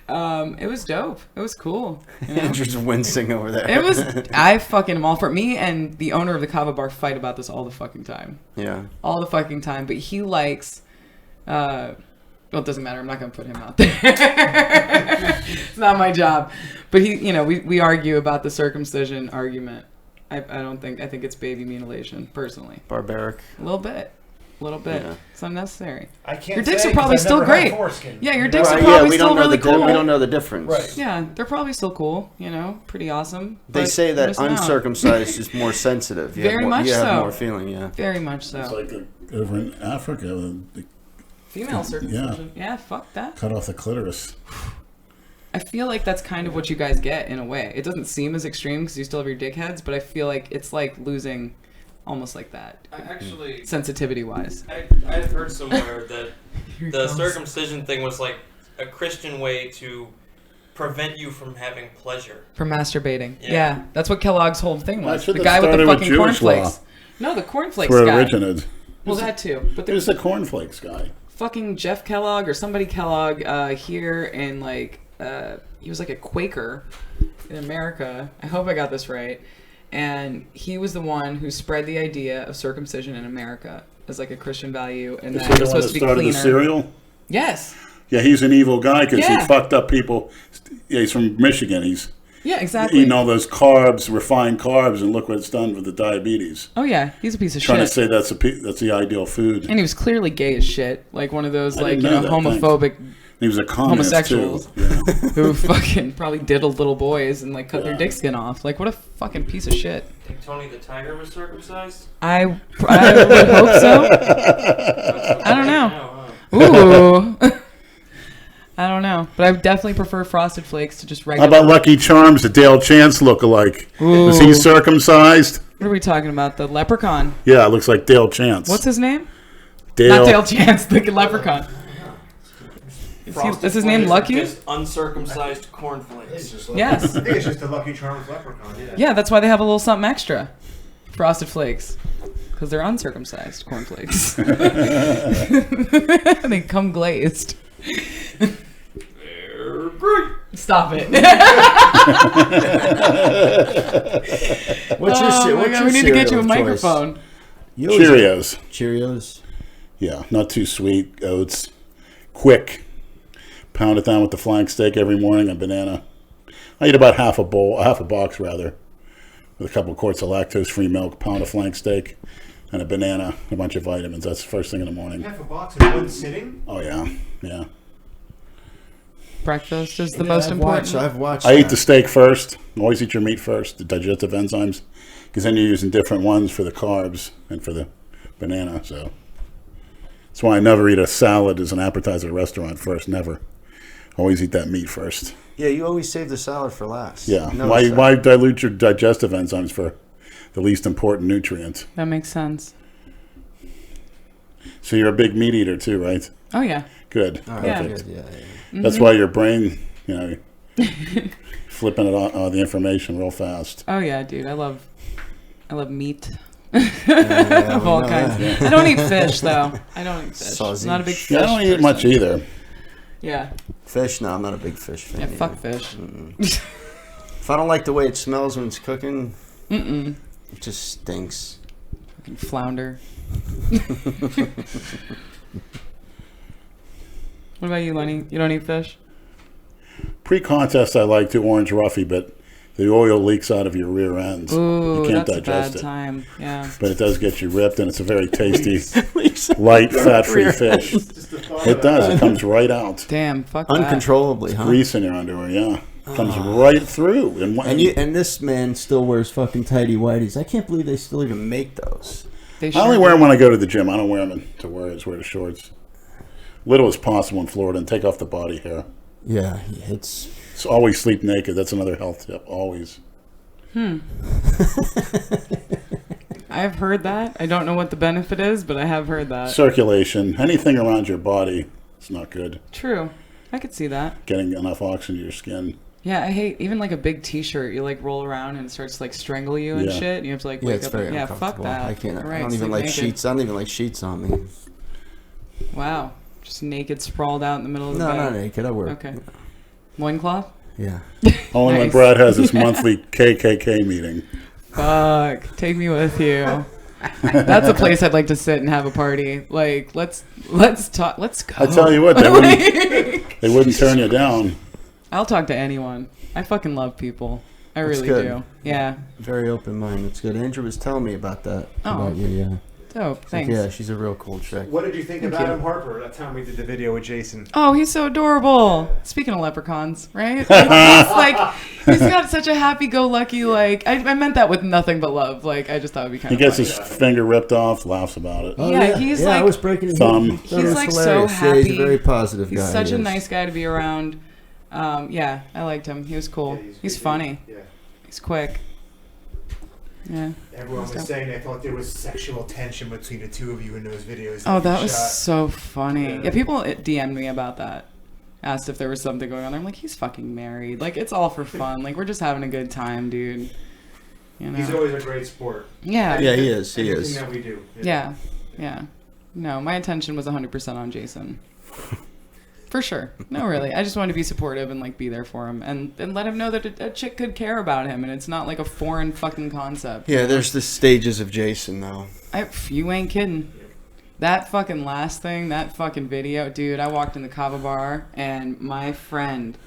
it was dope. It was cool. You know? Andrew's wincing over there. It was. I fucking am all for it. Me and the owner of the kava bar fight about this all the fucking time. Yeah. All the fucking time. But he likes. Well, it doesn't matter. I'm not gonna put him out there. It's not my job. But we argue about the circumcision argument. I think it's baby mutilation, personally. Barbaric. A little bit. Yeah. It's unnecessary. I can't Your dicks say are probably 'cause I've still never had great. foreskin. Yeah, your dicks are Right, probably we still don't know really the cool. we don't know the difference. Right. Yeah, they're probably still cool. Pretty awesome. They but say that missing out. uncircumcised is more sensitive. You Very have more, much you have so. more feeling, yeah. Very much so. It's like over in Africa, they Female circumcision. Yeah, fuck that. cut off the clitoris. I feel like that's kind of what you guys get in a way. It doesn't seem as extreme because you still have your dickheads, but I feel like it's like losing almost like that, I actually, sensitivity-wise. I've heard somewhere that the circumcision thing was like a Christian way to prevent you from having pleasure. For masturbating. Yeah. Yeah, that's what Kellogg's whole thing I was. should The have guy with the started with fucking Jewish cornflakes. law. No, the cornflakes Where it guy. originated. Well, that too. But It was the cornflakes guy. fucking Jeff Kellogg or somebody Kellogg here in he was like a Quaker in America. I hope I got this right. And he was the one who spread the idea of circumcision in America as like a Christian value, and Is that he it the was one that supposed to be started the cleaner. cereal? Yes. Yeah, he's an evil guy because Yeah. he fucked up people. Yeah, he's from Michigan. He's Yeah, exactly. eating all those carbs, refined carbs, and look what it's done with the diabetes. Oh yeah, he's a piece of Trying shit. to say that's the ideal food. And he was clearly gay as shit, like one of those I like didn't know that, homophobic He was a communist homosexuals too. Yeah. who fucking probably diddled little boys and like cut their dick skin off. Like what a fucking piece of shit. Think Tony the Tiger was circumcised? I would hope so. I don't know. Now, huh? Ooh. I don't know, but I definitely prefer Frosted Flakes to just How regular. about Lucky Charms, the Dale Chance lookalike? Was he Ooh. circumcised? What are we talking about? The leprechaun. Yeah, it looks like Dale Chance. What's his name? Dale? Not Dale Chance, the leprechaun. Is his name Flakes Lucky? are just uncircumcised cornflakes. Yes. I think it's just a Lucky Charms leprechaun. Yeah. Yeah, that's why they have a little something extra. Frosted Flakes. Because they're uncircumcised cornflakes. They come glazed. They're great. Stop it. What's your Oh my what's God, your we need to get you a cereal of choice? microphone. You always- Cheerios. Cheerios. Yeah, not too sweet. Oats. Quick. Pound it down with the flank steak every morning, a banana. I eat about half a box rather, with a couple of quarts of lactose-free milk, pound of flank steak, and a banana, a bunch of vitamins. That's the first thing in the morning. Half a box in one sitting? Oh yeah, yeah. Breakfast is the most I've important. I've watched. I eat that. the steak first. Always eat your meat first, the digestive enzymes, because then you're using different ones for the carbs and for the banana. So that's why I never eat a salad as an appetizer at a restaurant first. Never. Always eat that meat first. Yeah, you always save the salad for last. Yeah. Notice that. Why dilute your digestive enzymes for the least important nutrient? That makes sense. So you're a big meat eater too, right? Oh yeah. Good. All right, Yeah. good. Yeah. That's why your brain, flipping it on the information real fast. Oh yeah, dude. I love meat. Yeah, Of all we know kinds. that. I don't eat fish though. I don't eat fish. Sausage. Not a big fish. Yeah, I don't eat person. much either. Yeah. Fish? No, I'm not a big fish fan. Yeah. either. Fuck fish. If I don't like the way it smells when it's cooking, Mm-mm. it just stinks. Fucking flounder. What about you, Lenny? You don't eat fish? Pre-contest, I like the orange roughy, but the oil leaks out of your rear ends. Ooh, You can't that's a digest bad it. time. Yeah. But it does get you ripped, and it's a very tasty, light, fat-free fish. It does. It comes right out. Damn. Fuck that. Uncontrollably, huh? Grease in your underwear, yeah. Comes right through. And this man still wears fucking tighty whities. I can't believe they still even make those. They I only sure wear do. them when I go to the gym. I don't wear them to wear. I just wear the shorts. Little as possible in Florida, and take off the body hair. Yeah, it's... So always sleep naked. That's another health tip. Always. I've heard that. I don't know what the benefit is, but I have heard that. Circulation. Anything around your body is not good. True. I could see that. Getting enough oxygen to your skin. Yeah, I hate even like a big T-shirt. You like roll around and it starts to like strangle you and Yeah. shit. And you have to like Yeah, wake it's up. very Yeah, fuck uncomfortable. that. I can't. Right, I don't even sleep like naked. sheets. I don't even like sheets on me. Wow, just naked, sprawled out in the middle of the No, bed. not naked. I wear. Okay. Loincloth? Yeah. Only when Nice. Brad has his monthly KKK meeting. Fuck, take me with you. That's a place I'd like to sit and have a party. Like, let's talk. Let's go. I tell you what, they wouldn't turn you down. I'll talk to anyone. I fucking love people. I That's really good. do. Yeah. Very open mind. It's good. Andrew was telling me about that. Oh. About you, yeah. Dope. Like, Thanks. yeah, she's a real cool chick. What did you think Thank of you. Adam Harper that time we did the video with Jason? Oh, he's so adorable. Speaking of leprechauns, right? Like, he's got such a happy-go-lucky, like, I meant that with nothing but love. Like, I just thought it'd be kind He of gets funny. his finger ripped off, laughs about it. Oh, Yeah, he's I like- was breaking his Thumb. He's like so hilarious. happy. Yeah, he's a very positive He's guy. such he a is. nice guy to be around. Yeah, I liked him. He was cool. Yeah, he's good, funny. Yeah. He's quick. Yeah. Everyone was saying they thought there was sexual tension between the two of you in those videos. Oh, that you was shot. so funny. Yeah. Yeah, people DM'd me about that. Asked if there was something going on. I'm like, he's fucking married. Like, it's all for fun. Like, we're just having a good time, dude. You know? He's always a great sport. Yeah. Yeah, he is. He Everything is. that we do. Yeah. Yeah. No, my attention was 100% on Jason. For sure. No, really. I just wanted to be supportive and, like, be there for him. And let him know that a chick could care about him. And it's not, like, a foreign fucking concept. Yeah, there's the stages of Jason, though. You ain't kidding. That fucking last thing, that fucking video, dude, I walked in the Kava bar and my friend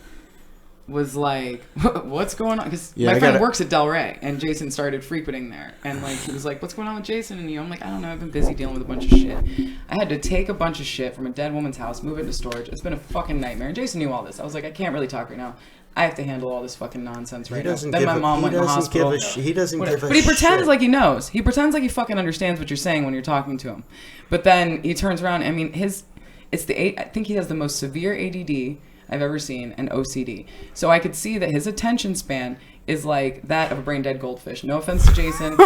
was like, what's going on? Because Yeah, my I friend gotta- works at Delray and Jason started frequenting there. And like, he was like, what's going on with Jason and you? I'm like, I don't know, I've been busy dealing with a bunch of shit. I had to take a bunch of shit from a dead woman's house, move it into storage. It's been a fucking nightmare. And Jason knew all this. I was like, I can't really talk right now. I have to handle all this fucking nonsense right now. Then my mom went in the hospital. He doesn't give a But he pretends shit. like he knows. He pretends like he fucking understands what you're saying when you're talking to him. But then he turns around. I mean, I think he has the most severe ADD I've ever seen and OCD. So I could see that his attention span is like that of a brain dead goldfish. No offense to Jason.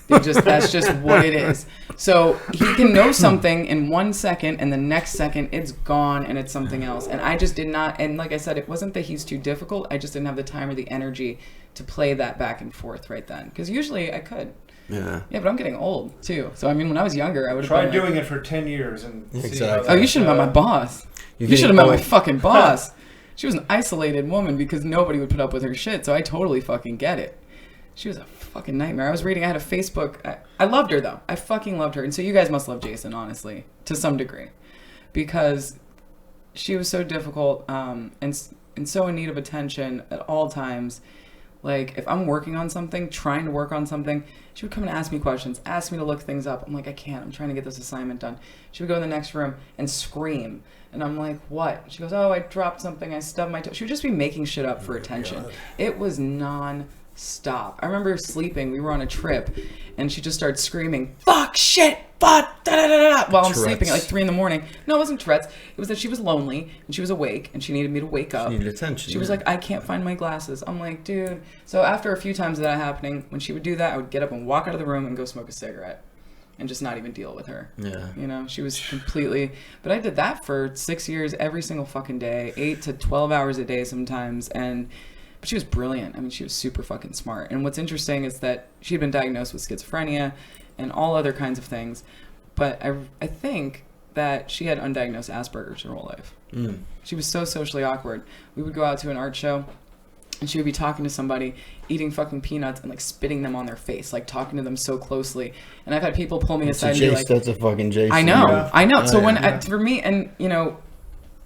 That's just what it is. So he can know something in 1 second and the next second it's gone and it's something else. And I just did not, and like I said, it wasn't that he's too difficult. I just didn't have the time or the energy to play that back and forth right then. Because usually I could. Yeah. Yeah, but I'm getting old too. So I mean, when I was younger, I would have Tried been doing it for 10 years and see Exactly. how Oh, you should have met my boss. You should have met my fucking boss. She was an isolated woman because nobody would put up with her shit. So I totally fucking get it. She was a fucking nightmare. I was reading, I had a Facebook. I loved her though. I fucking loved her. And so you guys must love Jason, honestly, to some degree, because she was so difficult and so in need of attention at all times. Like, if I'm working on something, trying to work on something, she would come and ask me questions, ask me to look things up. I'm like, I can't. I'm trying to get this assignment done. She would go in the next room and scream. And I'm like, what? She goes, oh, I dropped something. I stubbed my toe. She would just be making shit up for attention. It was non-stop. stop. I remember sleeping. We were on a trip, and she just started screaming, "Fuck, shit, fuck, da da da da," while I'm sleeping at like 3 a.m. No, it wasn't Tourette's. It was that she was lonely and she was awake and she needed me to wake up. She needed attention. She was like, "I can't find my glasses." I'm like, dude. So after a few times of that happening, when she would do that, I would get up and walk out of the room and go smoke a cigarette. And just not even deal with her. Yeah. You know, she was completely... But I did that for 6 years, every single fucking day, 8 to 12 hours a day sometimes, but she was brilliant. I mean, she was super fucking smart. And what's interesting is that she had been diagnosed with schizophrenia and all other kinds of things. But I think that she had undiagnosed Asperger's her whole life. Mm. She was so socially awkward. We would go out to an art show, and she would be talking to somebody, eating fucking peanuts and like spitting them on their face, like talking to them so closely. And I've had people pull me aside and be like, "That's a fucking Jason." I know, Yeah. I know. Oh, So yeah. for me, and you know,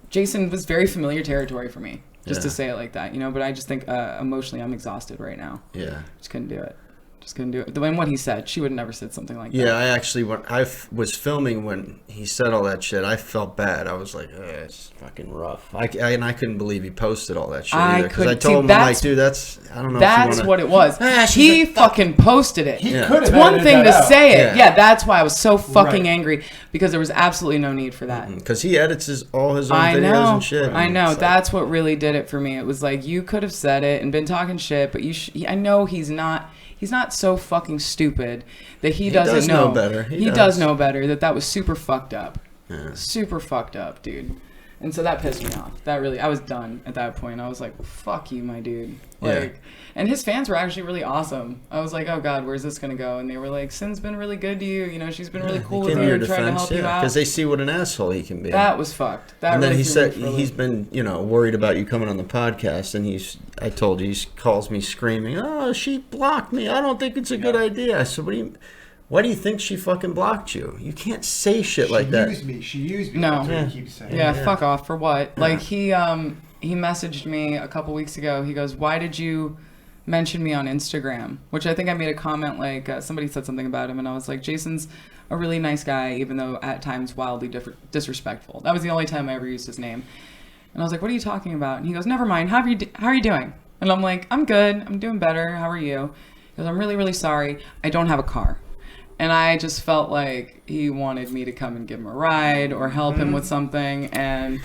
Jason was very familiar territory for me, just to Yeah. say it like that, you know. But I just think emotionally, I'm exhausted right now. Yeah. Just couldn't do it. Just couldn't do it. When what he said, she would have never said something like that. Yeah, I actually, when was filming when he said all that shit, I felt bad. I was like, it's fucking rough. And I couldn't believe he posted all that shit either. Because I told him, I'm like, dude, that's, I don't know that's if you what it was. Ah, He fucking posted it. He Yeah. could It's have one thing to say it. Yeah. Yeah, that's why I was so fucking Right. angry, because there was absolutely no need for that. Because he edits all his own I videos know, and shit. I know. It's like- That's what really did it for me. It was like, you could have said it and been talking shit, but I know he's not so fucking stupid that he doesn't does know better. He does. does know better. That was super fucked up. Yeah. Super fucked up, dude. And so that pissed me off. I was done at that point. I was like, fuck you, my dude. Like, and his fans were actually really awesome. I was like, oh God, where's this gonna go? And they were like, Syn's been really good to you. You know, she's been really cool with you and trying to help you out. Because they see what an asshole he can be. That was fucked. That and then really he threw me said for a he's loop. been, worried about you coming on the podcast, and I told you, he calls me screaming, "Oh, she blocked me. I don't think it's a good idea." I said, why do you think she fucking blocked you? You can't say shit like that. She used me. No. That's what he keeps saying. Yeah, fuck off. For what? Yeah. Like, he messaged me a couple weeks ago. He goes, "Why did you mention me on Instagram?" Which I think I made a comment, like, somebody said something about him, and I was like, Jason's a really nice guy, even though at times wildly disrespectful. That was the only time I ever used his name. And I was like, "What are you talking about?" And he goes, "Never mind. How are you doing?" And I'm like, "I'm good. I'm doing better. How are you?" He goes, "I'm really, really sorry. I don't have a car." And I just felt like he wanted me to come and give him a ride or help him with something. And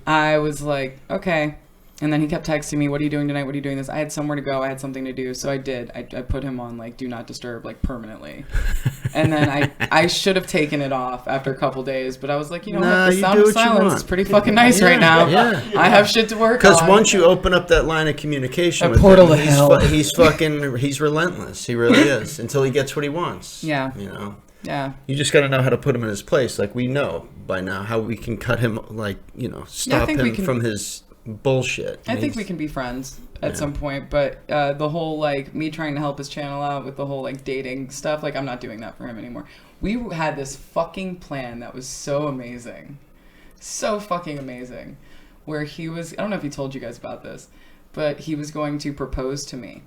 I was like, okay. And then he kept texting me, "What are you doing tonight? What are you doing this?" I had somewhere to go. I had something to do. So I did. I put him on, like, do not disturb, like, permanently. And then I should have taken it off after a couple days. But I was like, what? The sound of silence is pretty fucking nice right now. Yeah. I have shit to work on. Because once you open up that line of communication with portal him, to hell. he's relentless. He really is. Until he gets what he wants. Yeah. Yeah. You just got to know how to put him in his place. Like, we know by now how we can cut him, like, stop him from his bullshit. I think we can be friends at some point, but the whole, like, me trying to help his channel out with the whole, like, dating stuff, like, I'm not doing that for him anymore. We had this fucking plan that was so amazing. So fucking amazing. Where he was, I don't know if he told you guys about this, but he was going to propose to me.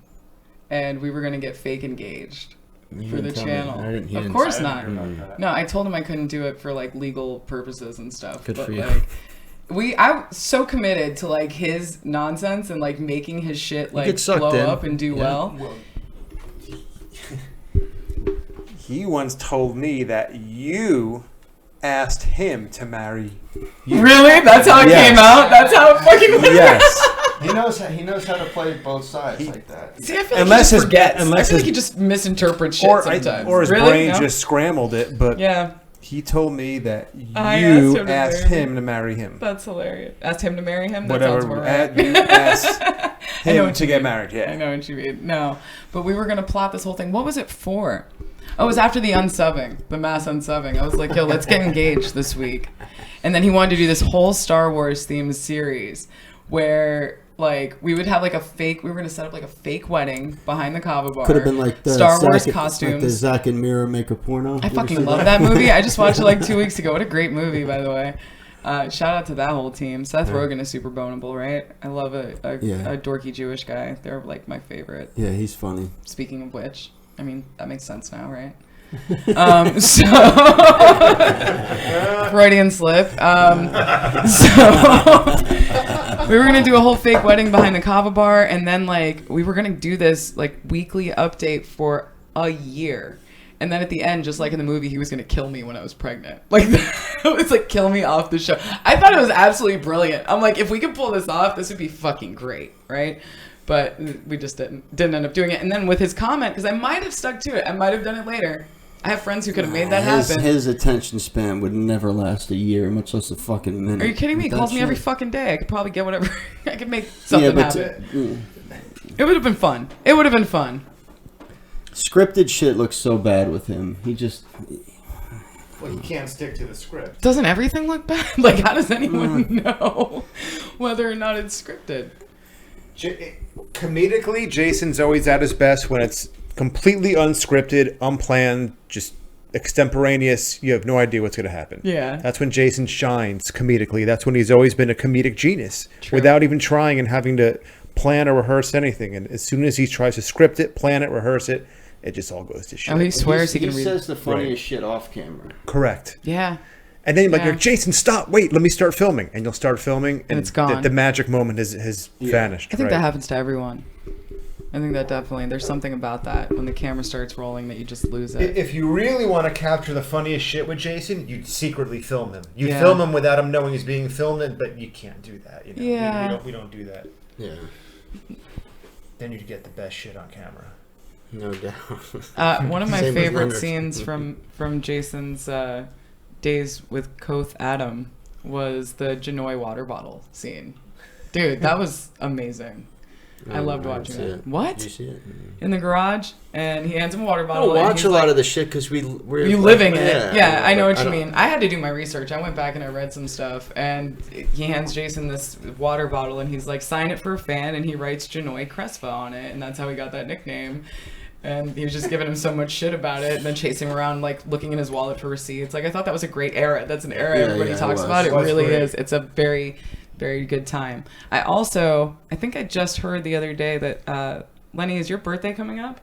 And we were going to get fake engaged for the channel. Of course not. No, I told him I couldn't do it for, like, legal purposes and stuff. Good for you. Like, I'm so committed to, like, his nonsense and, like, making his shit, like, blow up and do well. He once told me that you asked him to marry you. Really? That's how it came out? That's how it fucking went Yes. He knows how to play both sides like that. See, I feel like he forgets. I feel like he just misinterprets shit sometimes. Or his really? brain just scrambled it, but he told me that you asked him to marry him. That's hilarious. Asked him to marry him? That Whatever. sounds more right. You asked him to get married, I know what you mean. No. But we were going to plot this whole thing. What was it for? Oh, it was after the unsubbing, the mass unsubbing. I was like, yo, let's get engaged this week. And then he wanted to do this whole Star Wars themed series where, like, we would have, like, we were going to set up, like, a fake wedding behind the Kava bar. Could have been like the Star Wars costumes. Like the Zack and Mira make a porno. I fucking love that movie. I just watched it, like, 2 weeks ago. What a great movie, by the way. Shout out to that whole team. Seth Rogen is super bonable, right? I love a dorky Jewish guy. They're, like, my favorite. Yeah, he's funny. Speaking of which, I mean, that makes sense now, right? Freudian slip. We were gonna do a whole fake wedding behind the kava bar, and then like we were gonna do this like weekly update for a year. And then at the end, just like in the movie, he was going to kill me when I was pregnant. Like, it was like, kill me off the show. I thought it was absolutely brilliant. I'm like, if we could pull this off, this would be fucking great, right? But we just didn't end up doing it. And then with his comment, because I might have stuck to it. I might have done it later. I have friends who could have made that happen. His attention span would never last a year, much less a fucking minute. Are you kidding me? He calls me every fucking day. I could probably get whatever. I could make something happen. It would have been fun. It would have been fun. Scripted shit looks so bad with him. He just... Well, he can't stick to the script. Doesn't everything look bad? Like, how does anyone know whether or not it's scripted? Comedically, Jason's always at his best when it's completely unscripted, unplanned, just extemporaneous. You have no idea what's going to happen. Yeah. That's when Jason shines comedically. That's when he's always been a comedic genius. True. Without even trying and having to plan or rehearse anything. And as soon as he tries to script it, plan it, rehearse it, it just all goes to shit. Oh, he swears he can read. He says the funniest shit off camera. Correct. Yeah. And then you're like, Jason, stop, wait, let me start filming. And you'll start filming, and it's gone. The magic moment has vanished. I think that happens to everyone. I think that definitely, there's something about that when the camera starts rolling that you just lose it. If you really want to capture the funniest shit with Jason, you'd secretly film him. You film him without him knowing he's being filmed, but you can't do that. You know? Yeah. We don't do that. Yeah. Then you'd get the best shit on camera. No doubt. One of my favorite scenes from Jason's days with Koth Adam was the Janoi water bottle scene. Dude, that was amazing. I loved watching it. What? Did you see it? In the garage, and he hands him a water I bottle. don't watch a lot of the shit because we're living it. Yeah, I know what you mean. I had to do my research. I went back and I read some stuff, and he hands Jason this water bottle, and he's like, sign it for a fan, and he writes Janoi Crespa on it, and that's how he got that nickname. And he was just giving him so much shit about it, and then chasing him around, like, looking in his wallet for receipts. Like, I thought that was a great era. That's an era everybody talks about. It really is. It's a very, very good time. I think I just heard the other day that, Lenny, is your birthday coming up?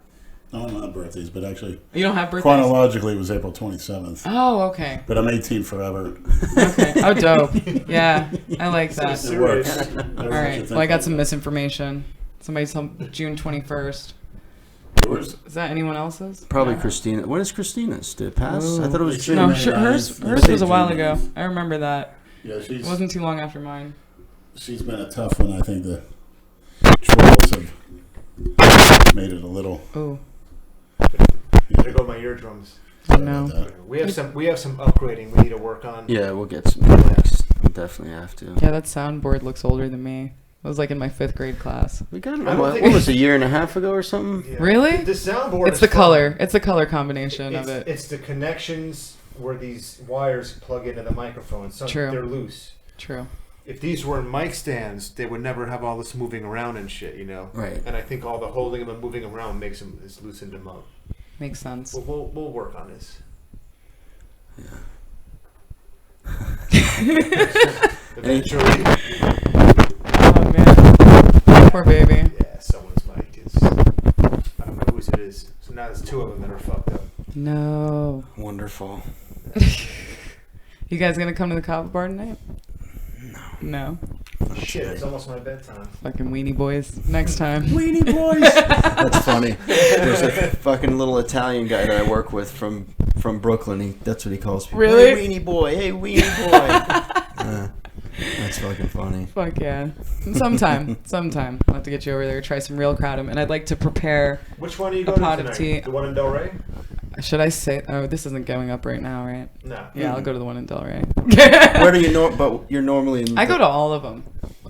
No, I don't have birthdays, but actually... You don't have birthdays? Chronologically, it was April 27th. Oh, okay. But I'm 18 forever. Okay. Oh, dope. Yeah, I like that. It works. All right. Well, I got some misinformation. Somebody told June 21st. Yours? Is that anyone else's? Probably Christina. When is Christina's? Did it pass? Oh, I thought it was June. No, hers was a while ago. I remember that. Yeah, it wasn't too long after mine. She's been a tough one. I think the trolls have made it a little... Ooh. There go my eardrums. Oh, no. We have some upgrading we need to work on. Yeah, we'll get some next. We'll definitely have to. Yeah, that soundboard looks older than me. I was like in my 5th grade class. We got it. What was it, a year and a half ago or something? Yeah. Really? The soundboard. It's the color. It's the color combination of it. It's the connections where these wires plug into the microphone. So True. They're loose. True. If these were mic stands, they would never have all this moving around and shit, you know. Right. And I think all the holding them and moving around makes them loosened them up. Makes sense. We'll work on this. Yeah. Eventually. Oh man, poor baby. Yeah, someone's mic is. I don't know whose it is. So now there's 2 of them that are fucked up. No. Wonderful. You guys gonna come to the kava bar tonight? No. Shit, it's almost my bedtime. Fucking weenie boys. Next time. Weenie boys. That's funny. There's a fucking little Italian guy that I work with from Brooklyn. That's what he calls people. Really? Hey, weenie boy. Hey, weenie boy. That's fucking funny. Fuck yeah. Sometime. I'll have to get you over there, try some real kratom, and I'd like to prepare Which one are you a going pot to of tonight? tea. The one in Delray? Should I say? Oh, this isn't going up right now, right? No. Yeah, I'll go to the one in Delray. Where do you but you're normally in... I go to all of them.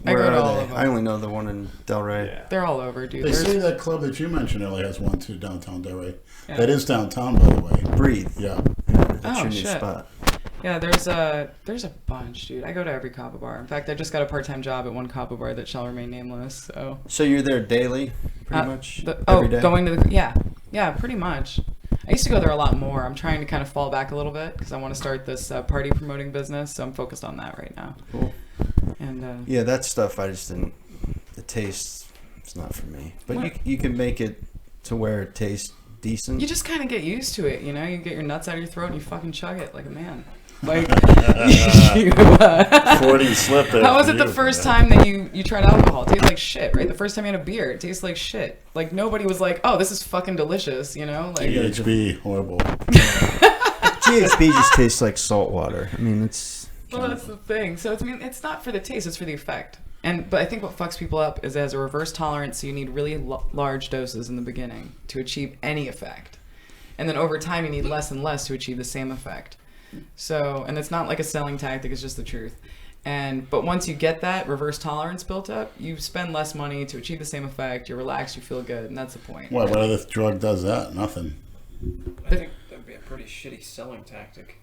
Where I go to are all they? of them. I only know the one in Delray. Yeah. They're all over, dude. They say that club that you mentioned earlier has one too, downtown Delray. Yeah. That is downtown, by the way. Breathe. Yeah. That's Oh, your new shit. spot. Yeah, there's a bunch, dude. I go to every kava bar. In fact, I just got a part-time job at one kava bar that shall remain nameless. So you're there daily, pretty much? Every day? Going to the yeah, pretty much. I used to go there a lot more. I'm trying to kind of fall back a little bit because I want to start this party promoting business, so I'm focused on that right now. Cool. And yeah, that stuff I just didn't. The taste, it's not for me. But you can make it to where it tastes decent. you just kind of get used to it, you know. You get your nuts out of your throat and you fucking chug it like a man. Like, 40 slip there. how was it the first time that you tried alcohol? It tastes like shit, right? The first time you had a beer, it tastes like shit. Like, nobody was like, oh, this is fucking delicious, you know? Like, GHB, horrible. GHB just tastes like salt water. I mean, it's... well, that's the thing. So, it's not for the taste, it's for the effect. But I think what fucks people up is as a reverse tolerance, so you need really large doses in the beginning to achieve any effect. And then over time, you need less and less to achieve the same effect. So, and it's not like a selling tactic, it's just the truth. But once you get that reverse tolerance built up, you spend less money to achieve the same effect, you're relaxed, you feel good, and that's the point. What other drug does that? Nothing. I think that'd be a pretty shitty selling tactic.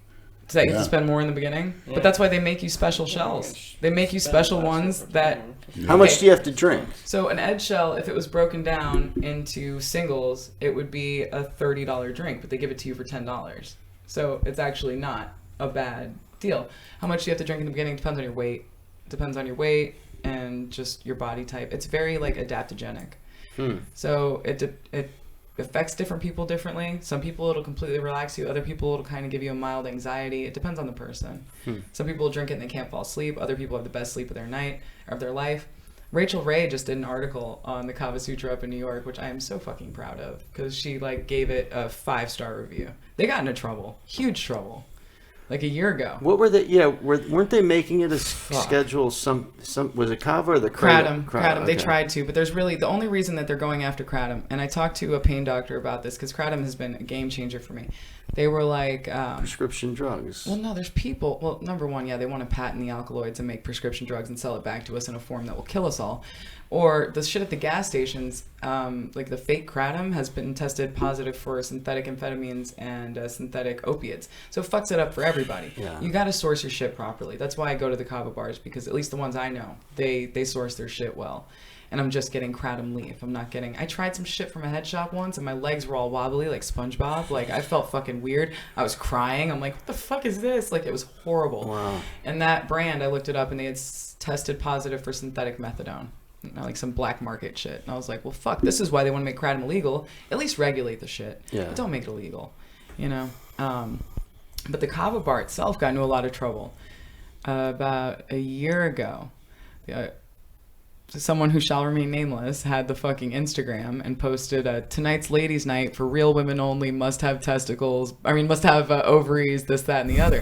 So you have to spend more in the beginning? Yeah. But that's why they make you special shells. They make you special ones that... How much do you have to drink? So an Ed shell, if it was broken down into singles, it would be a $30 drink, but they give it to you for $10. So it's actually not a bad deal. How much do you have to drink in the beginning depends on your weight. Depends on your weight and just your body type. It's very like adaptogenic. So it affects different people differently. Some people it'll completely relax you. Other people it'll kind of give you a mild anxiety. It depends on the person. Some people drink it and they can't fall asleep. Other people have the best sleep of their night or of their life. Rachel Ray just did an article on the Kava Sutra up in New York, which I am so fucking proud of because she like gave it a 5-star review. They got into trouble, huge trouble, like a year ago. What were they? Yeah, weren't they making it a schedule? Some was it Kava or the Kratom? Kratom. Okay. They tried to, but there's really the only reason that they're going after Kratom. And I talked to a pain doctor about this because Kratom has been a game changer for me. They were like prescription drugs. Well, no, there's people. Well, number one, yeah, they want to patent the alkaloids and make prescription drugs and sell it back to us in a form that will kill us all. Or the shit at the gas stations, like the fake Kratom has been tested positive for synthetic amphetamines and synthetic opiates. So it fucks it up for everybody. Yeah. You got to source your shit properly. That's why I go to the kava bars because at least the ones I know, they source their shit well. And I'm just getting Kratom leaf. I'm not getting... I tried some shit from a head shop once and my legs were all wobbly like SpongeBob. Like, I felt fucking weird. I was crying. I'm like, what the fuck is this? Like, it was horrible. Wow. And that brand, I looked it up and they had tested positive for synthetic methadone. You know, like some black market shit. And I was like, well, fuck, this is why they want to make Kratom illegal. At least regulate the shit. Yeah. But don't make it illegal, you know? But the kava bar itself got into a lot of trouble. About a year ago, someone who shall remain nameless had the fucking Instagram and posted tonight's ladies night for real women only, must have testicles, must have ovaries, this, that, and the other.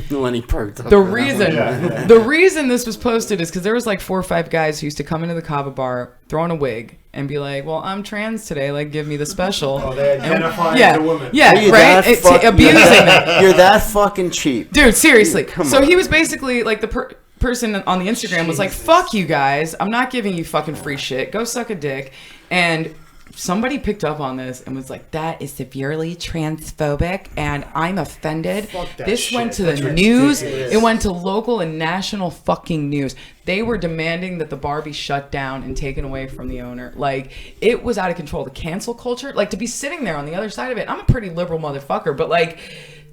Lenny perked up. The reason this was posted is because there was like 4 or 5 guys who used to come into the kava bar, throw on a wig, and be like, well, I'm trans today, like, give me the special. Oh, they identify as a woman. Yeah, right? Abusing them. You're that fucking cheap. Dude, seriously. Come so on. he was basically like the person on the Instagram was like, fuck you guys, I'm not giving you fucking free shit, go suck a dick. And somebody picked up on this and was like, that is severely transphobic and I'm offended. Fuck that this shit. went to That's the news. ridiculous. It went to local and national fucking news. They were demanding that the bar be shut down and taken away from the owner. Like, it was out of control. The cancel culture, like, to be sitting there on the other side of it, I'm a pretty liberal motherfucker, but like,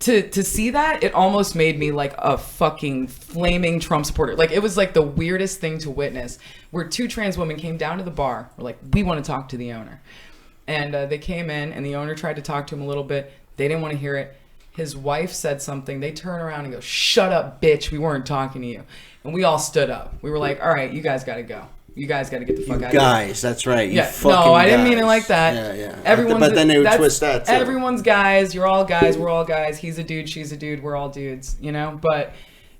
to see that, it almost made me like a fucking flaming Trump supporter. Like, it was like the weirdest thing to witness, where 2 trans women came down to the bar. We're like, we want to talk to the owner. And they came in, and the owner tried to talk to him a little bit. They didn't want to hear it. His wife said something. They turn around and go, shut up, bitch. We weren't talking to you. And we all stood up. We were like, all right, you guys got to go. You guys got to get the fuck out of here. Guys, that's right. You Yeah, fucking no, I didn't mean it guys. like that. Yeah. Everyone's But then they would that's- twist that too. Everyone's guys. You're all guys. We're all guys. He's a dude. She's a dude. We're all dudes. You know. But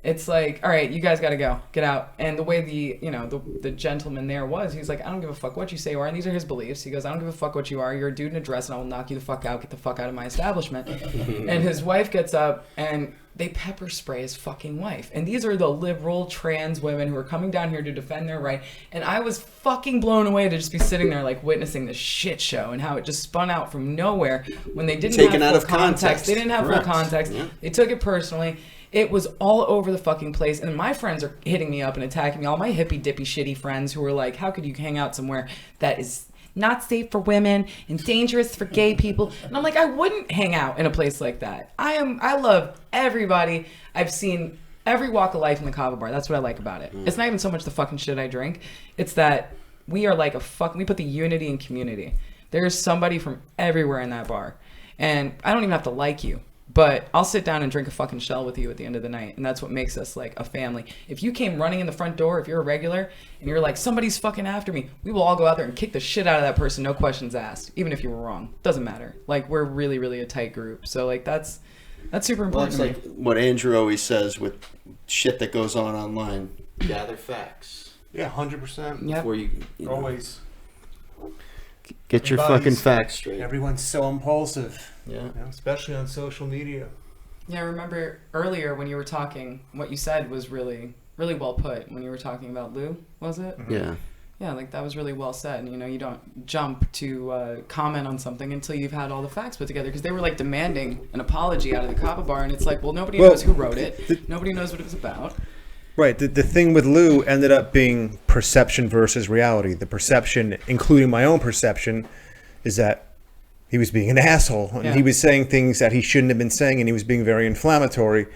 it's like, all right, you guys got to go. Get out. And the way the gentleman there was, he was like, I don't give a fuck what you say you are. And these are his beliefs. He goes, I don't give a fuck what you are. You're a dude in a dress, and I will knock you the fuck out. Get the fuck out of my establishment. And his wife gets up and they pepper spray his fucking wife. And these are the liberal trans women who are coming down here to defend their right. And I was fucking blown away to just be sitting there like witnessing this shit show and how it just spun out from nowhere when they didn't Taken have out full of context. context. They didn't have Correct. full context. Yeah. They took it personally. It was all over the fucking place. And my friends are hitting me up and attacking me. All my hippy dippy shitty friends who are like, how could you hang out somewhere that is not safe for women and dangerous for gay people? And I'm like, I wouldn't hang out in a place like that. I love everybody. I've seen every walk of life in the kava bar. That's what I like about it. It's not even so much the fucking shit I drink. It's that we are like we put the unity in community. There's somebody from everywhere in that bar. And I don't even have to like you, But I'll sit down and drink a fucking shell with you at the end of the night, and that's what makes us like a family. If you came running in the front door, if you're a regular, and you're like, somebody's fucking after me, we will all go out there and kick the shit out of that person, no questions asked, even if you were wrong. Doesn't matter. Like, we're really, really a tight group. So like that's super important. Well, it's like what Andrew always says with shit that goes on online: gather facts. Yeah, 100%. Yep. Before you know, Always. get your fucking facts straight. Everyone's so impulsive. Yeah. Especially on social media. Yeah, I remember earlier when you were talking, what you said was really, really well put when you were talking about Lou, was it? Yeah. Yeah, like that was really well said. And, you know, you don't jump to comment on something until you've had all the facts put together, because they were like demanding an apology out of the Kava bar, and it's like, well, nobody knows who wrote it. Nobody knows what it was about. Right. The thing with Lou ended up being perception versus reality. The perception, including my own perception, is that he was being an asshole, and he was saying things that he shouldn't have been saying, and he was being very inflammatory.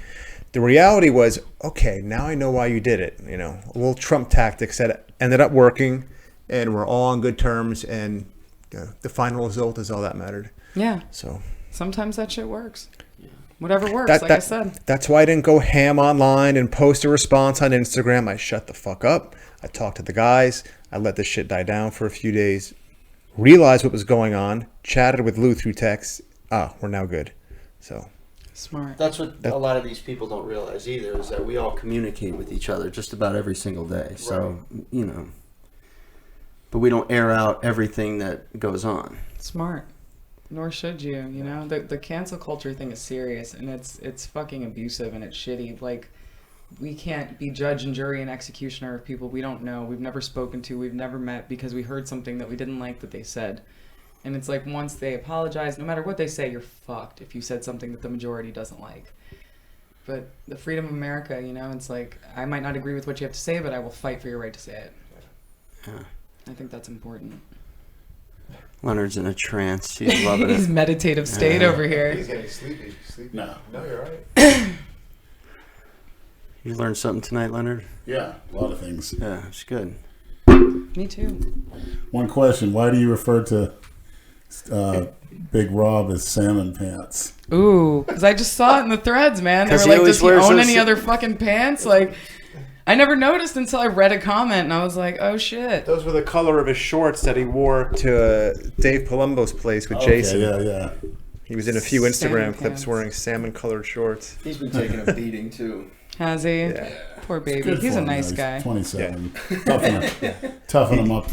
The reality was, okay, now I know why you did it. You know, a little Trump tactics that ended up working, and we're all on good terms, and the final result is all that mattered. Yeah. So sometimes that shit works. Whatever works, like I said. That's why I didn't go ham online and post a response on Instagram. I shut the fuck up. I talked to the guys. I let this shit die down for a few days. Realized what was going on. Chatted with Lou through text. We're now good. So smart. That's what a lot of these people don't realize either, is that we all communicate with each other just about every single day. So, you know, but we don't air out everything that goes on. Smart. Nor should you, you know? The cancel culture thing is serious, and it's fucking abusive, and it's shitty. Like, we can't be judge and jury and executioner of people we don't know, we've never spoken to, we've never met, because we heard something that we didn't like that they said. And it's like, once they apologize, no matter what they say, you're fucked if you said something that the majority doesn't like. But the freedom of America, you know, it's like, I might not agree with what you have to say, but I will fight for your right to say it. Yeah. I think that's important. Leonard's in a trance. He's loving it. He's meditative state over here. He's getting sleepy. No. No, you're right. You learned something tonight, Leonard? Yeah, a lot of things. Yeah, it's good. Me too. One question: why do you refer to Big Rob as salmon pants? Ooh, because I just saw it in the threads, man. They were 'Cause he like, always does he wears own those- any other fucking pants? Like, I never noticed until I read a comment, and I was like, oh shit. Those were the color of his shorts that he wore to Dave Palumbo's place with Jason. Yeah. He was in a few Instagram Salmon clips pants. wearing salmon-colored shorts. He's been taking a beating, too. Has he? Yeah. Poor baby. Good He's for a him, nice though. guy. He's 27. Toughen him up.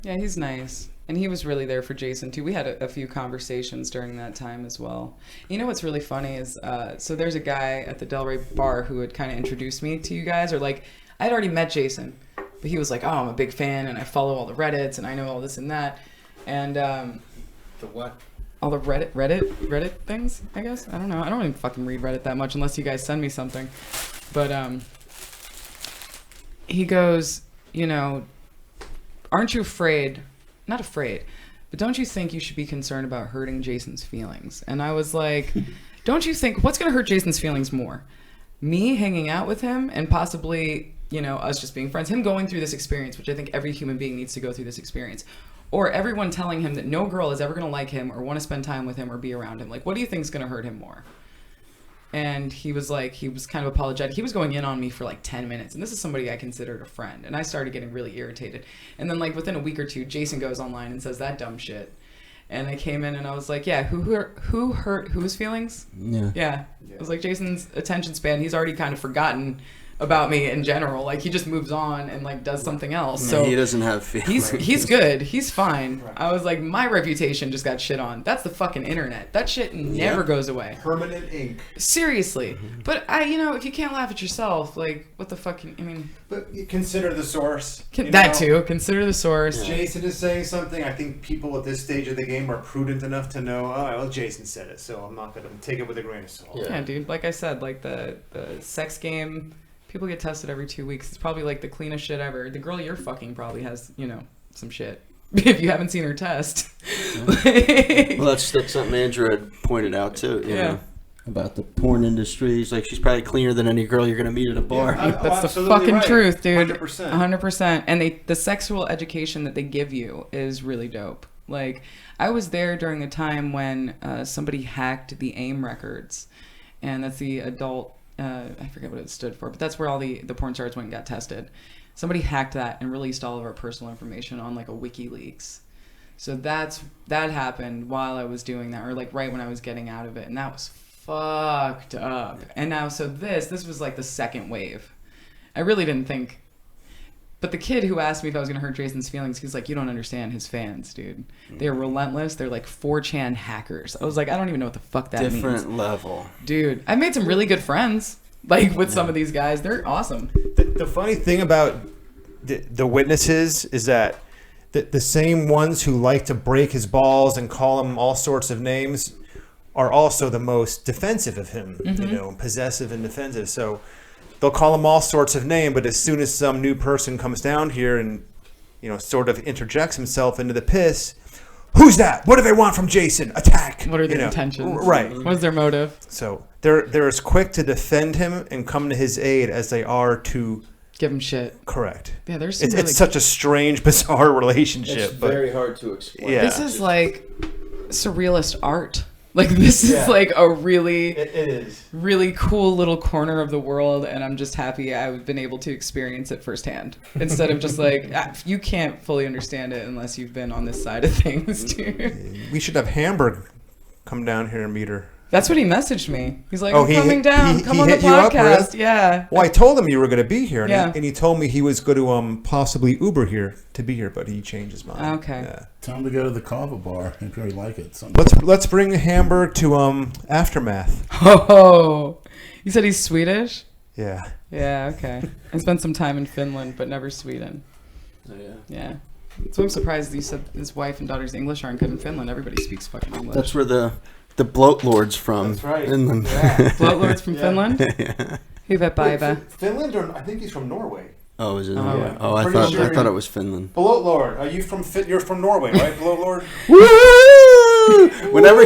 Yeah, he's nice. And he was really there for Jason, too. We had a few conversations during that time as well. You know what's really funny is, so there's a guy at the Delray bar who had kind of introduced me to you guys, or like, I'd already met Jason, but he was like, oh, I'm a big fan, and I follow all the Reddits, and I know all this and that. And, The what? all the Reddit things, I guess. I don't know. I don't even fucking read Reddit that much unless you guys send me something. But he goes, you know, aren't you afraid? Not afraid, but don't you think you should be concerned about hurting Jason's feelings? And I was like, don't you think, what's going to hurt Jason's feelings more? Me hanging out with him and possibly, you know, us just being friends, him going through this experience, which I think every human being needs to go through this experience. Or everyone telling him that no girl is ever going to like him or want to spend time with him or be around him. Like, what do you think is going to hurt him more? And he was like, he was kind of apologetic. He was going in on me for like 10 minutes. And this is somebody I considered a friend. And I started getting really irritated. And then like within a week or two, Jason goes online and says that dumb shit. And I came in and I was like, yeah, who hurt whose feelings? Yeah. It was like Jason's attention span. He's already kind of forgotten about me in general. Like, he just moves on and like does something else. So he doesn't have feelings. he's good. He's fine. I was like, my reputation just got shit on. That's the fucking internet. That shit never goes away. Permanent ink. Seriously. But you know, if you can't laugh at yourself, like, what the fuck? I mean, But you consider the source. that too. Consider the source. Jason is saying something. I think people at this stage of the game are prudent enough to know, oh, well, Jason said it, so I'm not going to take it with a grain of salt. Yeah, dude. Like I said, like the sex game, people get tested every 2 weeks. It's probably like the cleanest shit ever. The girl you're fucking probably has, you know, some shit. If you haven't seen her test. Well, that's something Andrew had pointed out too. You know, about the porn industry. He's like, she's probably cleaner than any girl you're gonna meet at a bar. That's the fucking truth, dude. 100%. 100%. And the sexual education that they give you is really dope. Like, I was there during a time when somebody hacked the AIM records, and that's the adult, I forget what it stood for, but that's where all the porn stars went and got tested. Somebody hacked that and released all of our personal information on like a WikiLeaks. So that happened while I was doing that, or like right when I was getting out of it, and that was fucked up. And now, so this was like the second wave. I really didn't think. But the kid who asked me if I was going to hurt Jason's feelings, he's like, you don't understand his fans, dude. They're relentless. They're like 4chan hackers. I was like, I don't even know what the fuck that means. Different level. Dude, I made some really good friends, like with some of these guys. They're awesome. The funny thing about the witnesses is that the same ones who like to break his balls and call him all sorts of names are also the most defensive of him, you know, possessive and defensive. So they'll call him all sorts of names, but as soon as some new person comes down here and, you know, sort of interjects himself into the piss, who's that? What do they want from Jason? Attack! What are their intentions? Right. What is their motive? So they're as quick to defend him and come to his aid as they are to give him shit. Correct. Yeah, there's it's such a strange, bizarre relationship. It's very hard to explain. Yeah. This is like surrealist art. Like, this is like a really, it is really cool little corner of the world, and I'm just happy I've been able to experience it firsthand. Instead of just like, you can't fully understand it unless you've been on this side of things, dude. We should have Hamburg come down here and meet her. That's what he messaged me. He's like, I'm coming down. Come on the hit you up, podcast. really? Yeah. Well, I told him you were going to be here, Yeah. and he told me he was going to possibly Uber here to be here, but he changed his mind. Okay. Yeah. Tell him to go to the Kava bar. He'd really like it. Let's bring Hamburg to Aftermath. Oh, you said he's Swedish? Yeah. Yeah. Okay. I spent some time in Finland, but never Sweden. Oh, yeah. Yeah. So I'm surprised you said his wife and daughter's English aren't good in Finland. Everybody speaks fucking English. That's where the bloat lord's from. That's right. Finland. Yeah. Bloat lord's from Finland? Yeah. Hyvä päivä. Finland, or I think he's from Norway. Oh, is it? Oh, yeah. Oh, I Pretty sure thought it was Finland. Bloat Lord, are you from? You're from Norway, right? Bloat Lord. Woo! Whenever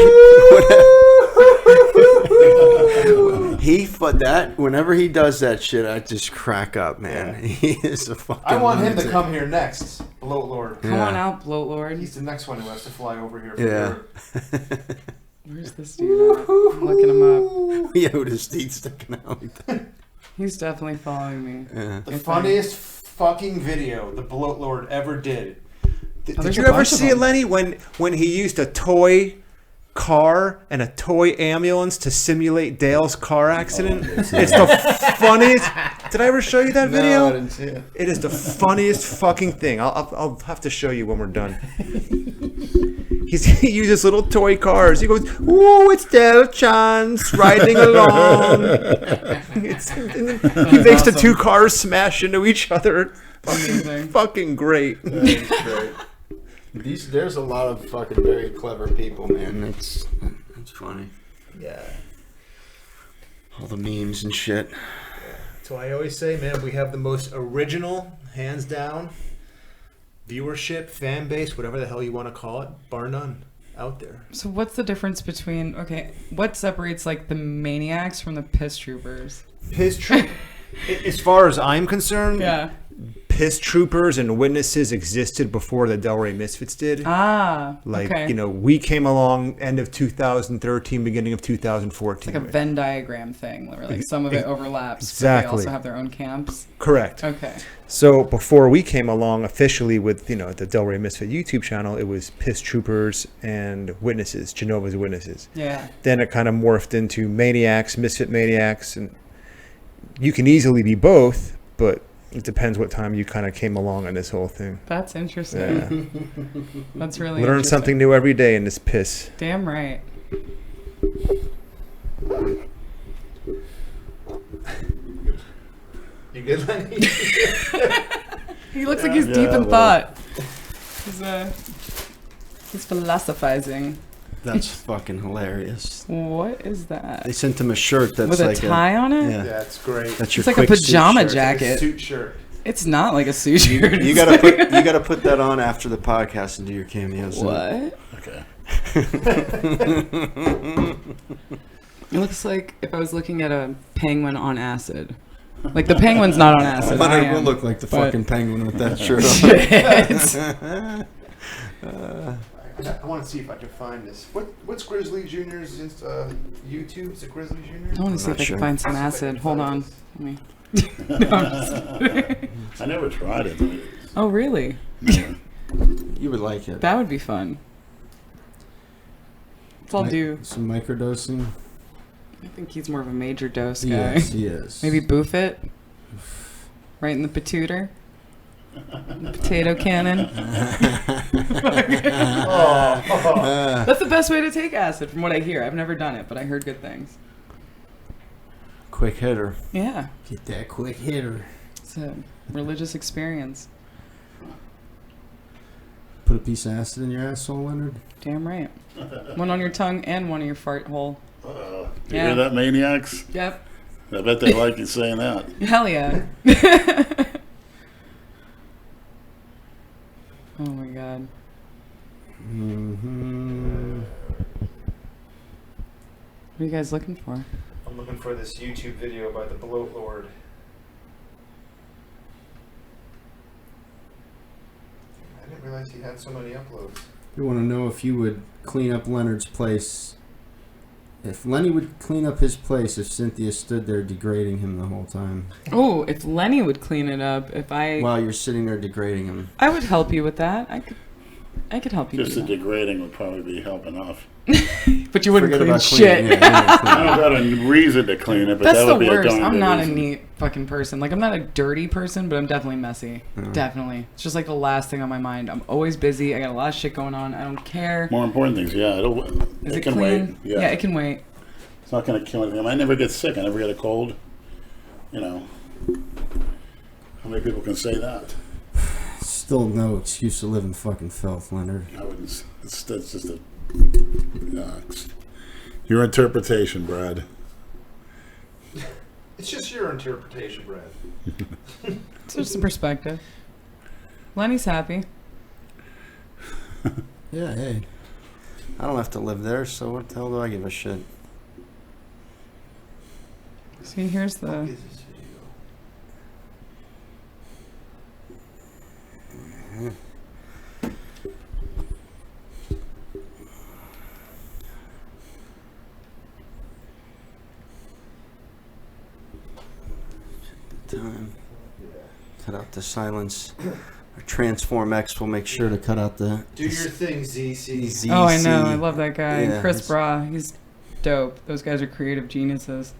whenever he does that shit, I just crack up, man. Yeah. He is a fucking. I want him to lunatic. come here next. Bloat Lord. Come on out, bloat lord. He's the next one who has to fly over here. Yeah. Where's this dude at? I'm looking him up. Yoda's teeth sticking out. He's definitely following me. Yeah. The funniest fucking video the Bloat Lord ever did. Did there's you a ever bunch of see it, them. Lenny, when he used a toy car and a toy ambulance to simulate Dale's car accident? It's the funniest. Did I ever show you that video? No, I didn't see it. It is the funniest fucking thing. I'll have to show you when we're done. He uses little toy cars. He goes, "Ooh, it's Del Chance riding along." He makes the two cars smash into each other. Amazing. Fucking great. That's great. There's a lot of fucking very clever people, man. It's funny. Yeah. All the memes and shit. So I always say, man, we have the most original, hands down, viewership, fan base, whatever the hell you want to call it, bar none, out there. So what's the difference between, what separates like the maniacs from the piss troopers? As far as I'm concerned, Yeah. piss troopers and witnesses existed before the Delray Misfits did. Okay. You know, we came along end of 2013, beginning of 2014. It's like a Venn diagram thing where like some of it overlaps, Exactly. but they also have their own camps. Correct. Okay. So before we came along officially with, you know, the Delray Misfit YouTube channel, it was piss troopers and witnesses, Jehovah's Witnesses. Yeah. Then it kind of morphed into maniacs, misfit maniacs, and you can easily be both, but it depends what time you kind of came along on this whole thing. That's interesting. Yeah. That's really Learn interesting. something new every day in this piss. Damn right. You good, Lenny? He looks like he's deep in thought. He's philosophizing. That's fucking hilarious. What is that? They sent him a shirt that's With like a tie on it? Yeah. Yeah, it's great. That's your It's like a quick suit pajama shirt. jacket. Suit shirt. It's not like a suit shirt. You gotta put that on after the podcast and do your cameos. What? Okay. It looks like if I was looking at a penguin on acid. Like the penguin's not on acid. I Leonard will am, look like the but- fucking penguin with that shirt on. Shit. I want to see if I can find this. What's Grizzly Jr.'s YouTube? Is it Grizzly Jr.? I want to see if I can find some acid. Hold on. Let me. No, I'm just I never tried it. Oh, really? Never. You would like it. That would be fun. I'll do. Some microdosing. I think he's more of a major dose guy. Yes, he is. Maybe boof it. Right in the patooter. The potato cannon. That's the best way to take acid, from what I hear. I've never done it, but I heard good things. Quick hitter. Yeah. Get that quick hitter. It's a religious experience. Put a piece of acid in your asshole, Leonard. Damn right. One on your tongue and one in your fart hole. You hear that, maniacs? Yep. I bet they like you saying that. Hell yeah. Oh my god. Mm-hmm. What are you guys looking for? I'm looking for this YouTube video by the Bloat Lord. I didn't realize he had so many uploads. You want to know if you would clean up Leonard's place. If Lenny would clean up his place if Cynthia stood there degrading him the whole time. Oh, if Lenny would clean it up, if I... While you're sitting there degrading him. I would help you with that. I could help you Just do the that. degrading would probably be help enough. But you wouldn't Forget clean about shit. cleaning. Yeah, I don't got a reason to clean it, but That's that the would be worst. a darn I'm good not reason. a neat fucking person. Like, I'm not a dirty person, but I'm definitely messy. Definitely. It's just like the last thing on my mind. I'm always busy. I got a lot of shit going on. I don't care. More important things, yeah. Is it can clean? wait. Yeah. Yeah, it can wait. It's not going to kill anything. I never get sick. I never get a cold. You know. How many people can say that? Still no excuse to live in fucking filth, Leonard. I wouldn't. That's just a. Your interpretation, Brad. It's just your interpretation, Brad. It's just a perspective. Lenny's happy. Yeah, hey. I don't have to live there, so what the hell do I give a shit? See, here's the... What is this video? Time. Cut out the silence. Our Transform X will make sure to cut out the... Do your thing, ZC. Oh, I know. I love that guy. Yeah, Chris he's- Bra. He's dope. Those guys are creative geniuses.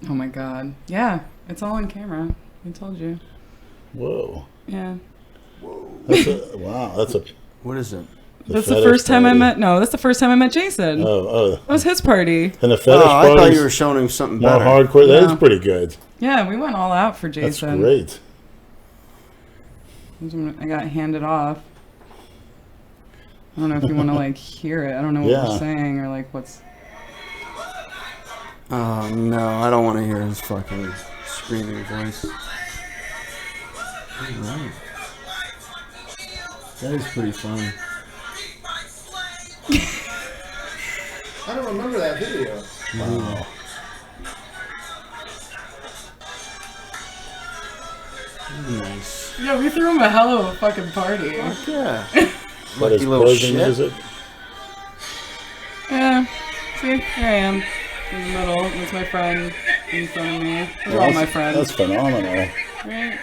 Oh my god. Yeah, it's all on camera. I told you. Whoa. Yeah. Wow, that's a... What is it? That's the fetish first time I party. met... No, that's the first time I met Jason. Oh. That was his party. And the fetish Oh, I thought party's you were showing him something more better. hardcore. That No. is pretty good. Yeah, we went all out for That's Jason. great. I got handed off. I don't know if you want to like hear it. I don't know what Yeah. we're saying or like what's... Oh, no, I don't want to hear his fucking screaming voice. Alright. That is pretty funny. I don't remember that video. Wow. Nice. Yeah, we threw him a hell of a fucking party. Yeah. What is little closing shit. music? Yeah. See, here I am. In the middle. That's my friend in front of me. They're all my friends. That's phenomenal. Right?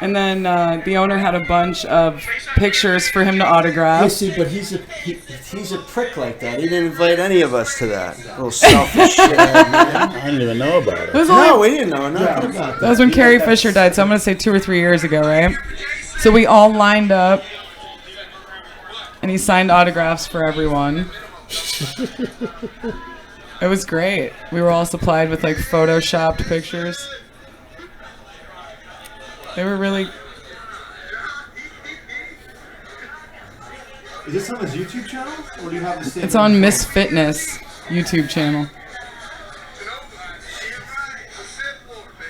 And then the owner had a bunch of pictures for him to You autograph. see, but he's a prick like that. He didn't invite any of us to that. Little selfish shit, man. I didn't even know about It it. was No, only, we didn't know nothing about that that. was when Carrie Fisher died, so I'm going to say 2 or 3 years ago, right? So we all lined up, and he signed autographs for everyone. It was great. We were all supplied with like photoshopped pictures. They were really... Is this on his YouTube channel? Or do you have the same? It's on Miss Fitness YouTube channel.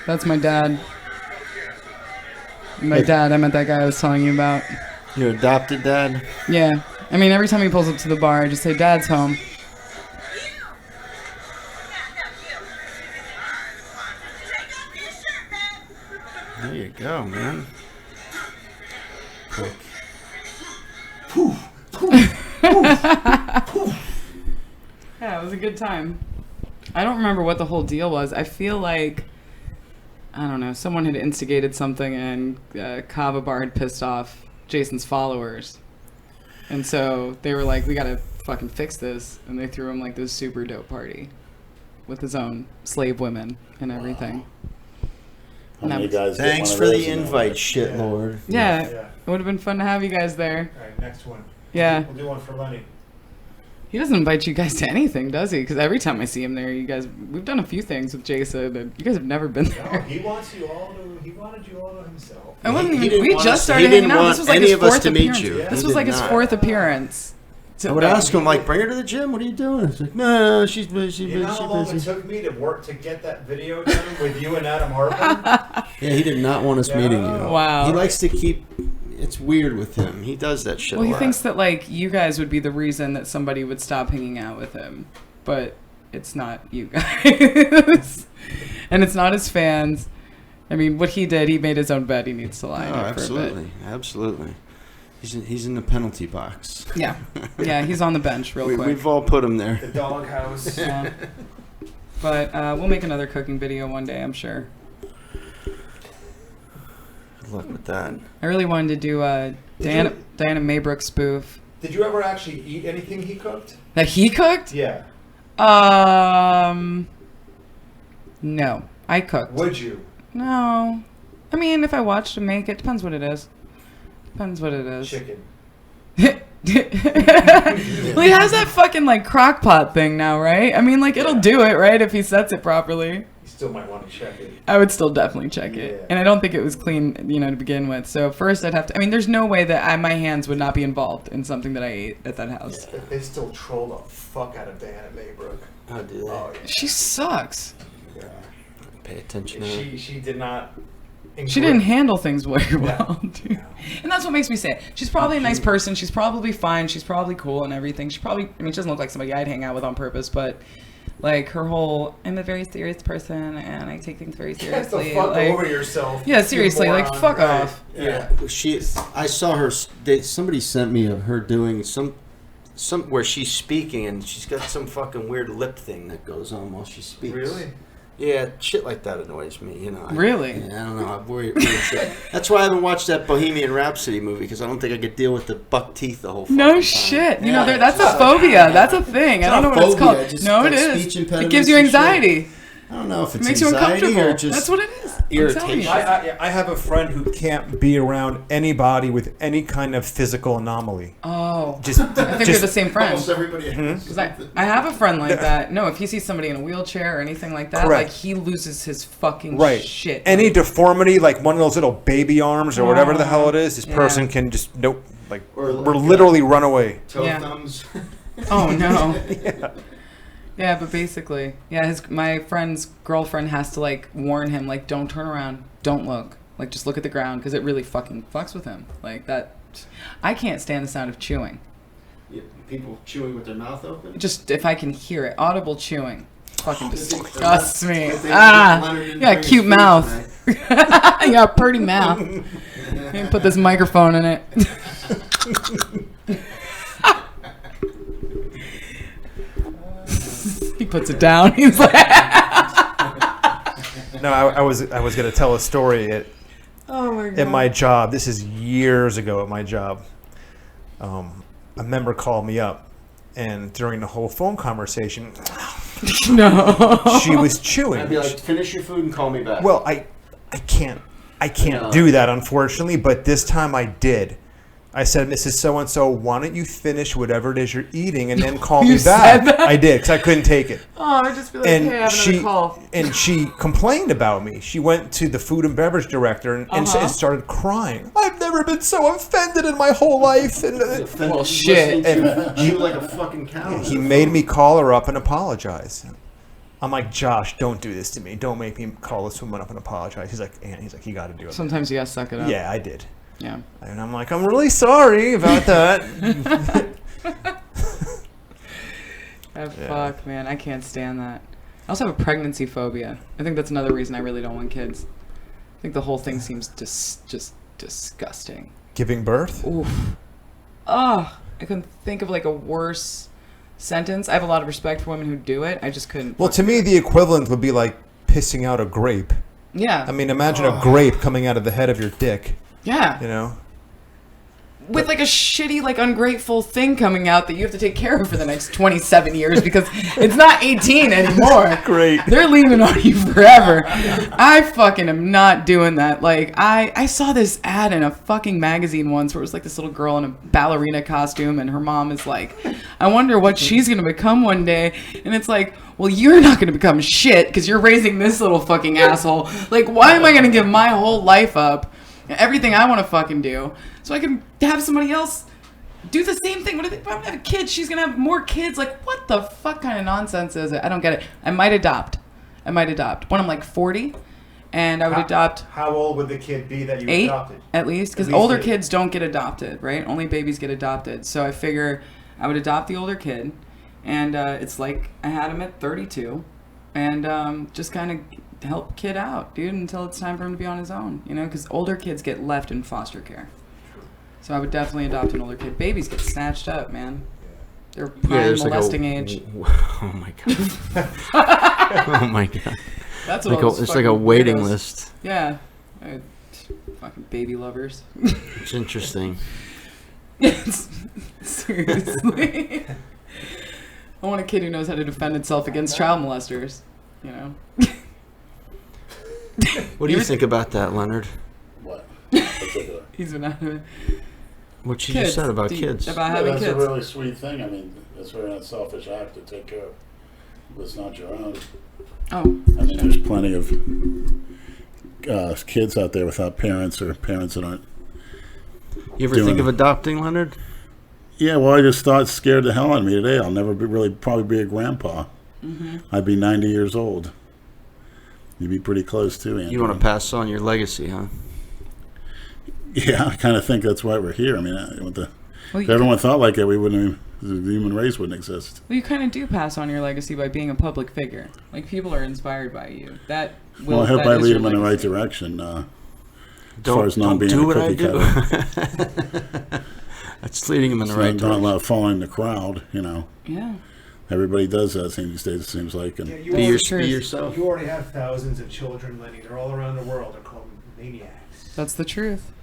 That's my dad. My dad, I meant that guy I was telling you about. Your adopted dad? Yeah. I mean, every time he pulls up to the bar, I just say, Dad's home. There you go, man. Yeah, it was a good time. I don't remember what the whole deal was. I feel like, I don't know, someone had instigated something and Kava Bar had pissed off Jason's followers. And so they were like, we gotta fucking fix this. And they threw him like this super dope party with his own slave women and everything. How many guys get Thanks one for of the those in there? invite, shitlord. Yeah, Yeah. it would have been fun to have you guys there. All right, next one. Yeah. We'll do one for Lenny. He doesn't invite you guys to anything, does he? Because every time I see him there, you guys, we've done a few things with Jason, and you guys have never been No, there. he wants you all to. He wanted you all to himself. I wasn't He even, didn't we want just us- started he didn't hanging out. want This was like any his of us fourth to meet appearance. you. This He was did like his not. fourth appearance. I would ask him, like, bring her to the gym. What are you doing? It's like, no, she's busy, You know how long it took me to work to get that video done with you and Adam Harper? Yeah, he did not want us meeting you. Wow. He likes to keep. It's weird with him. He does that shit. Well, a he lot. thinks that like you guys would be the reason that somebody would stop hanging out with him, but it's not you guys, and it's not his fans. I mean, what he did, he made his own bed. He needs to lie in Oh, it for a absolutely, bit. absolutely. He's in the penalty box. Yeah, yeah, he's on the bench real quick. We've all put him there. The doghouse. Yeah. But we'll make another cooking video one day, I'm sure. Good luck with that. I really wanted to do a Diana Maybrook spoof. Did you ever actually eat anything he cooked? That he cooked? Yeah. No, I cooked. Would you? No. I mean, if I watched him make it, depends what it is. Depends what it is. Chicken. Well, he has that fucking like crock pot thing now, right? I mean, like it'll do it, right? If he sets it properly. You still might want to check it. I would still definitely check it. Yeah. And I don't think it was clean, you know, to begin with. So first I'd have to, I mean, there's no way that my hands would not be involved in something that I ate at that house. Yeah, they still troll the fuck out of Diana Maybrook. Oh, do they? Oh, yeah. She sucks. Yeah. Pay attention. to her. She did not. She didn't handle things very well, dude. No. And that's what makes me say it. She's probably a nice person. She's probably fine. She's probably cool and everything. She probably, I mean, she doesn't look like somebody I'd hang out with on purpose, but like her whole, I'm a very serious person and I take things very Get the seriously. fuck Like, over yourself. yeah, you seriously, like moron. fuck Right. off. Yeah. I saw her. Somebody sent me of her doing some where she's speaking and she's got some fucking weird lip thing that goes on while she speaks. Really? Yeah, shit like that annoys me. You know. Really? I don't know. I'm worried. That's why I haven't watched that Bohemian Rhapsody movie because I don't think I could deal with the buck teeth the whole. No fucking shit. time. You know, Yeah, that's it's a phobia. That's a thing. I don't know not what it's phobia, called. just No, it like is. speech It impediments gives you and shit. anxiety. I don't know if It it's makes you anxiety uncomfortable. or just That's what it is. I'm telling irritation. you. I have a friend who can't be around anybody with any kind of physical anomaly. Oh, Just, I think we're the same friend. Almost everybody has. Because I have a friend like that. No, if he sees somebody in a wheelchair or anything like that, Correct. like he loses his fucking right. shit. Any deformity, like one of those little baby arms or whatever the hell it is, this Yeah. person can just nope, like Or like, we're literally run away. Toe Yeah. thumbs. Oh no. Yeah, but basically, yeah, my friend's girlfriend has to like warn him, like, don't turn around, don't look, like, just look at the ground, because it really fucking fucks with him. Like that, I can't stand the sound of chewing. Yeah, people chewing with their mouth open. Just if I can hear it, audible chewing, fucking Good thing- disgusts me. good thing Ah, Leonard didn't you got a bring his cute food mouth. tonight. You got a pretty mouth. You put this microphone in it. He puts it down. He's like, No, I was gonna tell a story oh my god. at my job. This is years ago at my job. A member called me up, and during the whole phone conversation, No. she was chewing. I'd be like, finish your food and call me back. Well, I can't No. do that, unfortunately, but this time I did. I said, Mrs. So-and-so, why don't you finish whatever it is you're eating and then call You me back? said that? I did, because I couldn't take it. Oh, I'd just be like, And hey, I have another call. she complained about me. She went to the food and beverage director and started crying. I've never been so offended in my whole life. And Well, shit. Listening to you chew like a fucking cow. he made me call her up and apologize. I'm like, Josh, don't do this to me. Don't make me call this woman up and apologize. He's like, you got to do it. Sometimes you gotta suck it up. Yeah, I did. Yeah. And I'm like, I'm really sorry about that. Fuck, man. I can't stand that. I also have a pregnancy phobia. I think that's another reason I really don't want kids. I think the whole thing seems just disgusting. Giving birth? Oof. Oh. couldn't think of like a worse sentence. I have a lot of respect for women who do it. I just couldn't. Well, to me, the equivalent would be like pissing out a grape. Yeah. I mean, imagine a grape coming out of the head of your dick. Yeah. You know? With like a shitty, like ungrateful thing coming out that you have to take care of for the next 27 years because it's not 18 anymore. Great. They're leaning on you forever. I fucking am not doing that. Like, I saw this ad in a fucking magazine once where it was like this little girl in a ballerina costume and her mom is like, I wonder what she's going to become one day. And it's like, well, you're not going to become shit because you're raising this little fucking asshole. Like, why am I going to give my whole life up, everything I want to fucking do, so I can have somebody else do the same thing? What if I'm going to have a kid? She's going to have more kids. Like, what the fuck kind of nonsense is it? I don't get it. I might adopt. When I'm like 40, and I would adopt. How old would the kid be that you 8, adopted? at least, because older kids don't get adopted, right? Only babies get adopted. So I figure I would adopt the older kid, and it's like I had him at 32, and just kind of help kid out, dude, until it's time for him to be on his own, you know? Because older kids get left in foster care. So I would definitely adopt an older kid. Babies get snatched up, man. They're prime molesting age. Oh my god. Oh my god. That's like what it's like a waiting list. Yeah. Fucking baby lovers. It's interesting. Seriously. I want a kid who knows how to defend itself against child molesters, you know? What do you think about that, Leonard? What? He's been out of it. What you just said about kids. About having that's kids. a really sweet thing. I mean, that's a very unselfish act to take care of what's not your own. Oh. I mean, there's plenty of kids out there without parents or parents that aren't. You ever think of adopting, Leonard? Yeah, well, I just thought scared the hell out of me today. I'll never probably be a grandpa. Mm-hmm. I'd be 90 years old. You'd be pretty close too, Andrew. You want to pass on your legacy, huh? Yeah, I kind of think that's why we're here. I mean, if everyone thought like that, we wouldn't. The human race wouldn't exist. Well, you kind of do pass on your legacy by being a public figure. Like, people are inspired by you. Well, I hope I lead them in the right direction. As far as not being a cookie cutter. That's leading them in the right direction. Not following the crowd, you know. Yeah. Everybody does that these days, it seems like. And Yeah, be yourself. You already have thousands of children, Lenny. They're all around the world. They're called maniacs. That's the truth.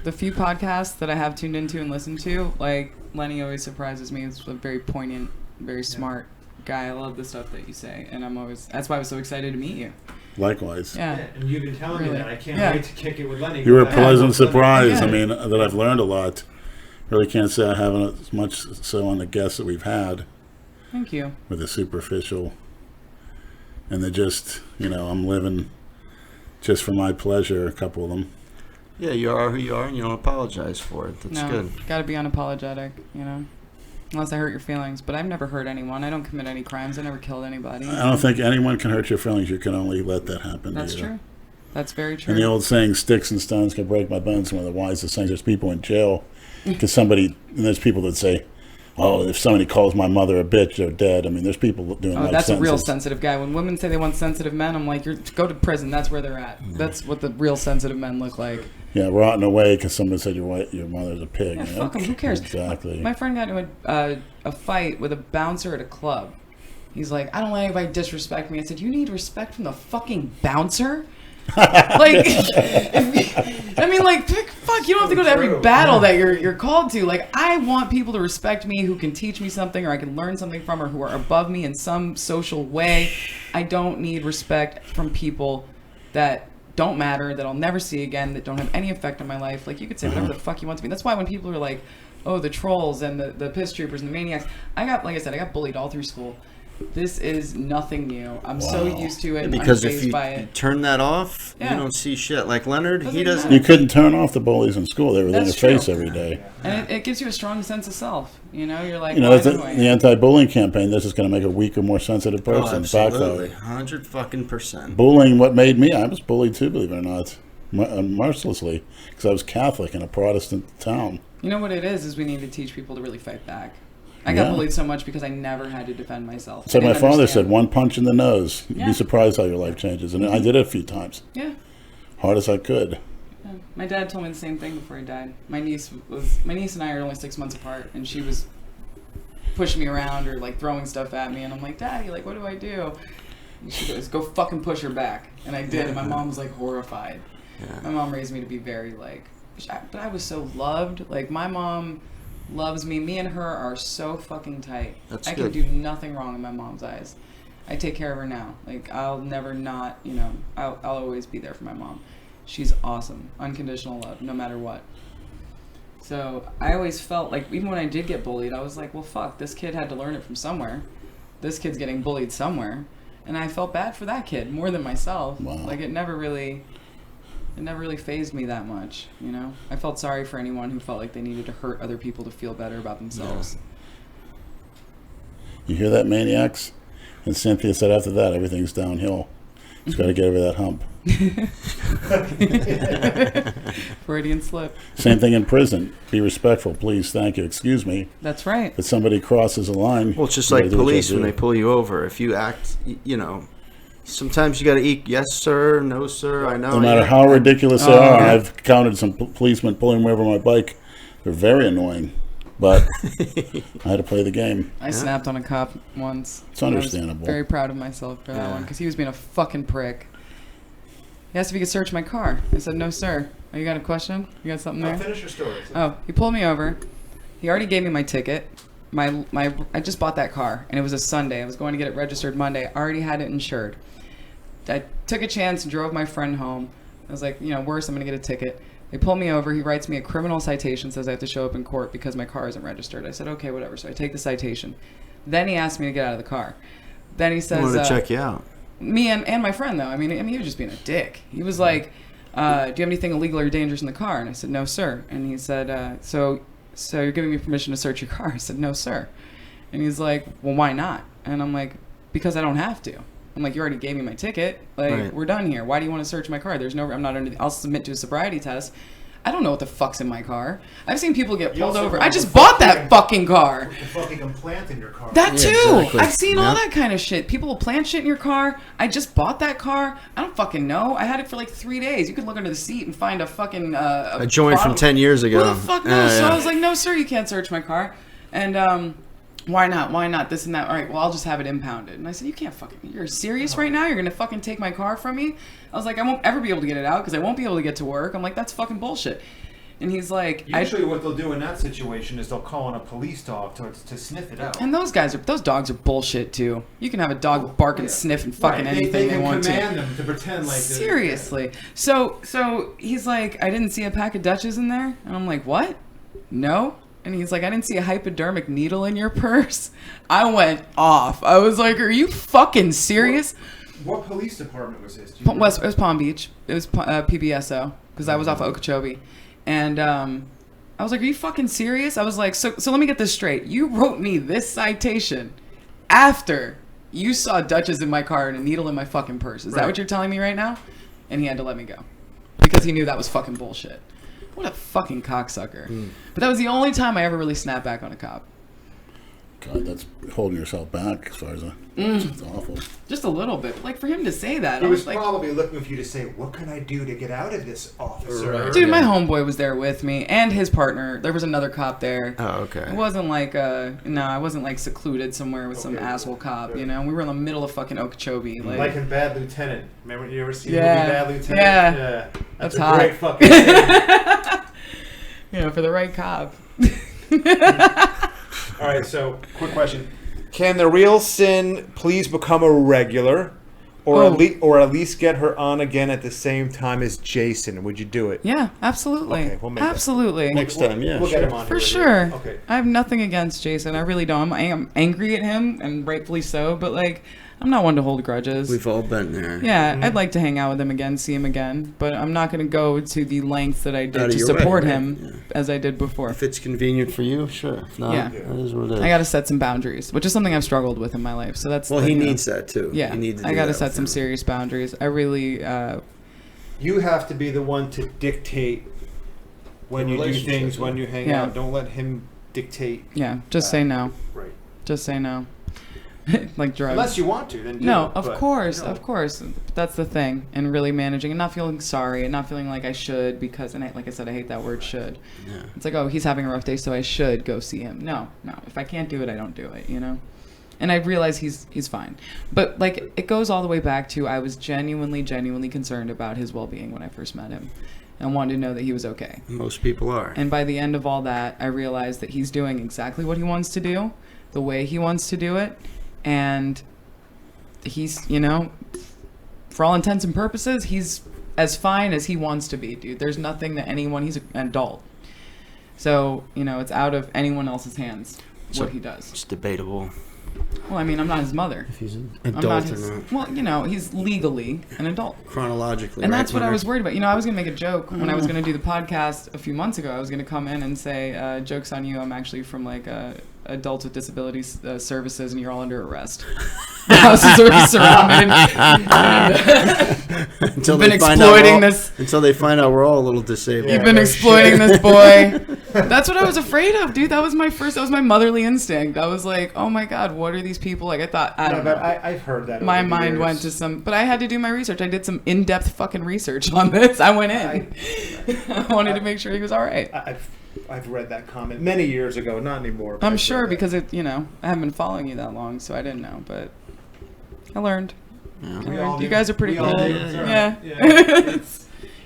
The few podcasts that I have tuned into and listened to, like, Lenny always surprises me. It's a very poignant, very smart guy. I love the stuff that you say, and that's why I was so excited to meet you. Likewise. Yeah. And you've been telling me that. I can't wait to kick it with Lenny. You were a pleasant surprise. Yeah. I mean, that I've learned a lot. Really can't say I haven't as much so on the guests that we've had. Thank you. With the superficial. And they're just, I'm living just for my pleasure, a couple of them. Yeah, you are who you are, and you don't apologize for it. That's good. Got to be unapologetic, unless I hurt your feelings. But I've never hurt anyone. I don't commit any crimes. I never killed anybody. I don't think anyone can hurt your feelings. You can only let that happen. That's true. That's very true. And the old saying, sticks and stones can break my bones, one of the wisest things. There's people in jail because there's people that say, oh, if somebody calls my mother a bitch, they're dead. I mean, there's people doing life that's sentences. A real sensitive guy. When women say they want sensitive men, I'm like, go to prison. That's where they're at. That's what the real sensitive men look like. Yeah, rotting away because somebody said your mother's a pig. Yeah, fuck them. Who cares? Exactly. My friend got into a fight with a bouncer at a club. He's like, I don't let anybody disrespect me. I said, you need respect from the fucking bouncer? Like, fuck, you don't have to go to every battle that you're called to. Like, I want people to respect me who can teach me something or I can learn something from or who are above me in some social way. I don't need respect from people that don't matter, that I'll never see again, that don't have any effect on my life. Like, you could say whatever the fuck you want to me. That's why when people are like, oh, the trolls and the piss troopers and the maniacs, I got bullied all through school. This is nothing new. I'm so used to it. Because I'm if you by it. turn that off, you don't see shit. Like Leonard, he doesn't. You couldn't turn off the bullies in school. They were in your face every day. And it gives you a strong sense of self. You're like, the anti-bullying campaign. This is going to make a weaker, more sensitive person. Absolutely, 100%. Bullying, what made me? I was bullied too, believe it or not, mercilessly, because I was Catholic in a Protestant town. You know what it is we need to teach people to really fight back. I got bullied so much because I never had to defend myself. So my father said, one punch in the nose. You'd be surprised how your life changes. And I did it a few times. Yeah. Hard as I could. Yeah. My dad told me the same thing before he died. My niece and I are only 6 months apart, and she was pushing me around or like throwing stuff at me, and I'm like, Daddy, like, what do I do? And she goes, go fucking push her back. And I did, and my mom was like horrified. Yeah. My mom raised me to be very like, but I was so loved. Like, my mom loves me. Me and her are so fucking tight. That's I good. can do nothing wrong in my mom's eyes. I take care of her now. Like, I'll never not, you know, I'll always be there for my mom. She's awesome. Unconditional love, no matter what. So I always felt like, even when I did get bullied, I was like, well, fuck, this kid had to learn it from somewhere. This kid's getting bullied somewhere. And I felt bad for that kid more than myself. Wow. Like, it never really fazed me that much, you know? I felt sorry for anyone who felt like they needed to hurt other people to feel better about themselves. You hear that, maniacs? And Cynthia said after that, everything's downhill. Just got to get over that hump. Freudian slip. Same thing in prison. Be respectful, please. Thank you. Excuse me. That's right. If somebody crosses a line, Well, it's just you like gotta do what you police gotta when they do. pull you over. If you act, you know, sometimes you got to eat yes, sir, no, sir. I know. No matter yeah. how ridiculous they are, and yeah. I've counted some policemen pulling me over my bike. They're very annoying, but I had to play the game. I snapped on a cop once. It's understandable. I was very proud of myself for that one, because he was being a fucking prick. He asked if he could search my car. I said, no, sir. Oh, you got a question? You got something there? Finish your story. Oh, he pulled me over. He already gave me my ticket. I just bought that car, and it was a Sunday. I was going to get it registered Monday. I already had it insured. I took a chance and drove my friend home. I was like, you know, worse, I'm going to get a ticket. They pull me over. He writes me a criminal citation, says I have to show up in court because my car isn't registered. I said, okay, whatever. So I take the citation. Then he asked me to get out of the car. Then he I says, want to check you out. me and my friend, though. I mean, he was just being a dick. He was like, do you have anything illegal or dangerous in the car? And I said, no, sir. And he said, so you're giving me permission to search your car? I said, no, sir. And he's like, well, why not? And I'm like, because I don't have to. I'm like, you already gave me my ticket. Like, Right. We're done here. Why do you want to search my car? I'm not under. I'll submit to a sobriety test. I don't know what the fuck's in my car. I've seen people get pulled over. I just bought that fucking car. The fucking implant in your car. That Yeah, too. exactly. I've seen all Yep. that kind of shit. People will plant shit in your car. I just bought that car. I don't fucking know. I had it for like 3 days. You could look under the seat and find a fucking A joint from bottle. 10 years ago. Who the fuck knows? So yeah. I was like, no, sir, you can't search my car. And why not? Why not? This and that. All right, well, I'll just have it impounded. And I said, you can't fucking. You're serious right now? You're gonna fucking take my car from me? I was like, I won't ever be able to get it out because I won't be able to get to work. I'm like, that's fucking bullshit. And he's like, Usually what they'll do in that situation is they'll call in a police dog to sniff it out. And those dogs are bullshit too. You can have a dog bark and sniff and fucking anything they can want to. command them to pretend like they're- Seriously. So he's like, I didn't see a pack of Dutches in there, and I'm like, what? No. And he's like, I didn't see a hypodermic needle in your purse. I went off. I was like, are you fucking serious? What police department was this? Do you It was Palm Beach. It was PBSO because I was off of Okeechobee. And I was like, are you fucking serious? I was like, so let me get this straight. You wrote me this citation after you saw Dutches in my car and a needle in my fucking purse. Is that what you're telling me right now? And he had to let me go because he knew that was fucking bullshit. What a fucking cocksucker. But that was the only time I ever really snapped back on a cop. God, that's holding yourself back as far as it's awful. Just a little bit. Like, for him to say that, He I was was like, probably looking for you to say, what can I do to get out of this, officer? Right. dude, my homeboy was there with me and his partner. There was another cop there. Oh, okay. It wasn't like I wasn't like secluded somewhere with some Okay. asshole cop, Yeah. you know. We were in the middle of fucking Okeechobee. Like in Bad Lieutenant. Remember, you ever seen Yeah. the movie Bad Lieutenant? Yeah. That's That's a hot. great fucking thing. You know, for the right cop. All right, so quick question: can the real Sin please become a regular, or at least get her on again at the same time as Jason? Would you do it? Yeah, absolutely. Okay, we'll make that. Absolutely. Next time, yeah. We'll sure. get him on For here. sure. Okay. I have nothing against Jason. I really don't. I am angry at him, and rightfully so, but like, I'm not one to hold grudges. We've all been there. Yeah, I'd like to hang out with him again, see him again, but I'm not going to go to the lengths that I Out did of to your way, support right? him Yeah. as I did before. If it's convenient for you, sure. If not, Yeah. that is what it is. I got to set some boundaries, which is something I've struggled with in my life. So that's well, the, he you know, needs that too. Yeah, You need to I do got to that set with some him. serious boundaries. I really, You have to be the one to dictate when The you do relationship, things, yeah. when you hang Yeah. out. Don't let him dictate. yeah, just say no. Right. Just say no. like drugs. Unless you want to, then do No, it, of but, course, you know. of course. That's the thing, and really managing and not feeling sorry and not feeling like I should because, and like I said, I hate that word should. Yeah. It's like, oh, he's having a rough day, so I should go see him. No. If I can't do it, I don't do it. You know. And I realize he's fine, but like it goes all the way back to I was genuinely concerned about his well-being when I first met him, and wanted to know that he was okay. Most people are. And by the end of all that, I realized that he's doing exactly what he wants to do, the way he wants to do it, and he's, you know, for all intents and purposes, he's as fine as he wants to be, dude. There's nothing that he's an adult. So, you know, it's out of anyone else's hands what he does. It's debatable. Well, I mean, I'm not his mother. If he's an I'm adult not or his, not. well, you know, he's legally an adult. Chronologically, And right, that's what I Leonard? was worried about. You know, I was going to make a joke when I was going to do the podcast a few months ago. I was going to come in and say, joke's on you, I'm actually from, like, Adults with Disabilities Services, and you're all under arrest. The house is already surrounded. Until You've been exploiting this. Until they find out we're all a little disabled. You've been exploiting this boy. That's what I was afraid of, dude. That was my motherly instinct. I was like, oh my God, what are these people? Like, I don't know. I've heard that. My over the mind years. went to some, but I had to do my research. I did some in-depth fucking research on this. I went in. I wanted to make sure he was all right. I've read that comment many years ago, not anymore. I'm sure because I haven't been following you that long, so I didn't know, but I learned. Yeah. You guys are pretty cool. Yeah.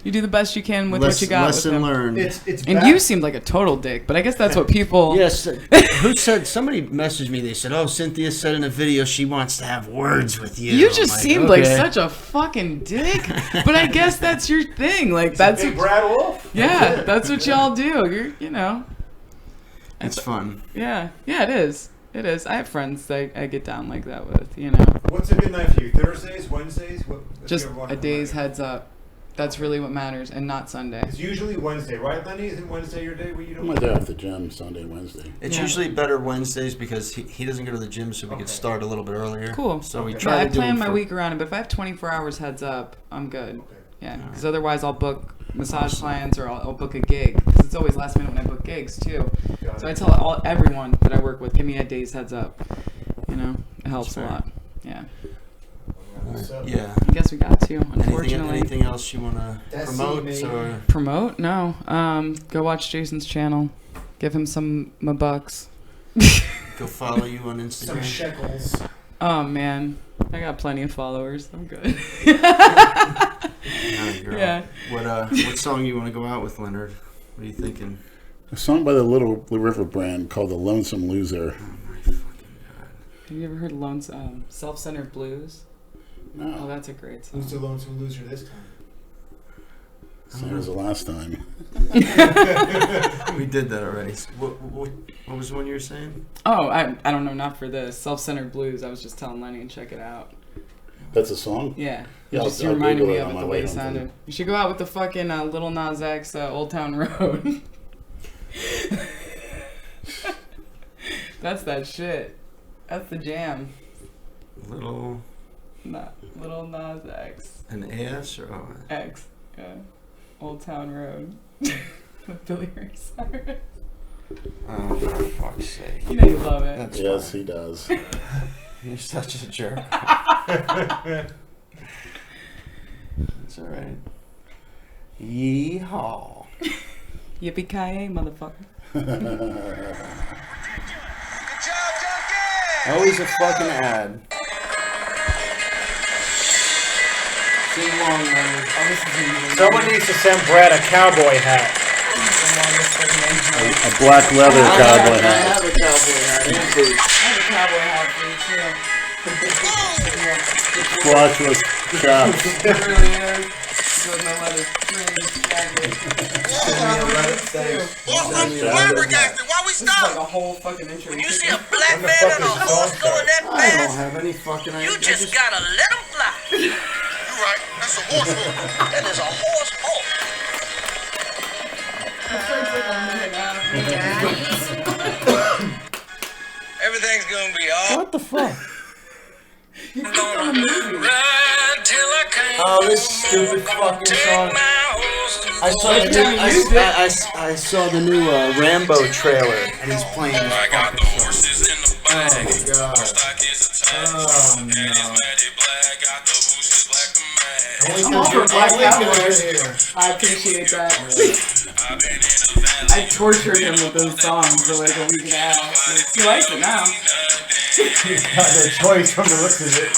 You do the best you can with what you got. Lesson with him. learned. It's And you seemed like a total dick, but I guess that's what people. Yes. Who said? Somebody messaged me. They said, "Oh, Cynthia said in a video she wants to have words with you." You just seemed like okay. such a fucking dick, but I guess that's your thing. Like that's Big Brad Wolf. yeah, that's what y'all do. You know. It's fun. Yeah, it is. It is. I have friends that I get down like that with. You know. What's a good night for you? Thursdays, Wednesdays? Just a day's heads up. That's really what matters, and not Sunday. It's usually Wednesday, right, Lenny? Isn't Wednesday your day where you I'm don't? there at the gym Sunday, Wednesday. It's usually better Wednesdays because he doesn't go to the gym, so we could start a little bit earlier. Cool. So we Yeah, try I to do plan them my for- week around it, but if I have 24 hours heads up, I'm good. Yeah, because otherwise I'll book massage clients or I'll book a gig. Because it's always last minute when I book gigs too. So I tell everyone that I work with, give me a day's heads up. You know, it helps a lot. Yeah. Yeah. I guess we got to, unfortunately. Anything else you want to That's promote me. or? Promote? No. Go watch Jason's channel. Give him some bucks. Go follow you on Some Instagram. shekels. Oh man, I got plenty of followers. I'm good. Alright, girl. Yeah. What song you want to go out with, Leonard? What are you thinking? A song by the Little River Band called "The Lonesome Loser." Oh my fucking god. Have you ever heard Self-Centered Blues? No, Oh, that's a great song. Who's the lonesome loser this time? same as the last time. We did that already. What was the one you were saying? Oh, I don't know, not for this. Self-Centered Blues. I was just telling Lenny and check it out. That's a song. Yeah. Yeah, You I'll reminded Google me it of on it my the way way it home from- sounded. You should go out with the fucking Lil Nas X Old Town Road. That's that shit. That's the jam. Little Not Lil Nas X. an AS or O? X. Yeah. Old Town Road. With Billy Ray Cyrus. Oh, for fuck's sake. You know you love it. That's Yes, fine. he does. You're such a jerk. It's alright. Yeehaw. Yippee-ki-yay, motherfucker. Always a fucking ad. Sing along, Leonard. Someone needs to send Brad a cowboy hat. A black leather cowboy I hat. have a cowboy hat and boots. Squash with chops. It really is. With no leather strings, jacket. Flabbergasted. Why we This is like stop? a whole fucking intro. You see a black man on a horse going that I don't fast? have any fucking idea. You just gotta let him fly. You're right. That's a horse horse. That is a horse horse. Everything's gonna be all What the fuck? right till I can't. Oh, this stupid fucking song. I saw the new Rambo trailer, and he's playing this I got fucking the song. horses in the bag. Oh, God. Stock is a Oh, no. I'm all for Black Cowboy. I appreciate that. I tortured him with those songs for like a week and a half. He likes it now. Got no choice from the looks of it.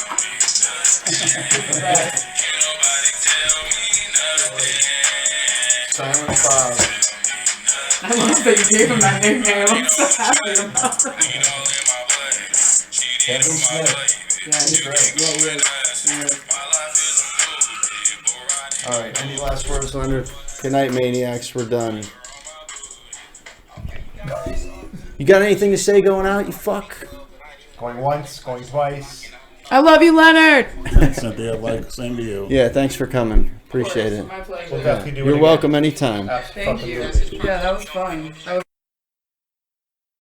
Silent Cloud. I love that you gave him that nickname. I'm so happy about that. Kevin Smith. Yeah, he's great. Yeah, he is. All right, any last words? Good night, Maniacs. We're done. You got anything to say going out, you fuck? Going once, going twice. I love you, Leonard. Cynthia, same to you. Yeah, thanks for coming. Appreciate it. My pleasure. We'll definitely do it You're again. welcome anytime. Thank you. Yeah, that was fun.